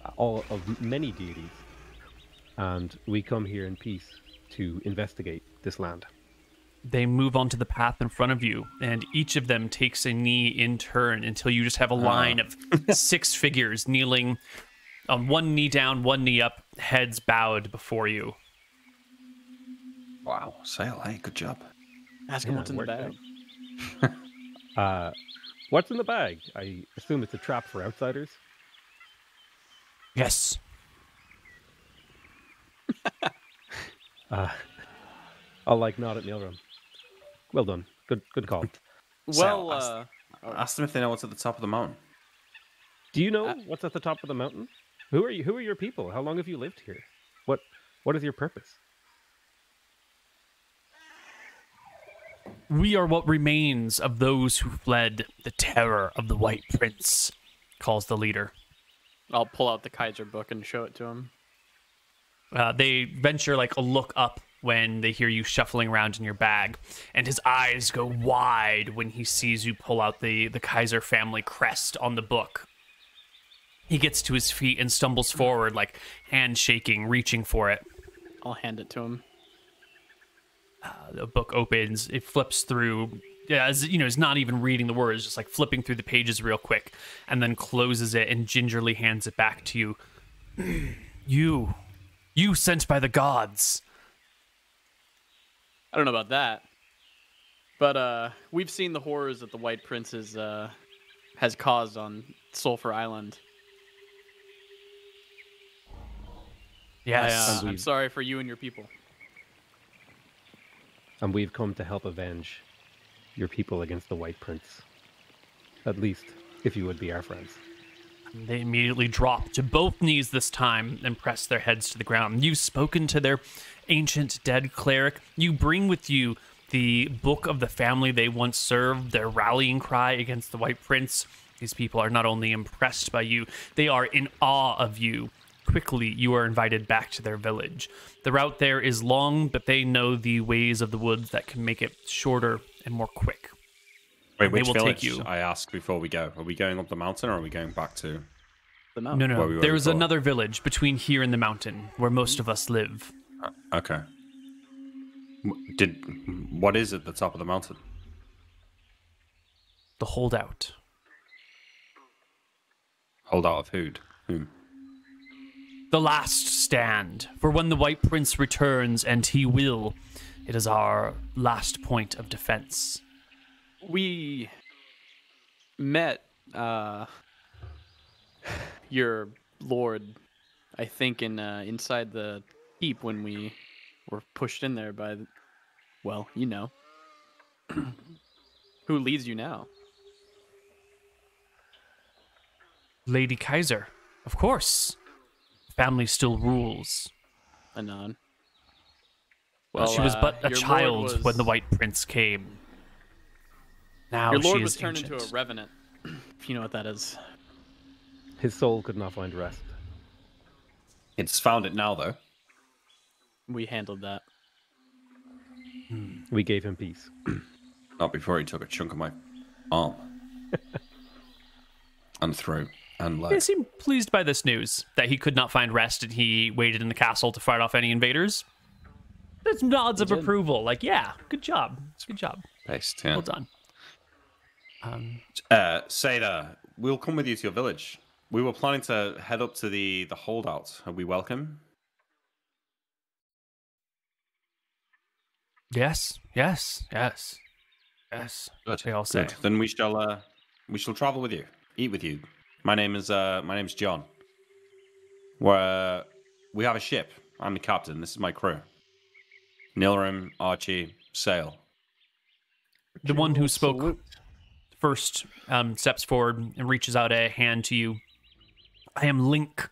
many deities. And we come here in peace to investigate this land. They move onto the path in front of you, and each of them takes a knee in turn until you just have a line of 6 figures kneeling on one knee down, one knee up, heads bowed before you. Wow, Sail, hey, good job. Ask him what's in the bag. What's in the bag? I assume it's a trap for outsiders. Yes. I'll nod at Neilram. Well done. Good call. Well, ask them if they know what's at the top of the mountain. Do you know what's at the top of the mountain? Who are you? Who are your people? How long have you lived here? What is your purpose? We are what remains of those who fled the terror of the White Prince, calls the leader. I'll pull out the Kaiser book and show it to him. They venture a look up when they hear you shuffling around in your bag, and his eyes go wide when he sees you pull out the Kaiser family crest on the book. He gets to his feet and stumbles forward, hand shaking, reaching for it. I'll hand it to him. The book opens, it flips through, he's not even reading the words, just flipping through the pages real quick, and then closes it and gingerly hands it back to you. You sent by the gods. I don't know about that, but we've seen the horrors that the White Prince has caused on Sulphur Island. Yes. I'm sorry for you and your people. And we've come to help avenge your people against the White Prince. At least, if you would be our friends. They immediately drop to both knees this time and press their heads to the ground. You've spoken to their ancient dead cleric. You bring with you the book of the family they once served, their rallying cry against the White Prince. These people are not only impressed by you, they are in awe of you. Quickly, you are invited back to their village. The route there is long, but they know the ways of the woods that can make it shorter and more quick. Wait, and which they will village? take you. I asked before we go. Are we going up the mountain, or are we going back to? The No, mountain. Where we no. were There's before. another village between here and the mountain where most of us live. Okay. What is at the top of the mountain? The holdout. Hold out of whom? The last stand. For when the White Prince returns, and he will, it is our last point of defense. We met your lord, I think, inside the keep when we were pushed in there by, well, you know. Who leads you now? Lady Kaiser. Of course. Family still rules. Anon. Well, she was but a your child lord when the White Prince came. Now Your lord she was is turned ancient. into a revenant, if you know what that is. His soul could not find rest. It's found it now, though. We handled that. We gave him peace. Not before he took a chunk of my arm. And throat and leg. They seem pleased by this news, that he could not find rest and he waited in the castle to fight off any invaders. There's nods of approval, like, yeah, good job. Good job. Based, yeah. Well done. Seda, we'll come with you to your village. We were planning to head up to the holdout. Are we welcome? Yes. Good. They all say. Good. Then we shall travel with you, eat with you. My name's John. We have a ship. I'm the captain. This is my crew. Nilrim, Archie, Sail. The one who spoke Salute. first steps forward and reaches out a hand to you. I am Link.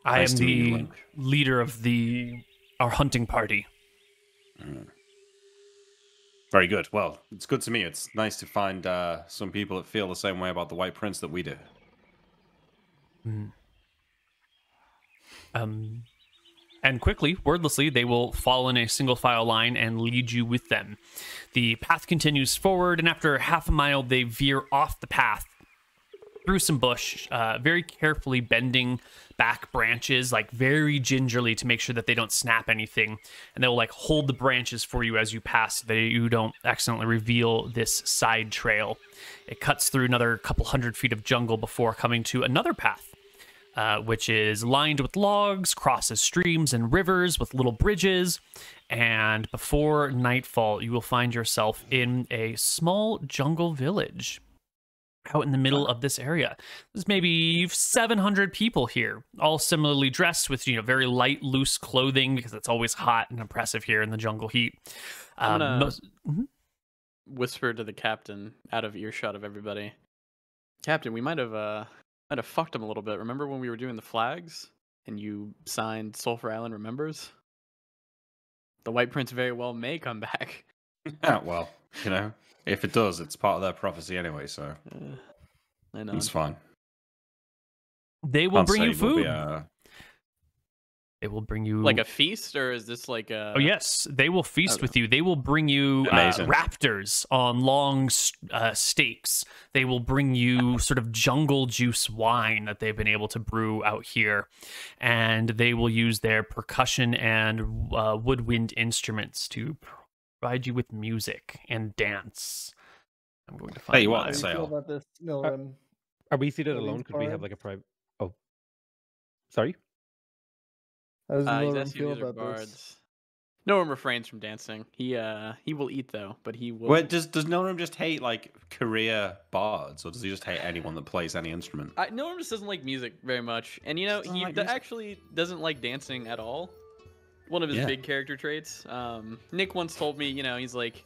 I Nice am to meet you, the Link. leader of our hunting party. Very good. Well, it's good to me. It's nice to find some people that feel the same way about the White Prince that we do. And quickly, wordlessly, they will fall in a single file line and lead you with them. The path continues forward, and after half a mile, they veer off the path through some bush, very carefully bending back branches, like very gingerly to make sure that they don't snap anything. And they'll like hold the branches for you as you pass so that you don't accidentally reveal this side trail. It cuts through another couple 100 feet of jungle before coming to another path. Which is lined with logs, crosses streams and rivers with little bridges, and before nightfall, you will find yourself in a small jungle village out in the middle of this area. There's maybe 700 people here, all similarly dressed with, very light, loose clothing because it's always hot and oppressive here in the jungle heat. I'm gonna whisper to the captain out of earshot of everybody. Captain, we might have fucked him a little bit. Remember when we were doing the flags and you signed Sulphur Island Remembers? The White Prince very well may come back. Yeah, well, if it does, it's part of their prophecy anyway, so I know. it's fine. They will bring you food. Will They will bring you Like a feast, or is this like a... Oh yes, they will feast with you. They will bring you Amazing. raptors on long stakes. They will bring you sort of jungle juice wine that they've been able to brew out here, and they will use their percussion and woodwind instruments to provide you with music and dance. I'm going to find. Hey, you what, How do you feel Sail? about this, Nilrim? Are we seated Are these alone? Could we have bards? like a private... Oh. Sorry? How does he's Nilrim asking feel if these are about this? bards. No one refrains from dancing. He will eat though, but he will. Wait, does Nilrim just hate like career bards, or does he just hate anyone that plays any instrument? Noam just doesn't like music very much, and Doesn't he like music? actually doesn't like dancing at all. One of his Yeah. big character traits. Nick once told me, he's like,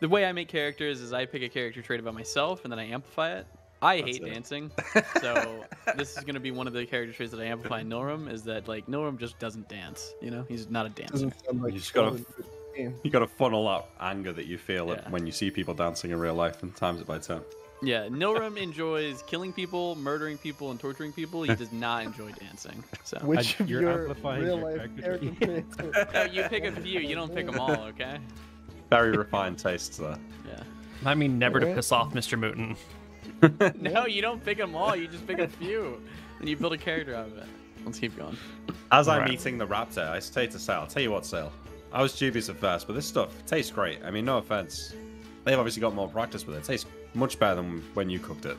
the way I make characters is I pick a character trait about myself and then I amplify it. I hate it. dancing, so this is gonna be one of the character traits that I amplify in Nilrim, is that like Nilrim just doesn't dance. He's not a dancer. Doesn't sound like You just gotta- fun for the game. You got to funnel that anger that you feel Yeah. when you see people dancing in real life and times it by 10. Yeah, Nilrim enjoys killing people, murdering people, and torturing people. He does not enjoy dancing. So Which of you're your amplifying real your life character character traits? you pick a few. You don't pick them all. Okay. Very refined tastes there. Yeah. I mean, never to piss off MrMouton. No, you don't pick them all. You just pick a few, and you build a character out of it. Let's keep going. As I'm eating the raptor, I say to Sale, tell you what, Sale, I was dubious at first, but this stuff tastes great. I mean, no offense. They've obviously got more practice with it. It tastes much better than when you cooked it.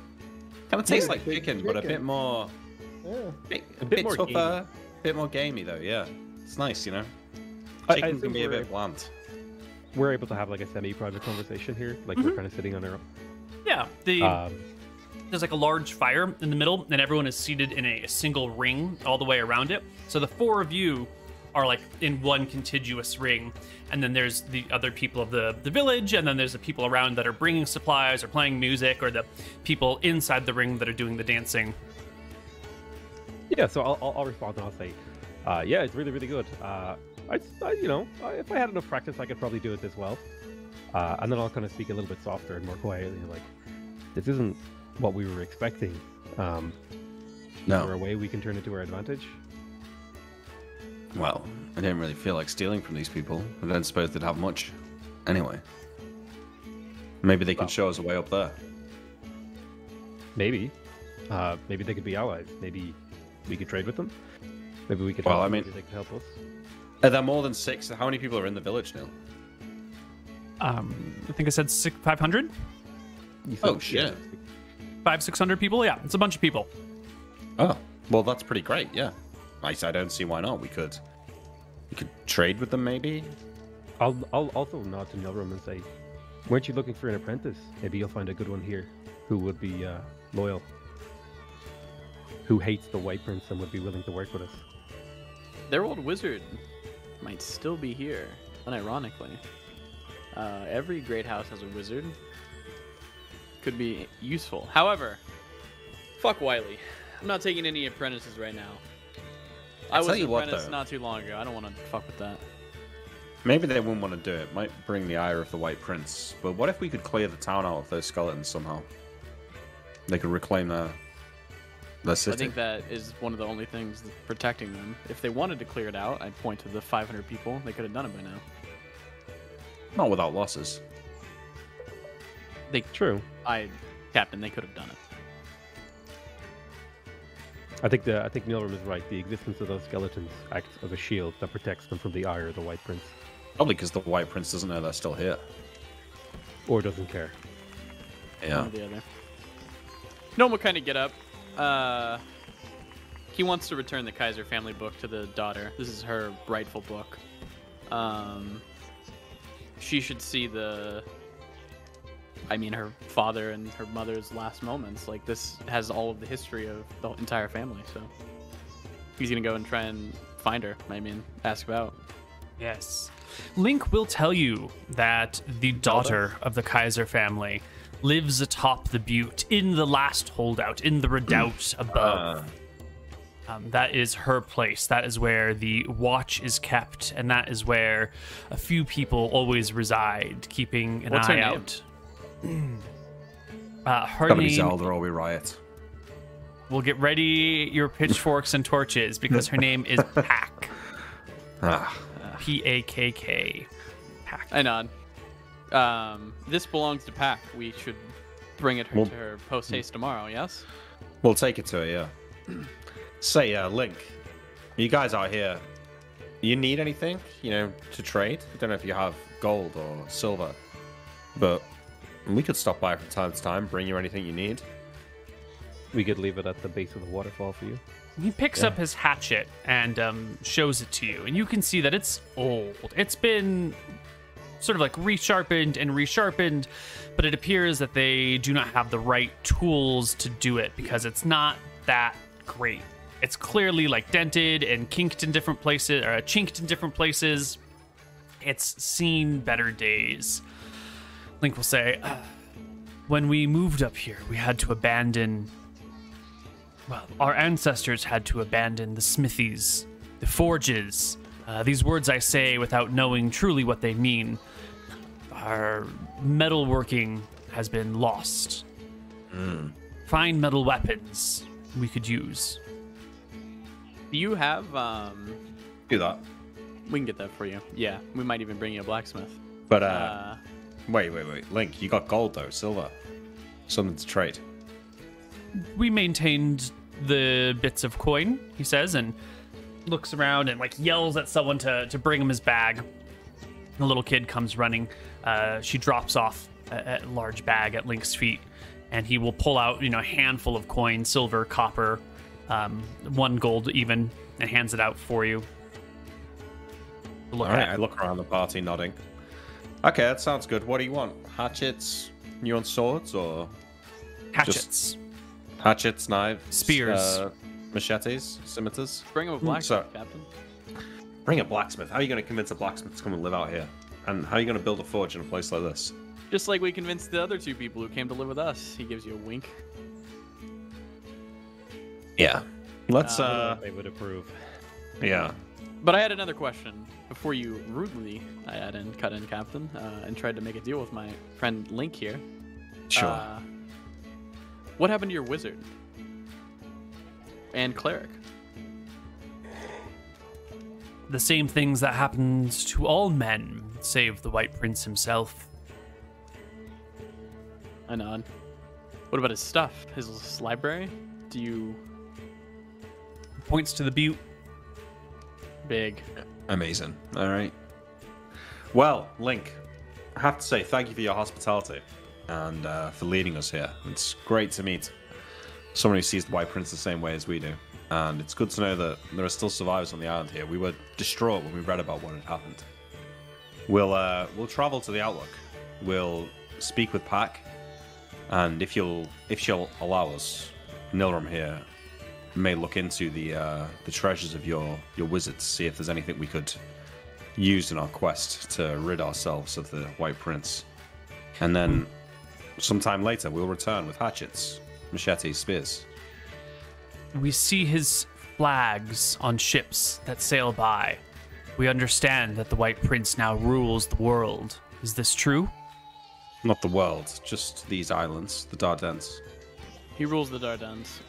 Kind of tastes like chicken, but a bit more... Yeah. A bit more tougher, a bit more gamey, though, yeah. It's nice, you know? Chicken can be a bit bland. We're able to have like a semi-private conversation here, like we're kind of sitting on our own. Yeah, there's like a large fire in the middle, and everyone is seated in a single ring all the way around it. So the four of you are like in one contiguous ring, and then there's the other people of the village, and then there's the people around that are bringing supplies or playing music, or the people inside the ring that are doing the dancing. Yeah, so I'll respond and I'll say, yeah, it's really, really good. You know, if I had enough practice, I could probably do it as well. And then I'll kind of speak a little bit softer and more quietly, like, this isn't what we were expecting. No. Is there a way we can turn it to our advantage? Well, I didn't really feel like stealing from these people. I don't suppose they'd have much. Anyway. Maybe they can show us a way up there. Maybe. Maybe they could be allies. Maybe we could trade with them. Maybe we could help them. Maybe they could help us. Are there more than 6? How many people are in the village now? I think I said 500? Oh, shit. 500-600 people? Yeah, it's a bunch of people. Oh, well, that's pretty great, yeah. I don't see why not. We could trade with them, maybe? I'll also nod to Nilram and say, weren't you looking for an apprentice? Maybe you'll find a good one here who would be loyal. Who hates the White Prince and would be willing to work with us. Their old wizard might still be here, unironically. Every great house has a wizard. Could be useful. However, fuck Wiley. I'm not taking any apprentices right now. I was an apprentice not too long ago. I don't want to fuck with that. Maybe they wouldn't want to do it. Might bring the ire of the White Prince. But what if we could clear the town out of those skeletons somehow? They could reclaim their city. I think that is one of the only things that's protecting them. If they wanted to clear it out, I'd point to the 500 people. They could have done it by now. Not without losses. True. Captain, they could have done it. I think Nilram is right. The existence of those skeletons acts as a shield that protects them from the ire of the White Prince. Probably because the White Prince doesn't know they're still here. Or doesn't care. Yeah. One or the other. Gnome will kind of get up. He wants to return the Kaiser family book to the daughter. This is her rightful book. She should see her father and her mother's last moments. Like, this has all of the history of the entire family, so he's gonna go and try and find her. Ask about. Yes. Link will tell you that the daughter of the Kaiser family lives atop the butte, in the last holdout, in the redoubt above. That is her place. That is where the watch is kept, and that is where a few people always reside, keeping an eye out. Her Gotta be name... Zelda or we riot. We'll get ready your pitchforks and torches, because her name is Pack. P-A-K-K. Pack. I nod. This belongs to Pack. We should bring it to her post-haste tomorrow, yes? We'll take it to her, yeah. Say, Link, you guys out here, you need anything, to trade? I don't know if you have gold or silver, but we could stop by from time to time, bring you anything you need. We could leave it at the base of the waterfall for you. He picks up his hatchet and shows it to you, and you can see that it's old. It's been sort of like resharpened, but it appears that they do not have the right tools to do it because it's not that great. It's clearly like dented and kinked in different places, or chinked in different places. It's seen better days. Link will say, when we moved up here, we had to abandon... Well, our ancestors had to abandon the smithies, the forges. These words I say without knowing truly what they mean. Our metalworking has been lost. Fine metal weapons we could use. Do you have, Do that. We can get that for you. Yeah, we might even bring you a blacksmith. But, Wait. Link, you got gold though, silver. Something to trade. We maintained the bits of coin, he says, and looks around and like yells at someone to bring him his bag. The little kid comes running. She drops off a large bag at Link's feet, and he will pull out, a handful of coins, silver, copper, 1 gold even, and hands it out for you. All right, I look around the party nodding. Okay, that sounds good. What do you want? Hatchets? You want swords or Hatchets. Hatchets, knives, spears, machetes, scimitars? Bring him a blacksmith, Captain. Bring a blacksmith. How are you going to convince a blacksmith to come and live out here? And how are you going to build a forge in a place like this? Just like we convinced the other 2 people who came to live with us. He gives you a wink. Yeah. Let's they would approve. Yeah. But I had another question before you rudely cut in, Captain, and tried to make a deal with my friend Link here. Sure. What happened to your wizard and cleric? The same things that happens to all men, save the White Prince himself. I nod. What about his stuff? His library? Do you... Points to the butte. Big. Amazing. All right. Well, Link, I have to say thank you for your hospitality and for leading us here. It's great to meet someone who sees the White Prince the same way as we do. And it's good to know that there are still survivors on the island here. We were distraught when we read about what had happened. We'll travel to the Outlook. We'll speak with Pack, and if she'll allow us, Nilram here may look into the treasures of your wizards, see if there's anything we could use in our quest to rid ourselves of the White Prince. And then sometime later we'll return with hatchets, machetes, spears. We see his flags on ships that sail by. We understand that the White Prince now rules the world. Is this true? Not the world, just these islands, the Dardanelles. He rules the Dardanelles.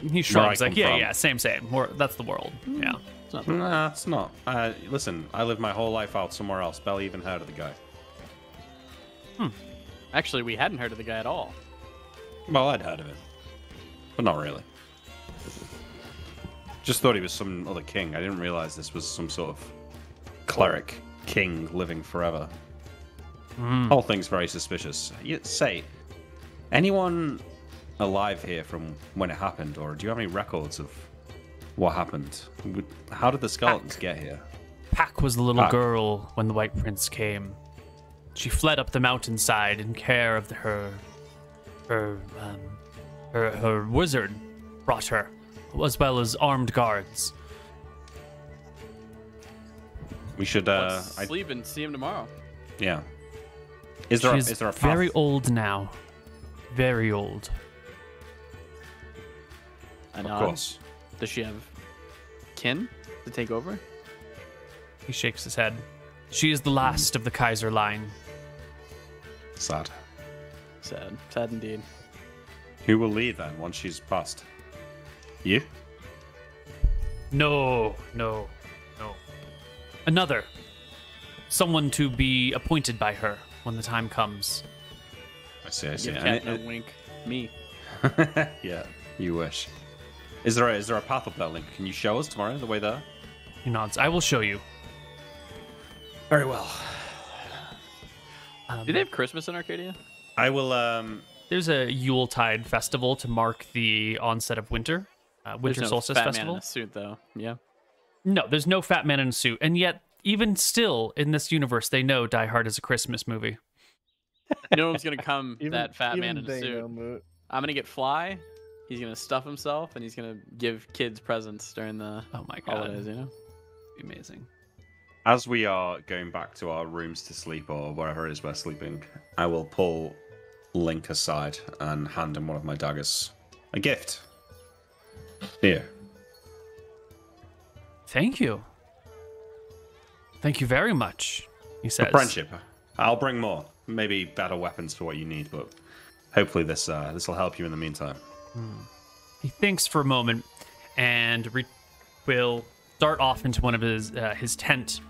He shrugs like, yeah, same. That's the world. Yeah. Nah, it's not. Listen, I lived my whole life out somewhere else. Barely even heard of the guy. Actually, we hadn't heard of the guy at all. Well, I'd heard of him, but not really. Just thought he was some other king. I didn't realize this was some sort of cleric king living forever. Whole thing's very suspicious. Say, anyone alive here from when it happened, or do you have any records of what happened? How did the skeletons get here? Pack was the little girl when the White Prince came. She fled up the mountainside in care of her wizard brought her, as well as armed guards. We should sleep and see him tomorrow. Yeah. Is there a path? Very old now. Very old. Of course. Does she have kin to take over? He shakes his head. She is the last of the Kaiser line. Sad. Sad. Sad indeed. Who will lead then once she's passed? You? No. Another. Someone to be appointed by her when the time comes. I see. Give Captain a wink. Me. Yeah, you wish. Is there a path up that link? Can you show us tomorrow the way there? He nods. I will show you. Very well. Do they have Christmas in Arcadia? I will. There's a Yuletide festival to mark the onset of winter. Winter There's no Solstice fat Festival. Man in a suit, though. Yeah. No, there's no fat man in a suit, and yet, even still, in this universe, they know Die Hard is a Christmas movie. No one's gonna come. That fat man in a suit. Know, I'm gonna get Fly. He's gonna stuff himself, and he's gonna give kids presents during the holidays. You know, Be amazing. As we are going back to our rooms to sleep, or wherever it is we're sleeping, I will pull Link aside and hand him one of my daggers. A gift. Here. Thank you. Thank you very much, he says. For friendship. I'll bring more. Maybe better weapons for what you need, but hopefully this will help you in the meantime. He thinks for a moment and will dart off into one of his tent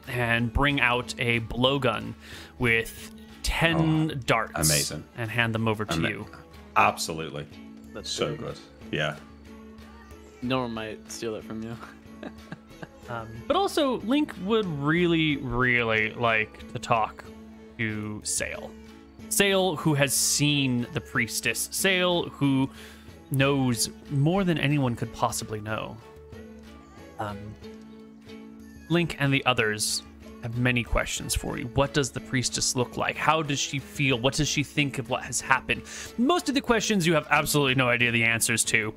and bring out a blowgun with 10 darts. Amazing. And hand them over to you. Absolutely. That's so good. Yeah. No one might steal it from you. But also, Link would really, really like to talk to Sail. Sail, who has seen the priestess. Sail, who knows more than anyone could possibly know. Link and the others have many questions for you. What does the priestess look like? How does she feel? What does she think of what has happened? Most of the questions you have absolutely no idea the answers to.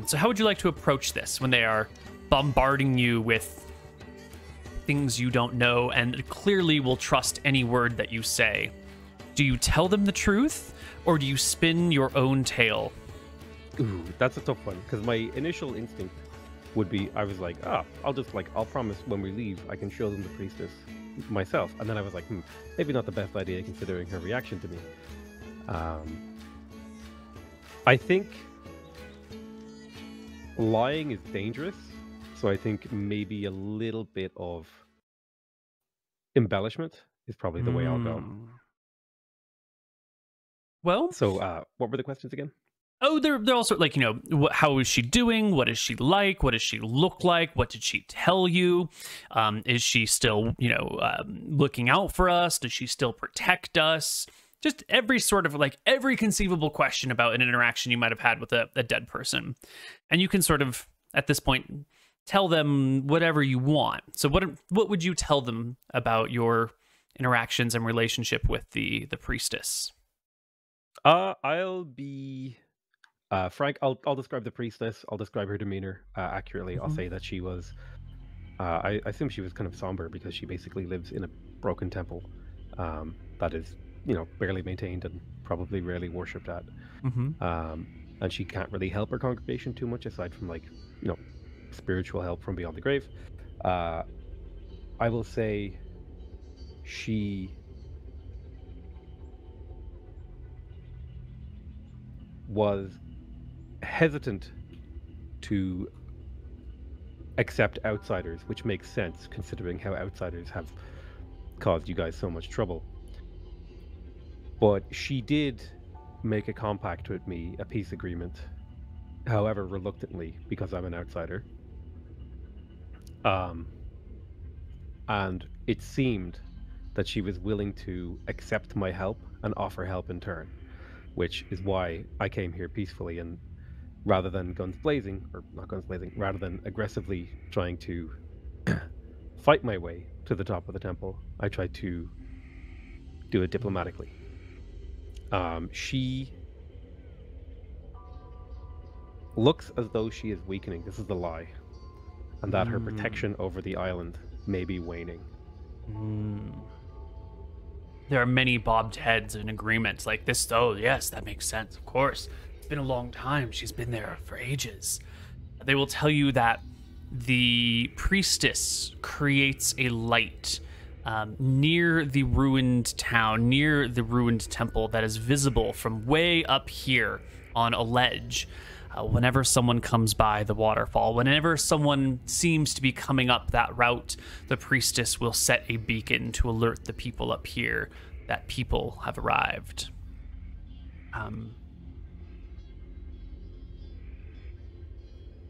So how would you like to approach this when they are bombarding you with things you don't know and clearly will trust any word that you say? Do you tell them the truth, or do you spin your own tale? Ooh, that's a tough one, because my initial instinct would be, I was like, I'll promise when we leave, I can show them the priestess myself. And then I was like, maybe not the best idea considering her reaction to me. I think lying is dangerous, so I think maybe a little bit of embellishment is probably the way I'll go. Well, so what were the questions again? Oh, they're also like, how is she doing? What is she like? What does she look like? What did she tell you? Is she still, looking out for us? Does she still protect us? Just every sort of every conceivable question about an interaction you might have had with a dead person. And you can sort of, at this point, tell them whatever you want. So what would you tell them about your interactions and relationship with the priestess? I'll be frank. I'll describe the priestess. I'll describe her demeanor accurately. I'll say that she was. I assume she was kind of somber because she basically lives in a broken temple that is, barely maintained and probably rarely worshipped at. And she can't really help her congregation too much aside from spiritual help from beyond the grave. I will say she was hesitant to accept outsiders, which makes sense considering how outsiders have caused you guys so much trouble. But she did make a compact with me, a peace agreement, however reluctantly, because I'm an outsider. And it seemed that she was willing to accept my help and offer help in turn, which is why I came here peacefully, and rather than rather than aggressively trying to fight my way to the top of the temple, I tried to do it diplomatically. She looks as though she is weakening. This is the lie. And that her protection over the island may be waning. There are many bobbed heads in agreement like this. Oh, yes, that makes sense. Of course. It's been a long time. She's been there for ages. They will tell you that the priestess creates a light near the ruined town, near the ruined temple that is visible from way up here on a ledge. Whenever someone comes by the waterfall, whenever someone seems to be coming up that route, the priestess will set a beacon to alert the people up here that people have arrived.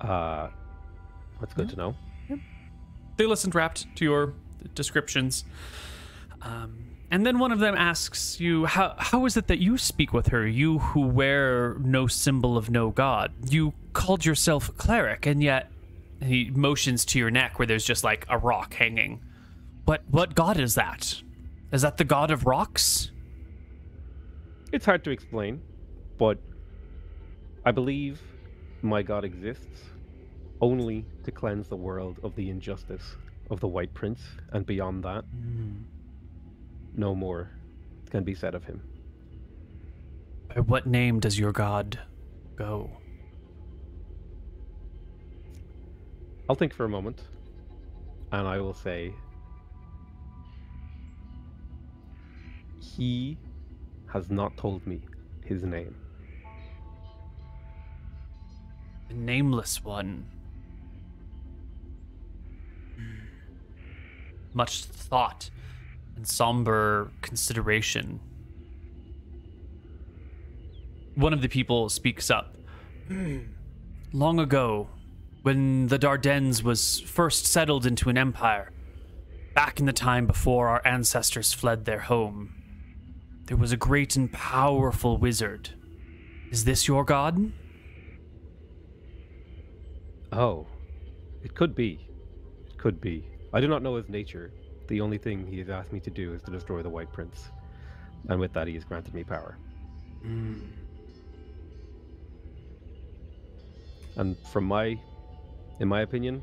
That's good to know. They listened rapt to your descriptions. And then one of them asks you, how is it that you speak with her, you who wear no symbol of no god? You called yourself a cleric, and yet he motions to your neck where there's just like a rock hanging. What god is that? Is that the god of rocks? It's hard to explain, but I believe my god exists only to cleanse the world of the injustice of the White Prince, and beyond that, no more can be said of him. By what name does your god go? I'll think for a moment, and I will say, he has not told me his name. The nameless one. much thought and somber consideration. One of the people speaks up. Long ago, when the Dardannes was first settled into an empire, back in the time before our ancestors fled their home, there was a great and powerful wizard. Is this your god? Oh, it could be. It could be. I do not know his nature. The only thing he has asked me to do is to destroy the White Prince. And with that, he has granted me power. And in my opinion,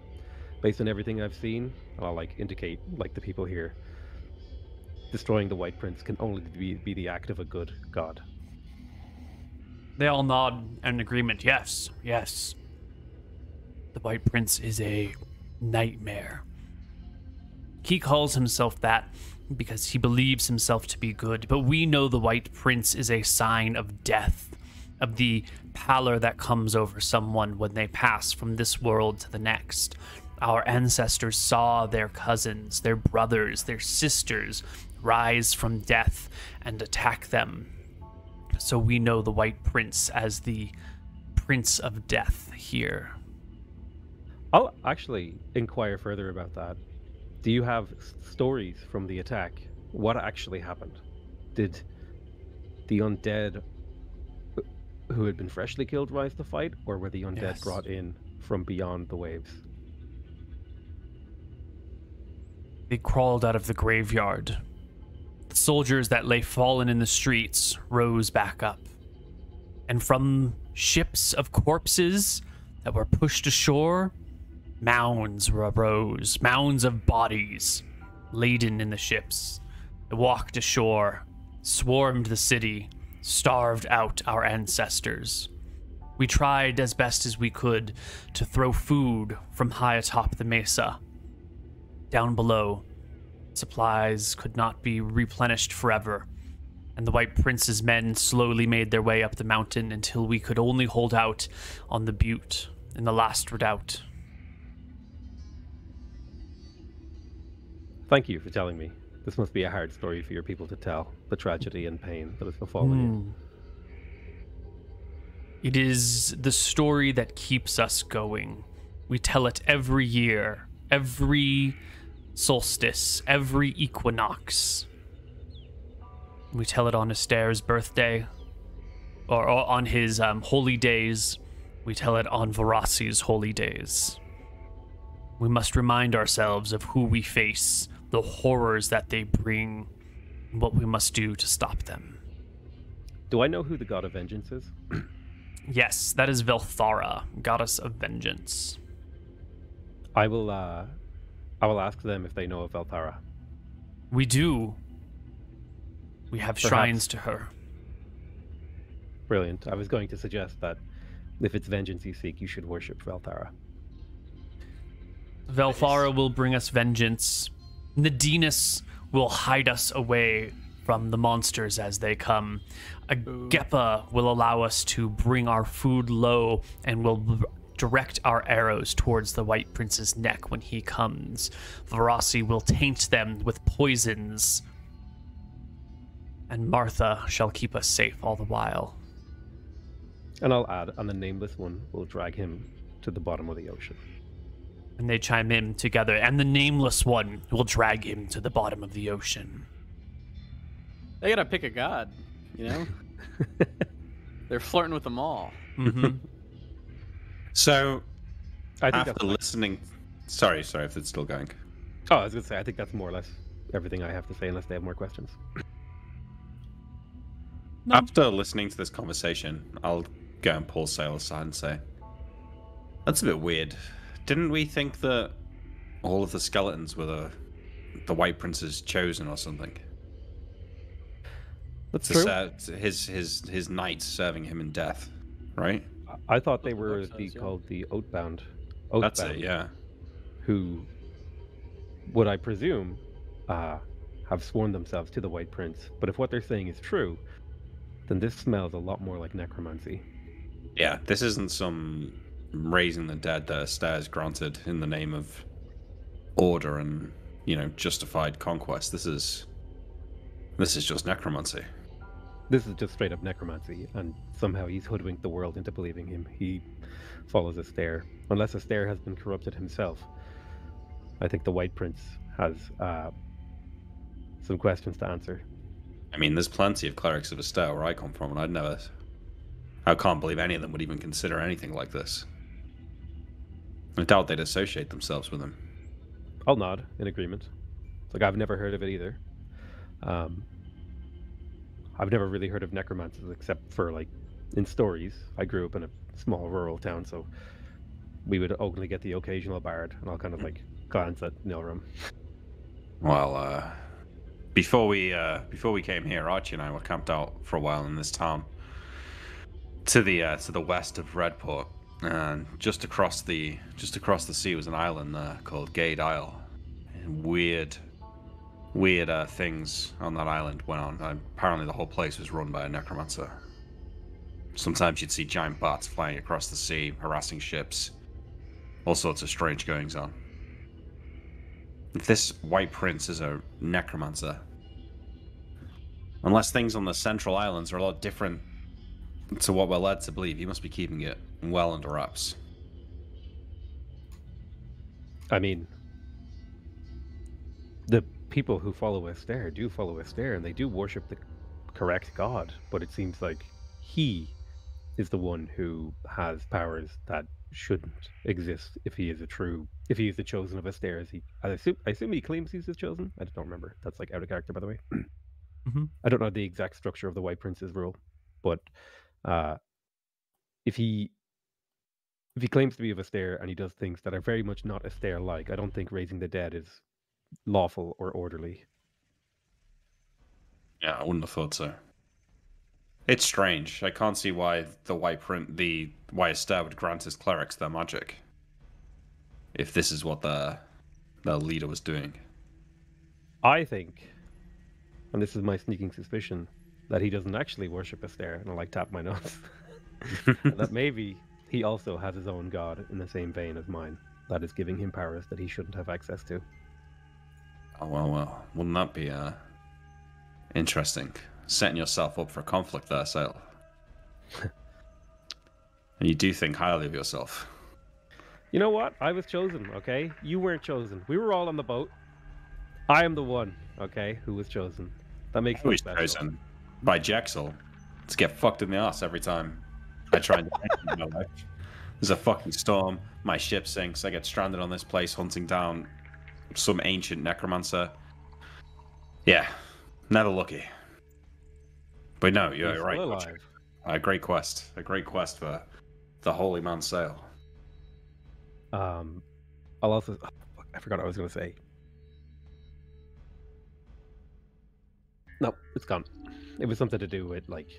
based on everything I've seen, I'll indicate the people here, destroying the White Prince can only be the act of a good god. They all nod in agreement. Yes, yes. The White Prince is a nightmare. He calls himself that because he believes himself to be good, but we know the White Prince is a sign of death, of the pallor that comes over someone when they pass from this world to the next. Our ancestors saw their cousins, their brothers, their sisters rise from death and attack them. So we know the White Prince as the Prince of Death here. I'll actually inquire further about that. Do you have stories from the attack? What actually happened? Did the undead who had been freshly killed rise to fight, or were the undead brought in from beyond the waves? They crawled out of the graveyard. The soldiers that lay fallen in the streets rose back up. And from ships of corpses that were pushed ashore, mounds arose, mounds of bodies laden in the ships. They walked ashore, swarmed the city, starved out our ancestors. We tried as best as we could to throw food from high atop the mesa. Down below, supplies could not be replenished forever, and the White Prince's men slowly made their way up the mountain until we could only hold out on the butte in the last redoubt. Thank you for telling me. This must be a hard story for your people to tell, the tragedy and pain that has befallen you. It is the story that keeps us going. We tell it every year, every solstice, every equinox. We tell it on Astair's birthday, or on his holy days. We tell it on Varassi's holy days. We must remind ourselves of who we face, the horrors that they bring, and what we must do to stop them. Do I know who the God of Vengeance is? Yes, that is Velthara, goddess of vengeance. I will ask them if they know of Velthara. We do. We have shrines to her. Brilliant. I was going to suggest that if it's vengeance you seek, you should worship Velthara. Velthara will bring us vengeance. Nadinus will hide us away from the monsters as they come. A Gepa will allow us to bring our food low and will direct our arrows towards the White Prince's neck when he comes. Varassi will taint them with poisons. And Martha shall keep us safe all the while. And I'll add, and the Nameless One will drag him to the bottom of the ocean. And they chime in together, and the Nameless One will drag him to the bottom of the ocean. They gotta pick a god, you know? They're flirting with them all. Mm-hmm. So, I think after listening... Sorry if it's still going. Oh, I was going to say, I think that's more or less everything I have to say, unless they have more questions. No. After listening to this conversation, I'll go and pull Sail aside and say, that's a bit weird. Didn't we think that all of the skeletons were the White Prince's chosen or something? That's true. His knights serving him in death, right? I thought they were called the Oathbound. That's it, yeah. Who would, I presume, have sworn themselves to the White Prince. But if what they're saying is true, then this smells a lot more like necromancy. Yeah, this isn't some raising the dead that Astair's granted in the name of order and justified conquest. This is just necromancy. This is just straight up necromancy, and somehow he's hoodwinked the world into believing him. He follows Astaire. Unless Astaire has been corrupted himself, I think the White Prince has some questions to answer. I mean, there's plenty of clerics of Astaire where I come from, and I can't believe any of them would even consider anything like this. I doubt they'd associate themselves with him. I'll nod in agreement. It's like, I've never heard of it either. I've never really heard of necromancers except for, like, in stories. I grew up in a small rural town, so we would only get the occasional bard, and I'll kind of, like, glance at Nilram. Well, before we came here, Archie and I were camped out for a while in this town to the west of Redport, and just across the sea was an island there called Gade Isle. And weird things on that island went on. Apparently the whole place was run by a necromancer. Sometimes you'd see giant bats flying across the sea, harassing ships. All sorts of strange goings on. If this White Prince is a necromancer, unless things on the Central Islands are a lot different to what we're led to believe, he must be keeping it well under wraps. I mean, the people who follow Astaire do follow Astaire, and they do worship the correct god, but it seems like he is the one who has powers that shouldn't exist if he is the chosen of Astaire. I assume he claims he's the chosen. I don't remember. That's like out of character, by the way. I don't know the exact structure of the White Prince's rule, but if he claims to be of Astaire and he does things that are very much not Astaire-like, I don't think raising the dead is lawful or orderly. Yeah, I wouldn't have thought so. It's strange. I can't see why why Astaire would grant his clerics their magic, if this is what their leader was doing. I think, and this is my sneaking suspicion, that he doesn't actually worship Astaire, and I like tap my nose. That maybe he also has his own god in the same vein as mine, that is giving him powers that he shouldn't have access to. Oh, well. Wouldn't that be interesting? Setting yourself up for conflict there, Sale. And you do think highly of yourself. You know what? I was chosen, okay? You weren't chosen. We were all on the boat. I am the one, okay, who was chosen. That makes me special. Chosen by Jexel to get fucked in the ass every time I try and defend my life. There's a fucking storm, my ship sinks, I get stranded on this place hunting down some ancient necromancer. Yeah, never lucky. But no, you're right. Alive. A great quest for the holy man Sale. I'll also... I forgot what I was going to say. No, it's gone. It was something to do with, like...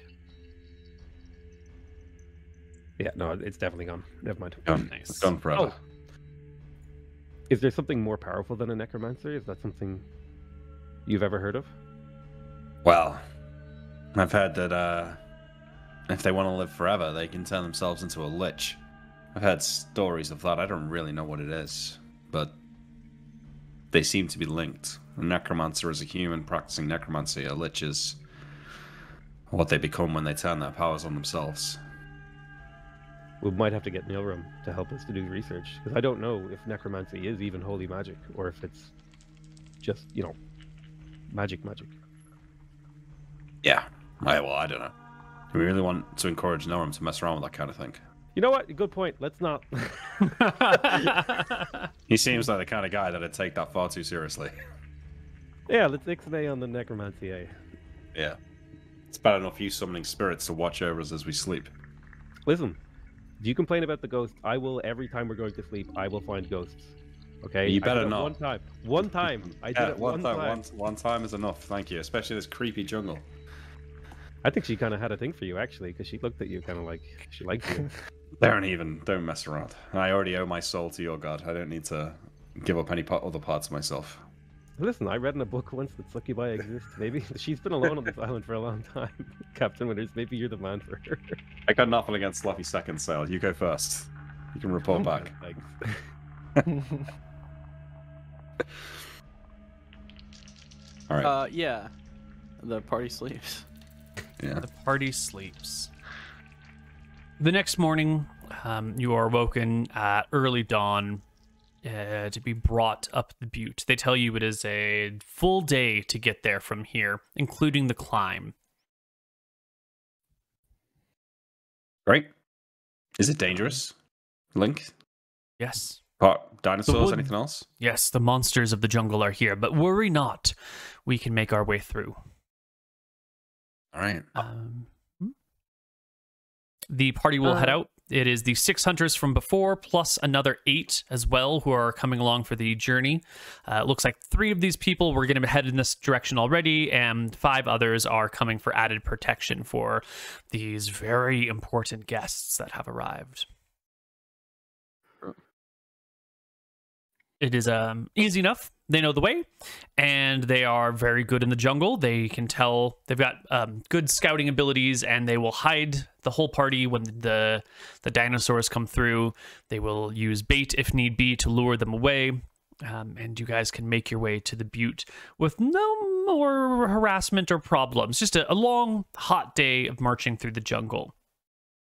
Yeah, no, it's definitely gone. Never mind. Nice. It's gone forever. Oh. Is there something more powerful than a necromancer? Is that something you've ever heard of? Well, I've heard that if they want to live forever, they can turn themselves into a lich. I've heard stories of that. I don't really know what it is, but they seem to be linked. A necromancer is a human practicing necromancy. A lich is what they become when they turn their powers on themselves. We might have to get Nilram to help us to do research, because I don't know if necromancy is even holy magic, or if it's just, magic. Yeah. I don't know. Do we really want to encourage Nilram to mess around with that kind of thing? You know what? Good point. Let's not. He seems like the kind of guy that'd take that far too seriously. Yeah, let's ixnay on the necromancy, eh? Yeah. It's bad enough you summoning spirits to watch over us as we sleep. Listen, if you complain about the ghost, I will, every time we're going to sleep, I will find ghosts. Okay? You better not. One time. I did it one time. One time is enough, thank you. Especially this creepy jungle. I think she kind of had a thing for you, actually, because she looked at you kind of like she liked you. Don't mess around. I already owe my soul to your god. I don't need to give up any other parts of myself. Listen, I read in a book once that succubi exist. Maybe she's been alone on this island for a long time. Captain Winters, maybe you're the man for her. I got nothing against Sloppy Second Sail. You go first. You can report back. Thanks. All right. Yeah. The party sleeps. Yeah. The party sleeps. The next morning, you are woken at early dawn to be brought up the butte. They tell you it is a full day to get there from here, including the climb. Great. Is it dangerous? Link? Yes. Dinosaurs? Anything else? Yes, the monsters of the jungle are here, but worry not. We can make our way through. All right. The party will head out. It is the 6 hunters from before, plus another 8 as well, who are coming along for the journey. It looks like 3 of these people were going to head in this direction already, and 5 others are coming for added protection for these very important guests that have arrived. It is easy enough. They know the way, and they are very good in the jungle. They can tell they've got good scouting abilities, and they will hide the whole party when the dinosaurs come through. They will use bait if need be to lure them away, and you guys can make your way to the butte with no more harassment or problems. Just a long, hot day of marching through the jungle.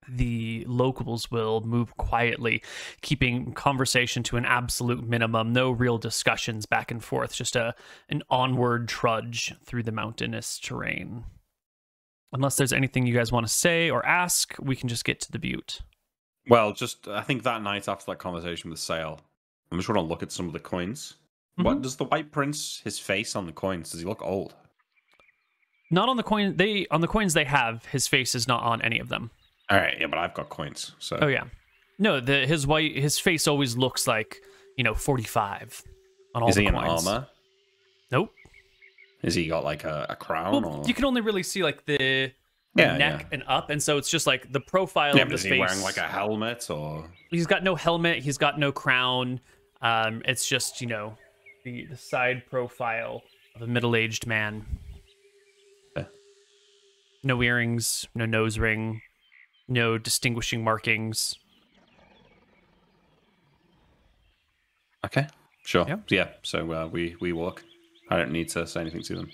The locals will move quietly, keeping conversation to an absolute minimum. No real discussions back and forth, just an onward trudge through the mountainous terrain. Unless there's anything you guys want to say or ask, we can just get to the butte. Well, I think that night after that conversation with Sale, I'm just want to look at some of the coins. Mm-hmm. What does the White Prince, his face on the coins, does he look old? Not on the coin. On the coins they have, his face is not on any of them. All right, yeah, but I've got coins, so. Oh yeah, no, his face always looks like 45 on all the coins. Is he in armor? Nope. Has he got like a crown? Well, or? you can only really see like the neck and up, and so it's just like the profile of the face. Is he wearing like a helmet or? He's got no helmet. He's got no crown. It's just the side profile of a middle-aged man. Yeah. No earrings, no nose ring. No distinguishing markings. Okay, sure. Yeah. Yeah. So we walk. I don't need to say anything to them.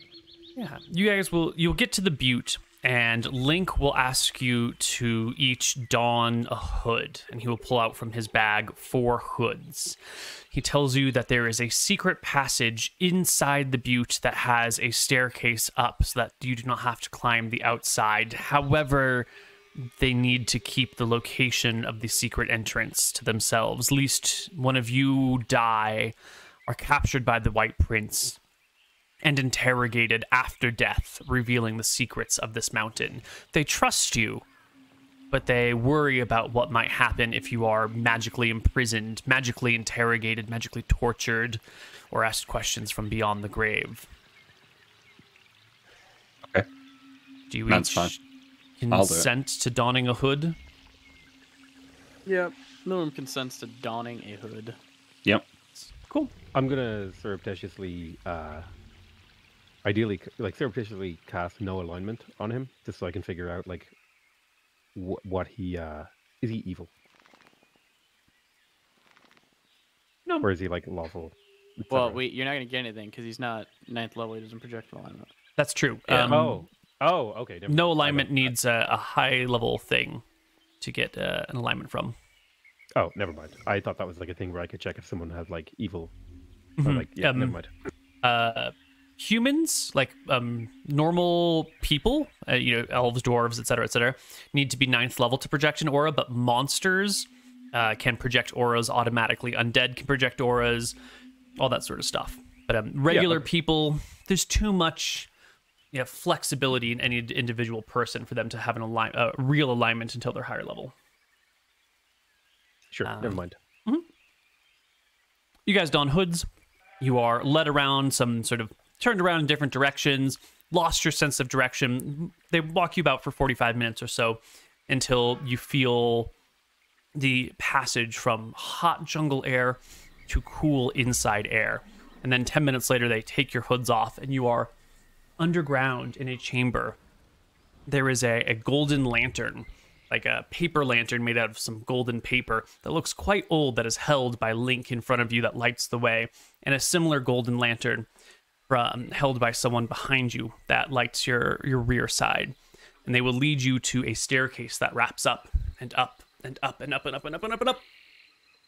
Yeah. You guys you'll get to the butte, and Link will ask you to each don a hood, and he will pull out from his bag 4 hoods. He tells you that there is a secret passage inside the butte that has a staircase up, so that you do not have to climb the outside. However, they need to keep the location of the secret entrance to themselves. Lest one of you die, are captured by the White Prince, and interrogated after death, revealing the secrets of this mountain. They trust you, but they worry about what might happen if you are magically imprisoned, magically interrogated, magically tortured, or asked questions from beyond the grave. Okay. Do you That's each fine. consent to donning a hood? Yep. Minimum consents to donning a hood. Yep. Cool. I'm gonna surreptitiously, ideally, surreptitiously cast no alignment on him, just so I can figure out what he is. He evil? No. Or is he lawful? Well, wait, you're not gonna get anything because he's not 9th level. He doesn't project alignment. That's true. Yeah. Oh, okay. No alignment needs a high level thing to get an alignment from. Oh, never mind. I thought that was a thing where I could check if someone has evil. Mm-hmm. Never mind. Humans, normal people, elves, dwarves, etc., need to be 9th level to project an aura, but monsters can project auras automatically. Undead can project auras, all that sort of stuff. But regular people, there's too much flexibility in any individual person for them to have a real alignment until they're higher level. Sure, never mind. Mm-hmm. You guys don hoods. You are led around, some sort of turned around in different directions, lost your sense of direction. They walk you about for 45 minutes or so until you feel the passage from hot jungle air to cool inside air. And then 10 minutes later, they take your hoods off and you are underground in a chamber. There is a golden lantern, like a paper lantern made out of some golden paper that looks quite old, that is held by Link in front of you that lights the way, and a similar golden lantern held by someone behind you that lights your rear side. And they will lead you to a staircase that wraps up and up and up and up and up and up and up and up,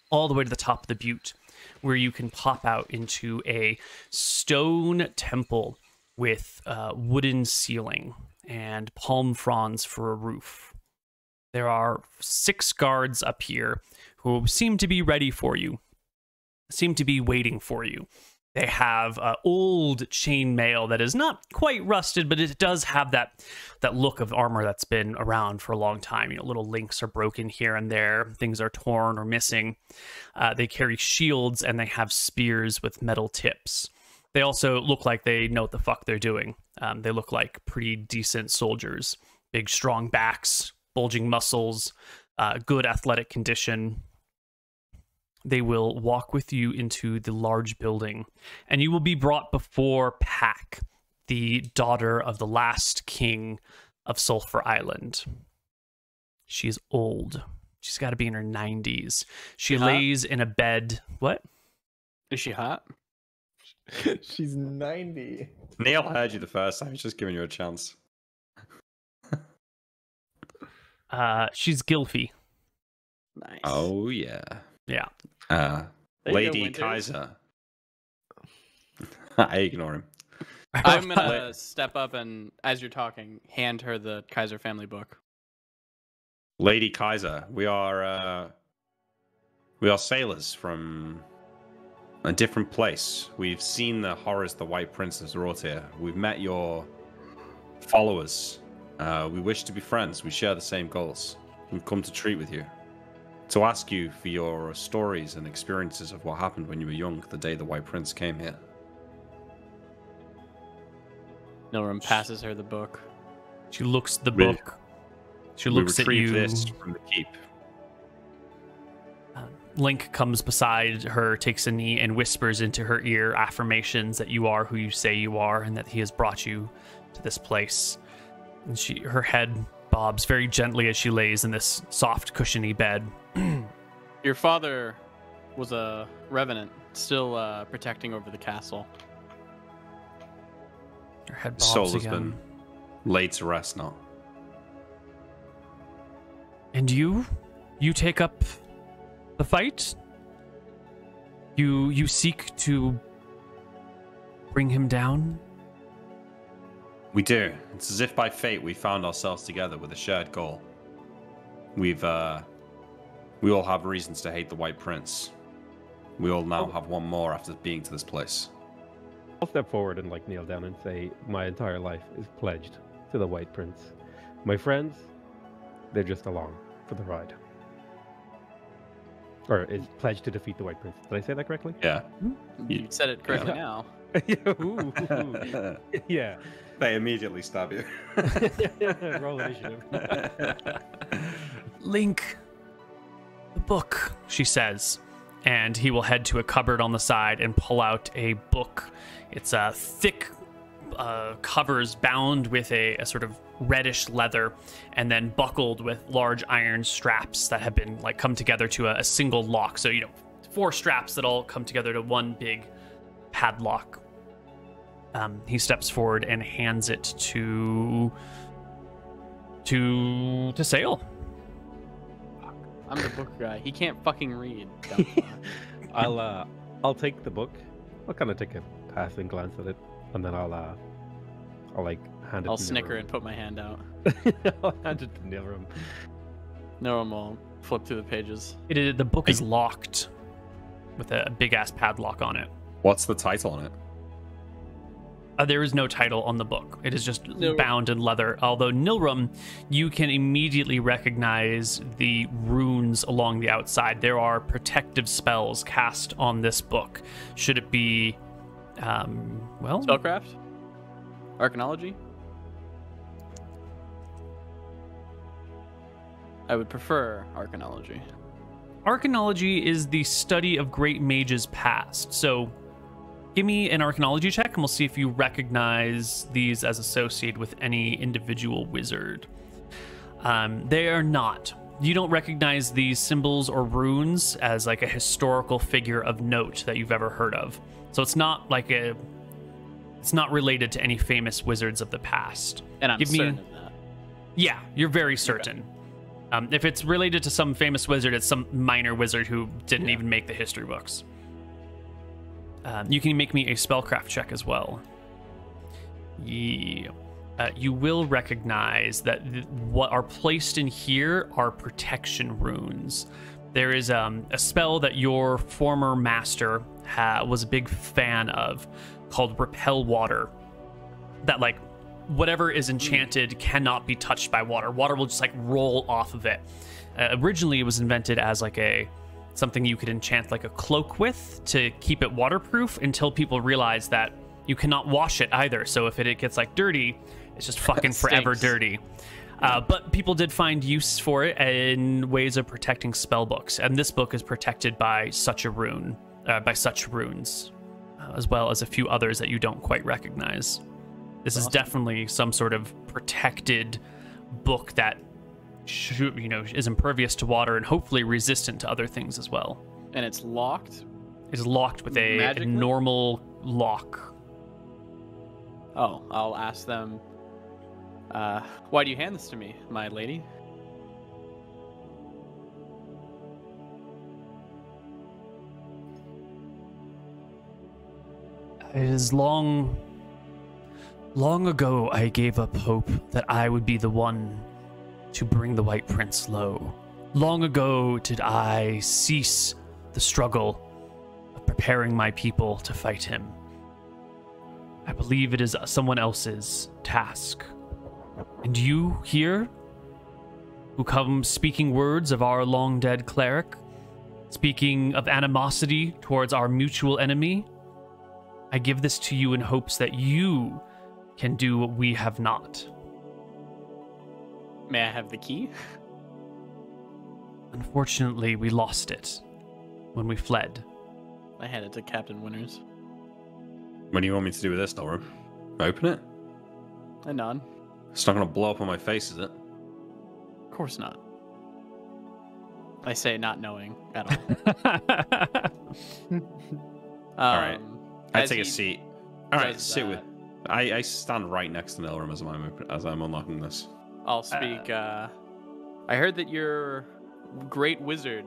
all the way to the top of the butte, where you can pop out into a stone temple with wooden ceiling and palm fronds for a roof. There are 6 guards up here who seem to be ready for you, seem to be waiting for you. They have old chainmail that is not quite rusted, but it does have that look of armor that's been around for a long time. You know, little links are broken here and there. Things are torn or missing. They carry shields, and they have spears with metal tips. They also look like they know what the fuck they're doing. They look like pretty decent soldiers. Big, strong backs, bulging muscles, good athletic condition. They will walk with you into the large building, and you will be brought before Pack, the daughter of the last king of Sulphur Island. She is old. She's got to be in her 90s. She lays in a bed. What? Is she hot? She's 90. Neil heard you the first time. He's just giving you a chance. She's Gilfy. Nice. Oh, yeah. Yeah. Lady Kaiser. I ignore him. I'm gonna step up and, as you're talking, hand her the Kaiser family book. Lady Kaiser, we are sailors from a different place. We've seen the horrors the White Prince has wrought here. We've met your followers. We wish to be friends. We share the same goals. We've come to treat with you. To ask you for your stories and experiences of what happened when you were young, the day the White Prince came here. Nilram passes her the book. She looks at the book. She looks at you. This from the keep. Link comes beside her, takes a knee, and whispers into her ear affirmations that you are who you say you are, and that he has brought you to this place. And her head bobs very gently as she lays in this soft, cushiony bed. Your father was a revenant, still protecting over the castle. Her head His bobs soul has again. been laid to rest now. And you take up the fight? You seek to bring him down? We do. It's as if by fate we found ourselves together with a shared goal. We all have reasons to hate the White Prince. We all now have one more after being to this place. I'll step forward and kneel down and say my entire life is pledged to the White Prince. My friends, they're just along for the ride. Or is pledged to defeat the White Prince. Did I say that correctly? Yeah. You said it correctly now. Ooh. Yeah. They immediately stab you. Roll initiative. Link, the book, she says. And he will head to a cupboard on the side and pull out a book. It's a thick covers bound with a sort of reddish leather and then buckled with large iron straps that have been come together to a single lock. So, 4 straps that all come together to one big padlock. He steps forward and hands it to Sale. I'm the book guy. He can't fucking read. I'll take the book. I'll kind of take a passing glance at it, and then I'll hand it. I'll to snicker Nilram. and put my hand out. I'll hand it to Nilram. Nilram will flip through the pages. The book is locked with a big ass padlock on it. What's the title on it? There is no title on the book. It is just bound in leather. Although Nilram, you can immediately recognize the runes along the outside. There are protective spells cast on this book. Should it be, Spellcraft? Arcanology? I would prefer Arcanology. Arcanology is the study of great mages past. So give me an Arcanology check, and we'll see if you recognize these as associated with any individual wizard. They are not. You don't recognize these symbols or runes as a historical figure of note that you've ever heard of. So it's not like a It's not related to any famous wizards of the past. And I'm certain of that. Yeah, you're very certain. Okay. If it's related to some famous wizard, it's some minor wizard who didn't even make the history books. You can make me a spellcraft check as well. Yeah. You will recognize that what are placed in here are protection runes. There is a spell that your former master was a big fan of called Repel Water. That, like, whatever is enchanted cannot be touched by water. Water will just, like, roll off of it. Originally, it was invented as, like, something you could enchant, like, a cloak with to keep it waterproof until people realized that you cannot wash it either. So if it gets, like, dirty, it's just fucking forever dirty. But people did find use for it in ways of protecting spell books. And this book is protected by such a rune, by such runes, as well as a few others that you don't quite recognize. This is definitely some sort of protected book that, is impervious to water and hopefully resistant to other things as well. And it's locked? It's locked with a normal lock. Oh, I'll ask them. Why do you hand this to me, my lady? It is long ago I gave up hope that I would be the one to bring the White Prince low. Long ago did I cease the struggle of preparing my people to fight him. I believe it is someone else's task. And you here, who come speaking words of our long-dead cleric, speaking of animosity towards our mutual enemy, I give this to you in hopes that you can do what we have not. May I have the key? Unfortunately, we lost it when we fled. I hand it to Captain Winters. What do you want me to do with this, Nora? Open it? I nod. It's not going to blow up on my face, is it? Of course not. I say not knowing at all. All right. I take a seat. All right, does sit with. I stand right next to Nilram as I'm unlocking this. I'll speak. I heard that your great wizard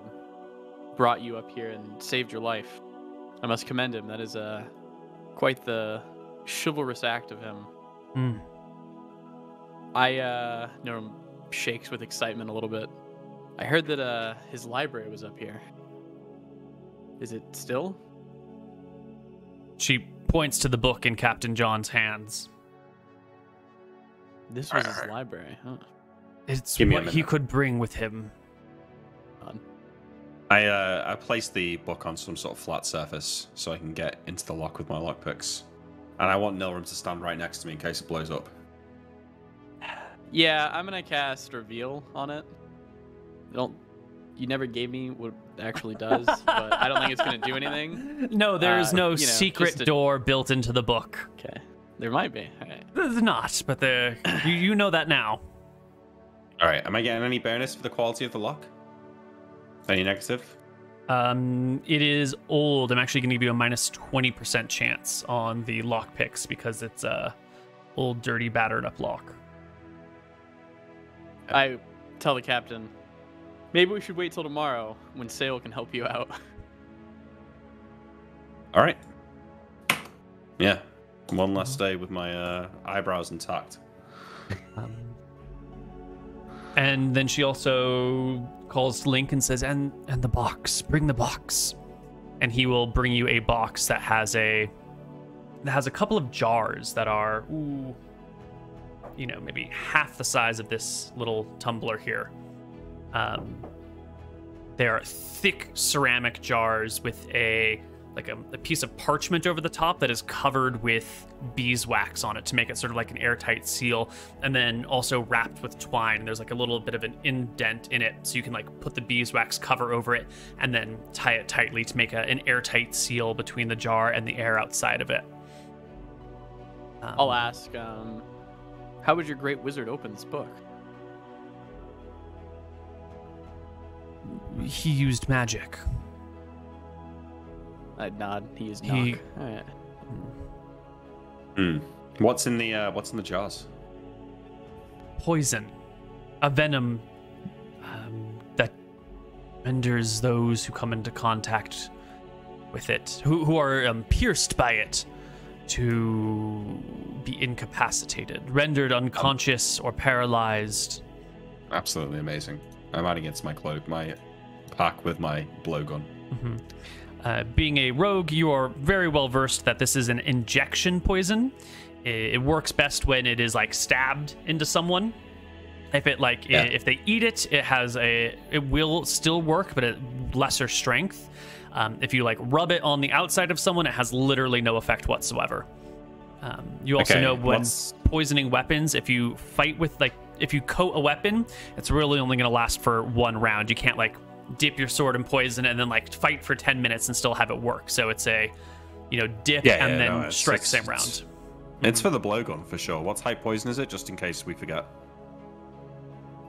brought you up here and saved your life. I must commend him. That is quite the chivalrous act of him. Hmm. Nilram shakes with excitement a little bit. I heard that his library was up here. Is it still? She points to the book in Captain John's hands. This was his library, huh? It's what he could bring with him. I place the book on some sort of flat surface so I can get into the lock with my lockpicks. And I want Nilram to stand right next to me in case it blows up. Yeah, I'm gonna cast Reveal on it. You never gave me what it actually does, but I don't think it's gonna do anything. No, there is no secret door built into the book. Okay, there might be. All right. There's not, but you know that now. All right, am I getting any bonus for the quality of the lock? Any negative? It is old. I'm actually going to give you a minus 20% chance on the lock picks because it's a old, dirty, battered up lock. I tell the captain, maybe we should wait till tomorrow when Sale can help you out. All right. Yeah, one last day with my eyebrows intact. And then she also calls Link and says, and the box, bring the box. And he will bring you a box that has a couple of jars that are, maybe half the size of this little tumbler here. They are thick ceramic jars with a piece of parchment over the top that is covered with beeswax on it to make it sort of like an airtight seal, and then also wrapped with twine. And there's like a little bit of an indent in it, so you can like put the beeswax cover over it and then tie it tightly to make an airtight seal between the jar and the air outside of it. I'll ask, how would your great wizard open this book? He used magic. I'd nod. He used knock. All right. What's in the jars? Poison, a venom that renders those who come into contact with it, who are pierced by it, to be incapacitated, rendered unconscious or paralyzed. Absolutely amazing. I'm adding it to my pack with my blowgun. Being a rogue, you are very well versed that this is an injection poison. It works best when it is like stabbed into someone. If it if they eat it, it will still work, but at lesser strength. If you like rub it on the outside of someone, it has literally no effect whatsoever. You also know when poisoning weapons, if you fight with if you coat a weapon, it's really only going to last for one round. You can't like dip your sword in poison and then like fight for 10 minutes and still have it work. So it's a, dip and then strike same round. It's for the blowgun for sure. What type poison is it? Just in case we forget.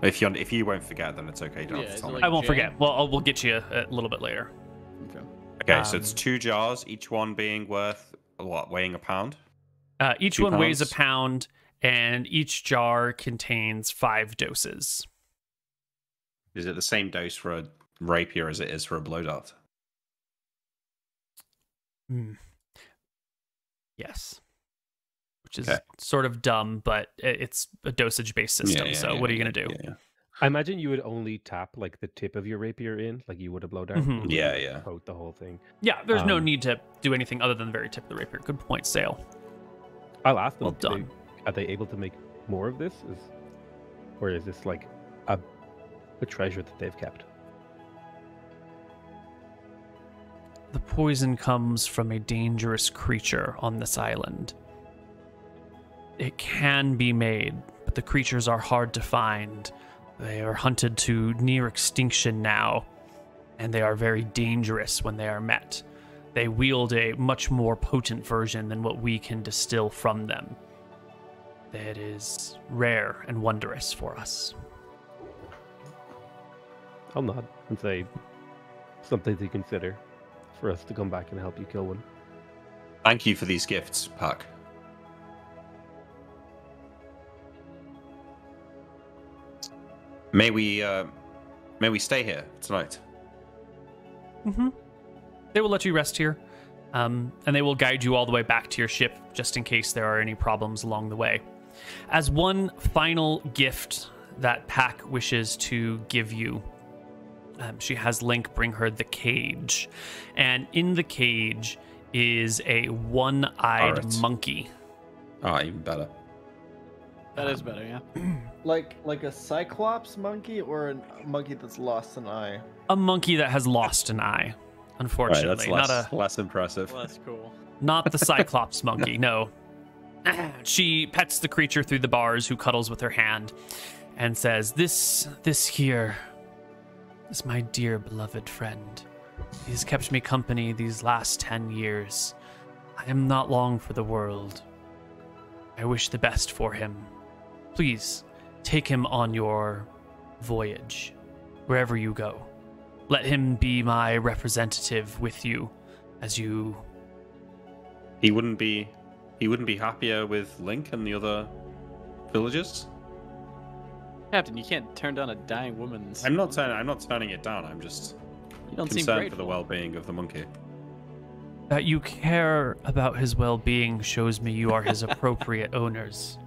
If you won't forget, then it's okay. You don't have to tell me. I won't forget. Well, we'll get you a little bit later. Okay, so it's 2 jars, each one being worth what? Weighing a pound? Each one weighs a pound, and each jar contains 5 doses. Is it the same dose for a rapier as it is for a blow dart? Yes. Which is sort of dumb, but it's a dosage-based system, what are you going to do? I imagine you would only tap like the tip of your rapier in, like you would a blow dart. Coat the whole thing. Yeah, there's no need to do anything other than the very tip of the rapier. Good point, Sale. I'll ask them. Well done. Are they able to make more of this? Or is this like a treasure that they've kept? The poison comes from a dangerous creature on this island. It can be made, but the creatures are hard to find. They are hunted to near extinction now, and they are very dangerous when they are met. They wield a much more potent version than what we can distill from them. That is rare and wondrous for us. I'll nod and say something to consider for us to come back and help you kill one. Thank you for these gifts, Puck. May we stay here tonight? They will let you rest here, and they will guide you all the way back to your ship, just in case there are any problems along the way. As one final gift that Pack wishes to give you, she has Link bring her the cage, and in the cage is a one-eyed monkey. Oh, even better. That is better, yeah. Like a cyclops monkey or a monkey that's lost an eye? A monkey that has lost an eye, unfortunately. Right, that's less impressive. Well, that's cool. Not the cyclops monkey, no. She pets the creature through the bars, who cuddles with her hand, and says, This here is my dear beloved friend. He has kept me company these last 10 years. I am not long for the world. I wish the best for him. Please, take him on your voyage, wherever you go. Let him be my representative with you as you... He wouldn't be happier with Link and the other villagers? Captain, you can't turn down a dying woman's... I'm not turning it down. I'm just concerned for the well-being of the monkey. That you care about his well-being shows me you are his appropriate owners.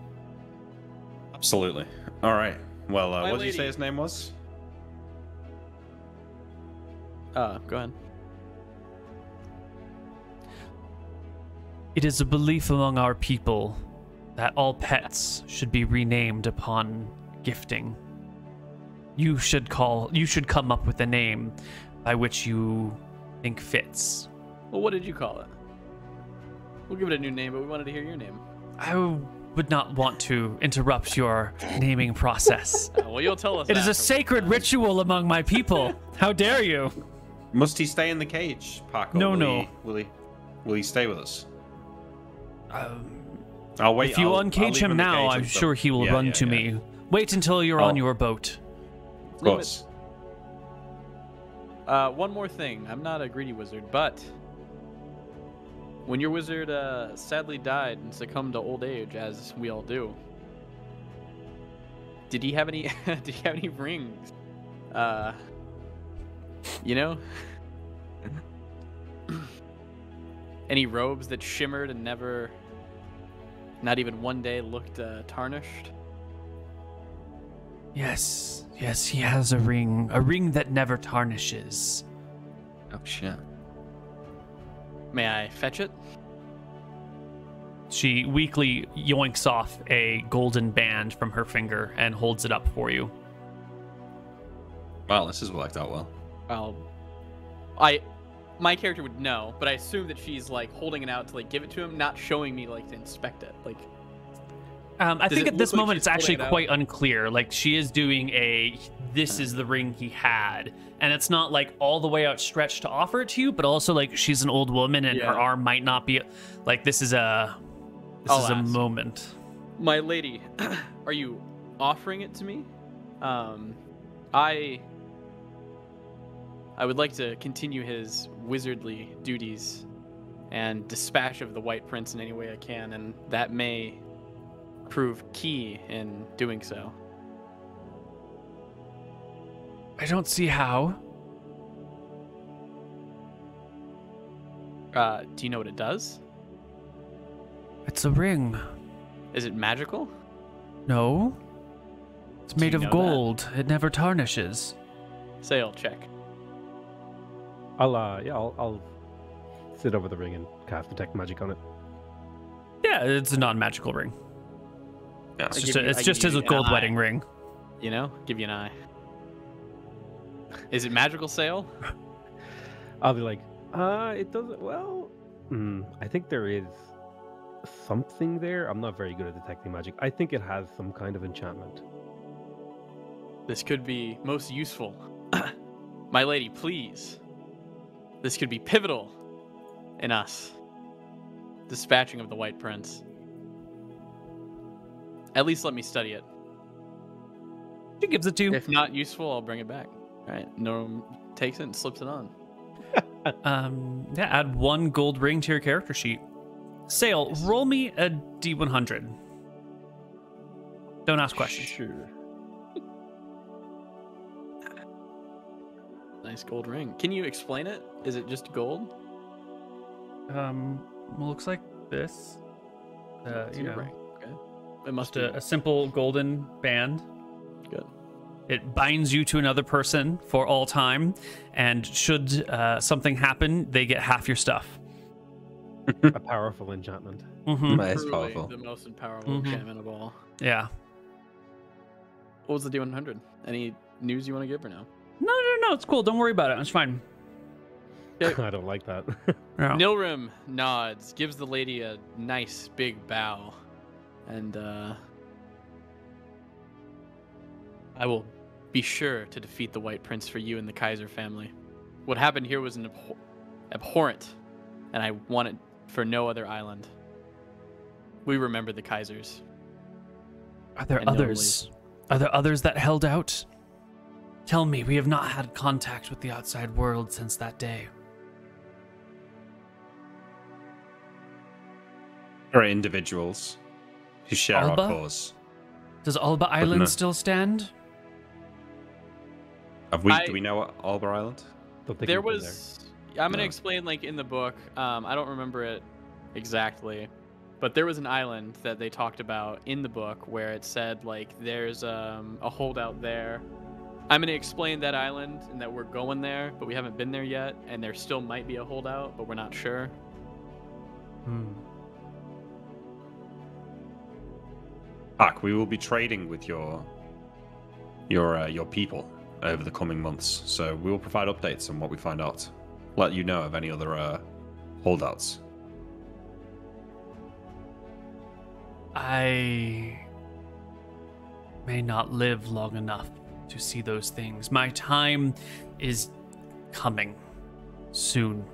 Absolutely. All right. Well, My what did you lady. say his name was? Go ahead. It is a belief among our people that all pets should be renamed upon gifting. You should come up with a name by which you think fits. Well, what did you call it? We'll give it a new name, but we wanted to hear your name. I would not want to interrupt your naming process. Well, you'll tell us. It is a sacred ritual among my people. How dare you? Must he stay in the cage, Pac? Or No. Will he stay with us? I'll wait. If you uncage him now, I'm sure he will run to me. Wait until you're on your boat. Of course. One more thing. I'm not a greedy wizard, but when your wizard sadly died and succumbed to old age, as we all do, did he have any? Did he have any rings? You know, any robes that shimmered and never, not even one day, looked tarnished? Yes, he has a ring that never tarnishes. Oh shit. May I fetch it? She weakly yoinks off a golden band from her finger and holds it up for you. Wow, this has worked out well. My character would know, but I assume that she's like holding it out to like give it to him, not showing me like to inspect it. Like, I think it at this look like moment she's it's actually holding it quite unclear. Like she is doing this is the ring he had, and it's not like all the way outstretched to offer it to you, but also like she's an old woman and her arm might not be like this is a moment. My lady, are you offering it to me? I would like to continue his wizardly duties and dispatch of the White Prince in any way I can, and that may prove key in doing so. I don't see how. Do you know what it does? It's a ring. Is it magical? No. It's Do made you of know gold. It never tarnishes. Sail check. I'll sit over the ring and cast detect magic on it. Yeah, it's a non-magical ring. Yeah, It's just his gold wedding ring. You know, give you an eye. Is it magical, Sail? I'll be like, it doesn't. Well, I think there is something there. I'm not very good at detecting magic. I think it has some kind of enchantment. This could be most useful. My lady, please. This could be pivotal in us dispatching of the White Prince. At least let me study it. She gives it to you. If not useful, I'll bring it back. All right, Norm takes it and slips it on. Add 1 gold ring to your character sheet. Sail, roll me a D100. Don't ask questions. Sure. Nice gold ring. Can you explain it? Is it just gold? Looks like this. It's your ring. Okay. It must Just be a simple golden band. good. It binds you to another person for all time, and should something happen, they get half your stuff. A powerful enchantment. Mm-hmm. That is Truly powerful. the most powerful enchantment of all. Yeah. What was the D100? Any news you want to give or no? No, it's cool. Don't worry about it. It's fine. I don't like that. No. Nilrim nods, gives the lady a nice big bow, and I will be sure to defeat the White Prince for you and the Kaiser family. What happened here was an abhorrent, and I want it for no other island. We remember the Kaisers. Are there And others? Are there others that held out? Tell me, we have not had contact with the outside world since that day. There are individuals who share Alba? our cause. Does Alba Island no. still stand? Do we know what Alba Island? Don't think There we've been was. I'm gonna No. explain like in the book. I don't remember it exactly, but there was an island that they talked about in the book where it said like there's a holdout there. I'm gonna explain that island and that we're going there, but we haven't been there yet, and there still might be a holdout, but we're not sure. Pac, we will be trading with your people over the coming months, so we will provide updates on what we find out. Let you know of any other holdouts. I may not live long enough to see those things. My time is coming soon.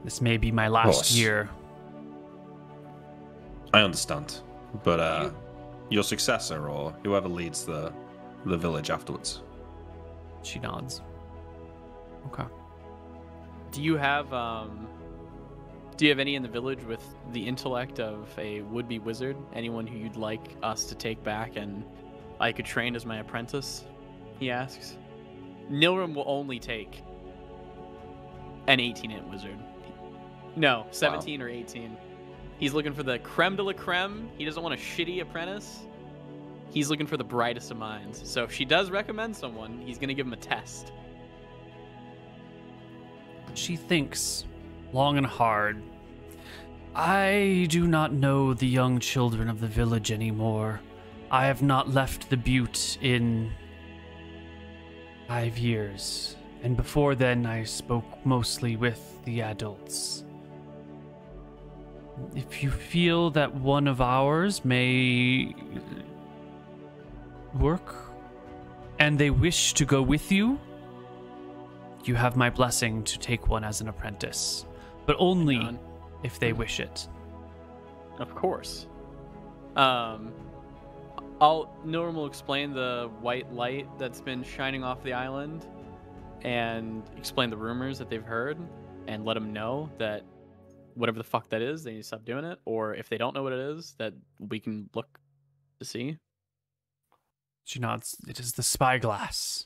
This may be my last course. year. I understand, but your successor or whoever leads the village afterwards. She nods. Okay. Do you have Do you have any in the village with the intellect of a would-be wizard? Anyone who you'd like us to take back and I could train as my apprentice? He asks. Nilrim will only take an 18-int wizard. No, 17 or 18. He's looking for the creme de la creme. He doesn't want a shitty apprentice. He's looking for the brightest of minds. So if she does recommend someone, he's going to give him a test. She thinks long and hard. I do not know the young children of the village anymore. I have not left the butte in 5 years. And before then, I spoke mostly with the adults. If you feel that one of ours may work, and they wish to go with you, you have my blessing to take one as an apprentice. But only if they wish it. Of course. Nilrim will explain the white light that's been shining off the island and explain the rumors that they've heard and let them know that whatever the fuck that is, they need to stop doing it. Or if they don't know what it is, that we can look to see. She nods. It is the spyglass.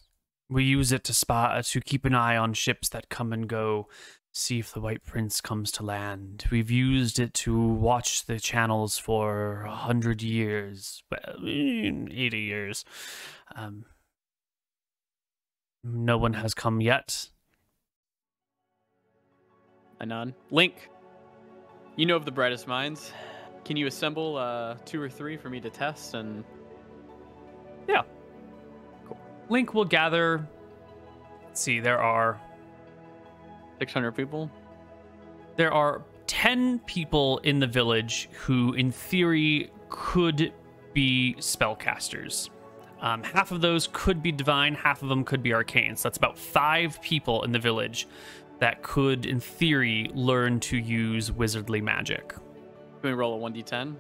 We use it to keep an eye on ships that come and go, see if the White Prince comes to land. We've used it to watch the channels for 100 years, well, 80 years. No one has come yet. I nod. Link, you know of the brightest minds. Can you assemble 2 or 3 for me to test? And yeah, cool. Link will gather. Let's see, there are 600 people. There are 10 people in the village who, in theory, could be spellcasters. Half of those could be divine, half of them could be arcane. So that's about 5 people in the village that could, in theory, learn to use wizardly magic. Can we roll a 1d10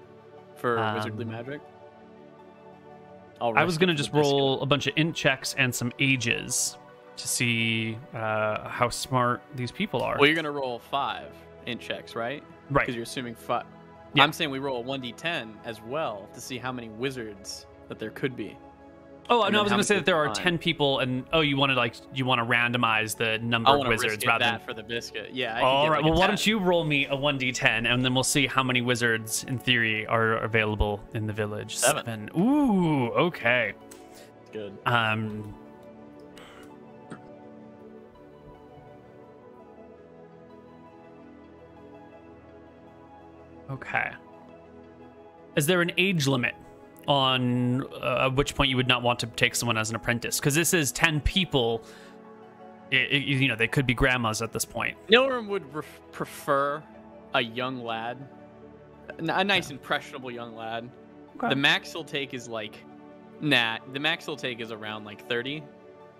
for wizardly magic? I was going to just roll a bunch of int checks and some ages to see how smart these people are. Well, you're going to roll 5 int checks, right? Right. Because you're assuming 5. Yeah. I'm saying we roll a 1d10 as well to see how many wizards that there could be. Oh, no, I was going to say that there are 10 people, and you want to randomize the number of wizards rather than that for the biscuit. Yeah. All right. Well, why don't you roll me a 1d10, and then we'll see how many wizards, in theory, are available in the village. 7. Ooh, okay. Good. Okay. Is there an age limit on at which point you would not want to take someone as an apprentice? Because this is 10 people. They could be grandmas at this point. Nilrim would prefer a young lad, a nice, impressionable young lad. Okay. The max he'll take is the max he'll take is around 30.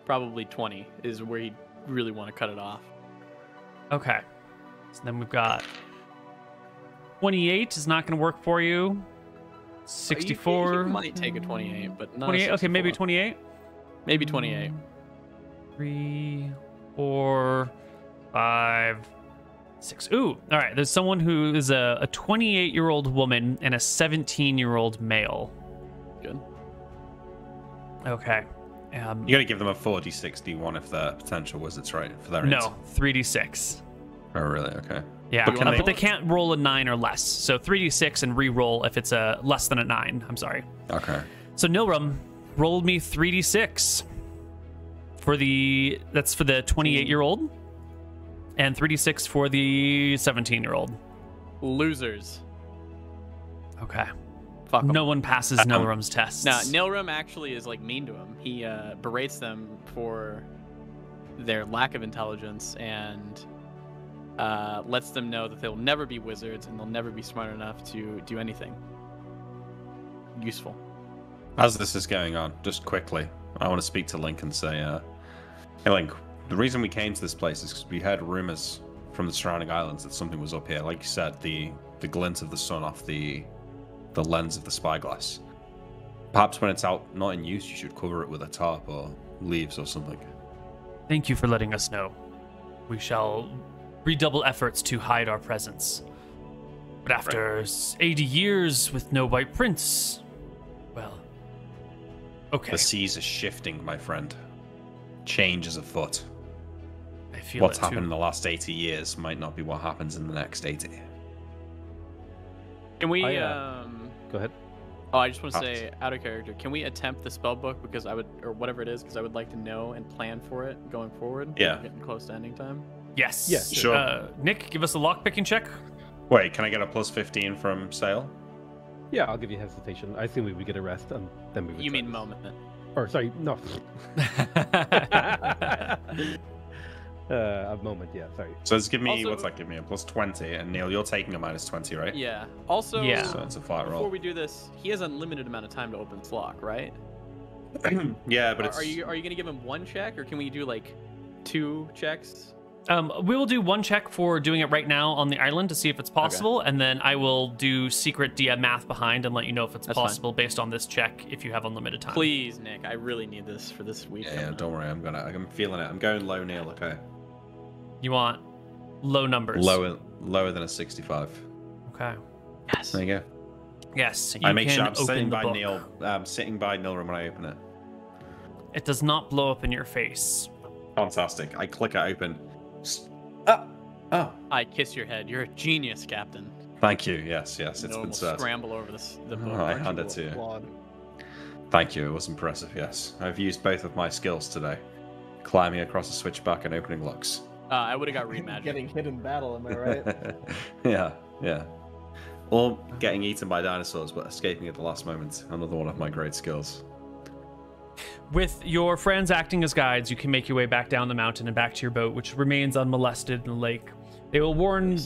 Probably 20 is where he'd really want to cut it off. Okay. So then we've got 28 is not going to work for you. 64. You might take a 28, but not 28. Okay, maybe 28. Maybe 28. 3, 4, 5, 6. Ooh, all right. There's someone who is a 28-year-old woman and a 17-year-old male. Good. Okay. You got to give them a 4d61 if they're potential wizards, right? For their no, 3d6. Oh, really? Okay. Yeah, but they can't roll a 9 or less. So 3d6 and re-roll if it's a less than a 9. I'm sorry. Okay. So Nilrim rolled me 3d6 that's for the 28-year-old, and 3d6 for the 17-year-old. Losers. Okay. Fuck 'em. No one passes Nilrim's tests. No, Nilrim actually is mean to him. He berates them for their lack of intelligence and lets them know that they'll never be wizards and they'll never be smart enough to do anything useful. As this is going on, just quickly, I want to speak to Link and say, hey Link, the reason we came to this place is because we heard rumors from the surrounding islands that something was up here. Like you said, the glint of the sun off the lens of the spyglass. Perhaps when it's out, not in use, you should cover it with a tarp or leaves or something. Thank you for letting us know. We shall redouble efforts to hide our presence. But after 80 years with no white prince, well, okay. The seas are shifting, my friend. Change is afoot. I feel What's it too. happened in the last 80 years might not be what happens in the next 80. Can we? Go ahead. Oh, I just want to say, out of character, can we attempt the spell book because I would, or whatever it is, because I would like to know and plan for it going forward. Yeah. We're getting close to ending time. Yes. Yes. Sure. Nick, give us a lockpicking check. Wait, can I get a plus 15 from Sale? Yeah, I'll give you hesitation. I assume we would get a rest and then we would. You try mean this. moment? Or sorry, no. A moment, yeah. Sorry. So it's give me, Also- what's that give me? A plus 20. And Neil, you're taking a minus 20, right? Yeah. Also, Yeah. So it's a flat before roll. we do this, he has unlimited amount of time to open this lock, right? Yeah, but it's... Are you gonna give him one check, or can we do like 2 checks? We will do one check for doing it right now on the island to see if it's possible, and then I will do secret DM math behind and let you know if it's That's fine. possible based on this check if you have unlimited time. Please, Nick. I really need this for this week. Yeah, don't worry. I'm feeling it. I'm going low, Neil, okay? You want low numbers. Lower than a 65. Okay. Yes. There you go. Yes. I you make can sure I'm open sitting the by book. Neil. I'm sitting by Nilram when I open it. It does not blow up in your face. Fantastic. I click it open. Oh. I kiss your head. You're a genius, Captain. Thank you. Yes. It's No one been will said. scramble over the book. I Archie hand it will to you. applaud. Thank you. It was impressive. Yes, I've used both of my skills today, climbing across a switchback and opening locks. I would have got read magic. Getting hit in battle, am I right? yeah. Or getting eaten by dinosaurs, but escaping at the last moment. Another one of my great skills. With your friends acting as guides, you can make your way back down the mountain and back to your boat, which remains unmolested in the lake. They will warn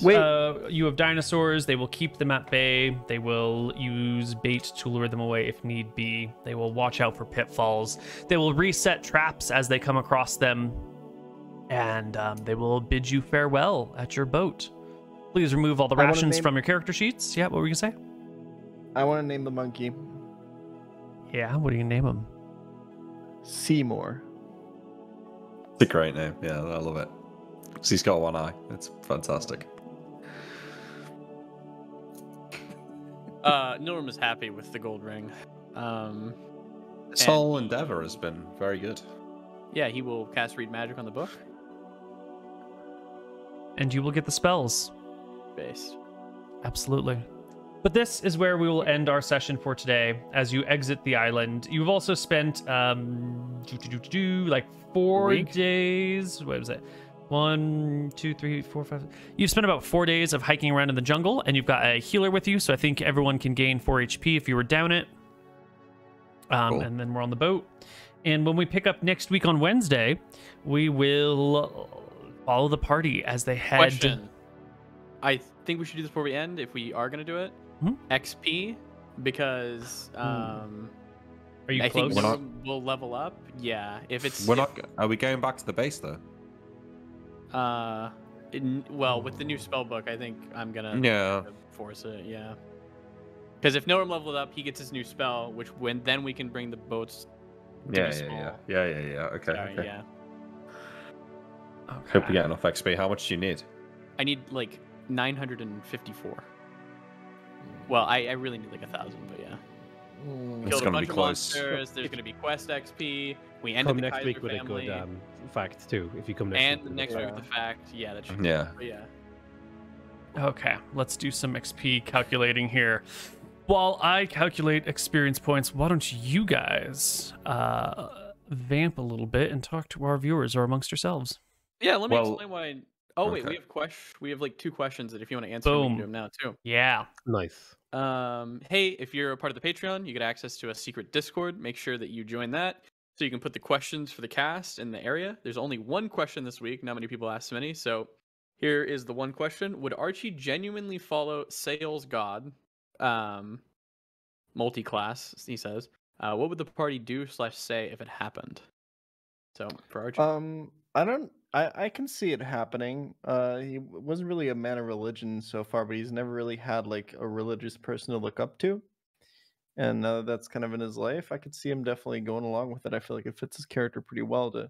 you of dinosaurs. They will keep them at bay. They will use bait to lure them away if need be. They will watch out for pitfalls. They will reset traps as they come across them. And they will bid you farewell at your boat. Please remove all the I wanna rations name- from your character sheets. Yeah, what were you going to say? I want to name the monkey Yeah, what are you going to name him? Seymour. It's a great name. Yeah, I love it. 'Cause he's got one eye. It's fantastic. Nilram is happy with the gold ring. This whole endeavor has been very good. Yeah, he will cast read magic on the book. And you will get the spells. Based. Absolutely. But this is where we will end our session for today. As you exit the island, you've also spent like 4 Week? days. What was it? 1, 2, 3, 4, 5. You've spent about 4 days of hiking around in the jungle, and you've got a healer with you. So I think everyone can gain 4 HP if you were down it. Cool. And then we're on the boat. And when we pick up next week on Wednesday, we will follow the party as they head. Question. I think we should do this before we end, if we are going to do it. Mhm. XP, because Are you I close? think We're not- we'll level up. Yeah, if it's We're not. Are we going back to the base though? well, with the new spell book, I think I'm gonna Yeah. force it. Yeah, because if Nilram leveled up, he gets his new spell, which then we can bring the boats. To Yeah. be small. Yeah. Okay. Sorry, okay. yeah. Hope we get enough XP. How much do you need? I need like 954. Well, I really need like 1,000, but yeah. Mm. It's Killed a gonna bunch be of close. monsters. There's gonna be quest XP. We ended Come the next Kaiser week with family. a good fact too. If you come next And week. with a next good week fact. with the fact, yeah, that should. Yeah. But yeah. Okay, let's do some XP calculating here. While I calculate experience points, why don't you guys vamp a little bit and talk to our viewers or amongst yourselves? Yeah, let me Well, explain why. Oh wait, okay. we have like 2 questions that if you want to answer, we can Boom. do them now too. Yeah. Nice. Hey, if you're a part of the Patreon, you get access to a secret Discord. Make sure that you join that so you can put the questions for the cast in the area. There's only 1 question this week. Not many people ask so many. So here is the 1 question: would Archie genuinely follow Sales God, multi-class? He says. What would the party do / say if it happened? So for Archie, I can see it happening. He wasn't really a man of religion so far, but he's never really had like a religious person to look up to. And that's kind of in his life. I could see him definitely going along with it. I feel like it fits his character pretty well to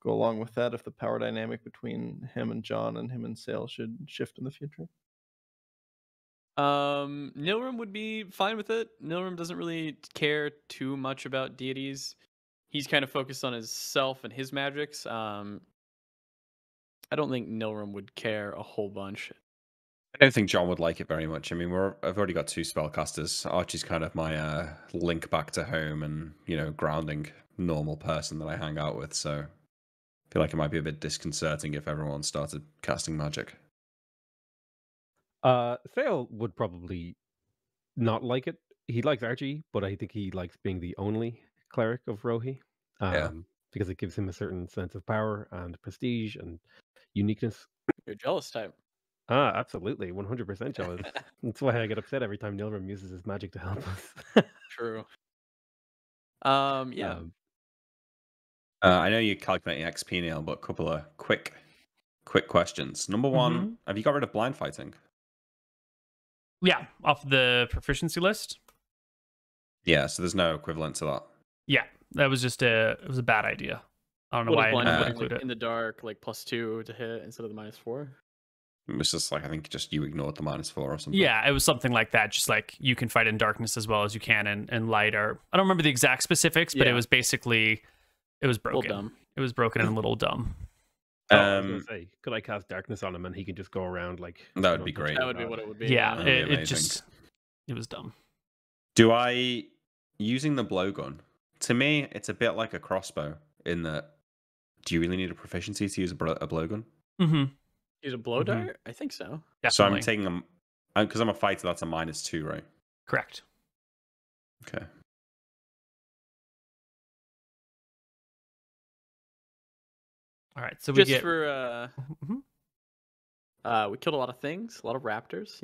go along with that if the power dynamic between him and John and him and Sale should shift in the future. Nilrim would be fine with it. Nilrim doesn't really care too much about deities. He's kind of focused on his self and his magics. I don't think Nilrim would care a whole bunch. I don't think John would like it very much. I mean, I've already got 2 spellcasters. Archie's kind of my link back to home and, grounding normal person that I hang out with. So I feel like it might be a bit disconcerting if everyone started casting magic. Sale would probably not like it. He likes Archie, but I think he likes being the only cleric of Rohi. Because it gives him a certain sense of power and prestige and uniqueness. You're jealous type. Absolutely. 100% jealous. That's why I get upset every time Nilrim uses his magic to help us. True. Yeah. I know you're calculating XP, Neil, but a couple of quick questions. Number one, have you got rid of blind fighting? Yeah, off the proficiency list. Yeah, so there's no equivalent to that. Yeah, that was just it was a bad idea. I don't know why I didn't include it. In the dark, like +2 to hit instead of the -4. It was just like, I think just you ignored the -4 or something. Yeah, it was something like that. Just like you can fight in darkness as well as you can in light. Or I don't remember the exact specifics, but it was basically it was broken. Dumb. It was broken and a little dumb. I was gonna say, could I cast darkness on him and he could just go around like? That would be great. That would be what it would be. Yeah, it was dumb. Using the blowgun, to me, it's a bit like a crossbow in that. Do you really need a proficiency to use a blowgun? Mm-hmm. Use a blow dart? I think so. Definitely. So I'm taking them because I'm a fighter. That's a -2, right? Correct. Okay. All right. So we killed a lot of things, a lot of raptors.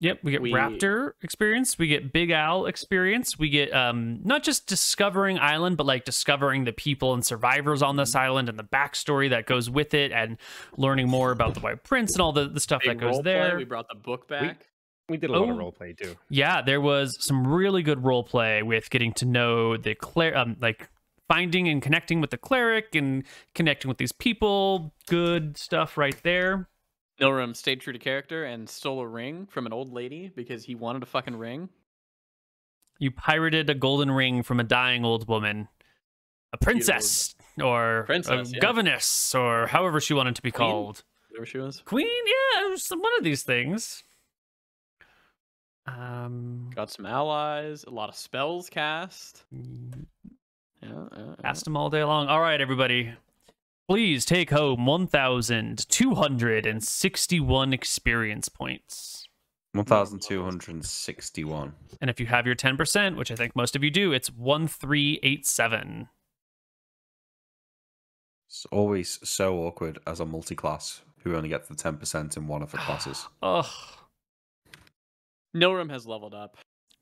Yep, we get raptor experience, we get Big Owl experience, we get not just discovering island, but like discovering the people and survivors on this island and the backstory that goes with it, and learning more about the White Prince and all the stuff that goes there. We brought the book back. We did a lot of roleplay too. Yeah, there was some really good roleplay with getting to know the like finding and connecting with the cleric and connecting with these people. Good stuff right there. Nilrim stayed true to character and stole a ring from an old lady because he wanted a fucking ring. You pirated a golden ring from a dying old woman. A princess or a governess or however she wanted to be called. Whatever she was. Queen? Yeah, it was one of these things. Got some allies, a lot of spells cast. Cast them all day long. All right, everybody. Please take home 1,261 experience points. 1,261. And if you have your 10%, which I think most of you do, it's 1,387. It's always so awkward as a multi-class who only gets the 10% in one of the classes. Ugh. Nilrim has leveled up.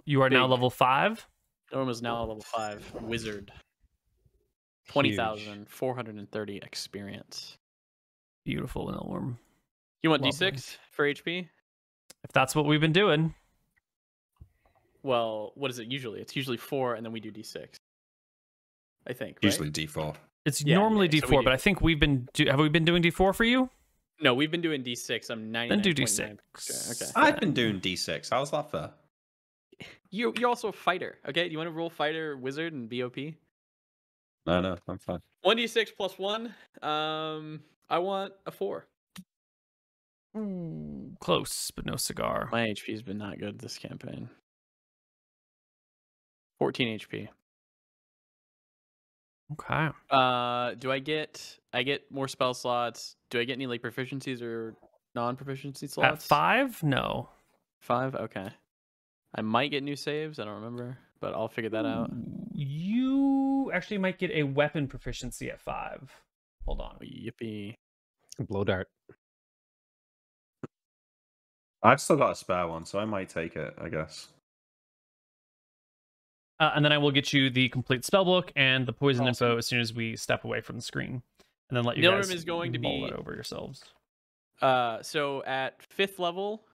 You are now level 5? Nilrim is now level 5. Wizard. 20,430 experience. Beautiful, Nilrim. You want D6 for HP? If that's what we've been doing. Well, what is it usually? It's usually 4, and then we do D6. I think. Right? Usually D4. It's normally D4, so but I think we've been. Have we been doing D4 for you? No, we've been doing D6. I'm 99. Then do D6. Okay. I've been doing D6. How's that fair? You're also a fighter. Okay, do you want to roll fighter, wizard, and BOP? No, I'm fine. 1d6 plus 1. I want a 4. Ooh, close, but no cigar. My HP's been not good this campaign. 14 HP. Okay. Do I get more spell slots? Do I get any like proficiencies or non-proficiency slots? At 5? No. 5? Okay. I might get new saves. I don't remember, but I'll figure that out. You actually might get a weapon proficiency at 5. Hold on. Yippee. Blow dart. I've still got a spare one, so I might take it, I guess. And then I will get you the complete spellbook and the poison info as soon as we step away from the screen. And then let you guys is going to mull be it over yourselves. So at 5th level,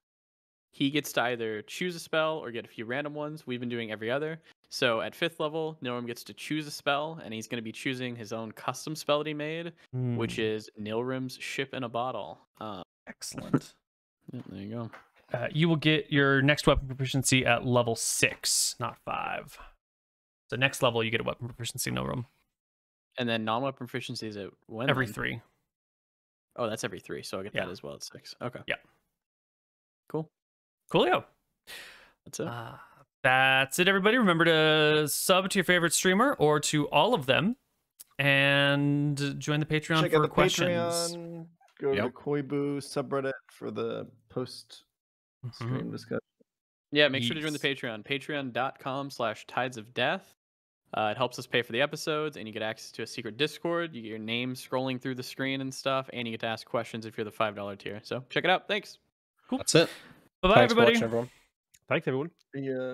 he gets to either choose a spell or get a few random ones. We've been doing every other. So at 5th level, Nilrim gets to choose a spell, and he's going to be choosing his own custom spell that he made, which is Nilrim's Ship in a Bottle. Excellent. Yeah, there you go. You will get your next weapon proficiency at level 6, not 5. So next level, you get a weapon proficiency, Nilrim. And then non-weapon proficiency is at when? Every then? 3. Oh, that's every 3, so I get that as well at 6. Okay. Yeah. Cool. Coolio. That's it. That's it, everybody. Remember to sub to your favorite streamer or to all of them, and join the Patreon Check for out the questions. Patreon. Go to the Koibu subreddit for the post-stream discussion. Yeah, make sure to join the Patreon. Patreon.com/tidesofdeath. It helps us pay for the episodes, and you get access to a secret Discord. You get your name scrolling through the screen and stuff, and you get to ask questions if you're the $5 tier. So check it out. Thanks. Cool. That's it. Bye-bye, Thanks for everybody. watching, everyone. Thanks, everyone. Yeah.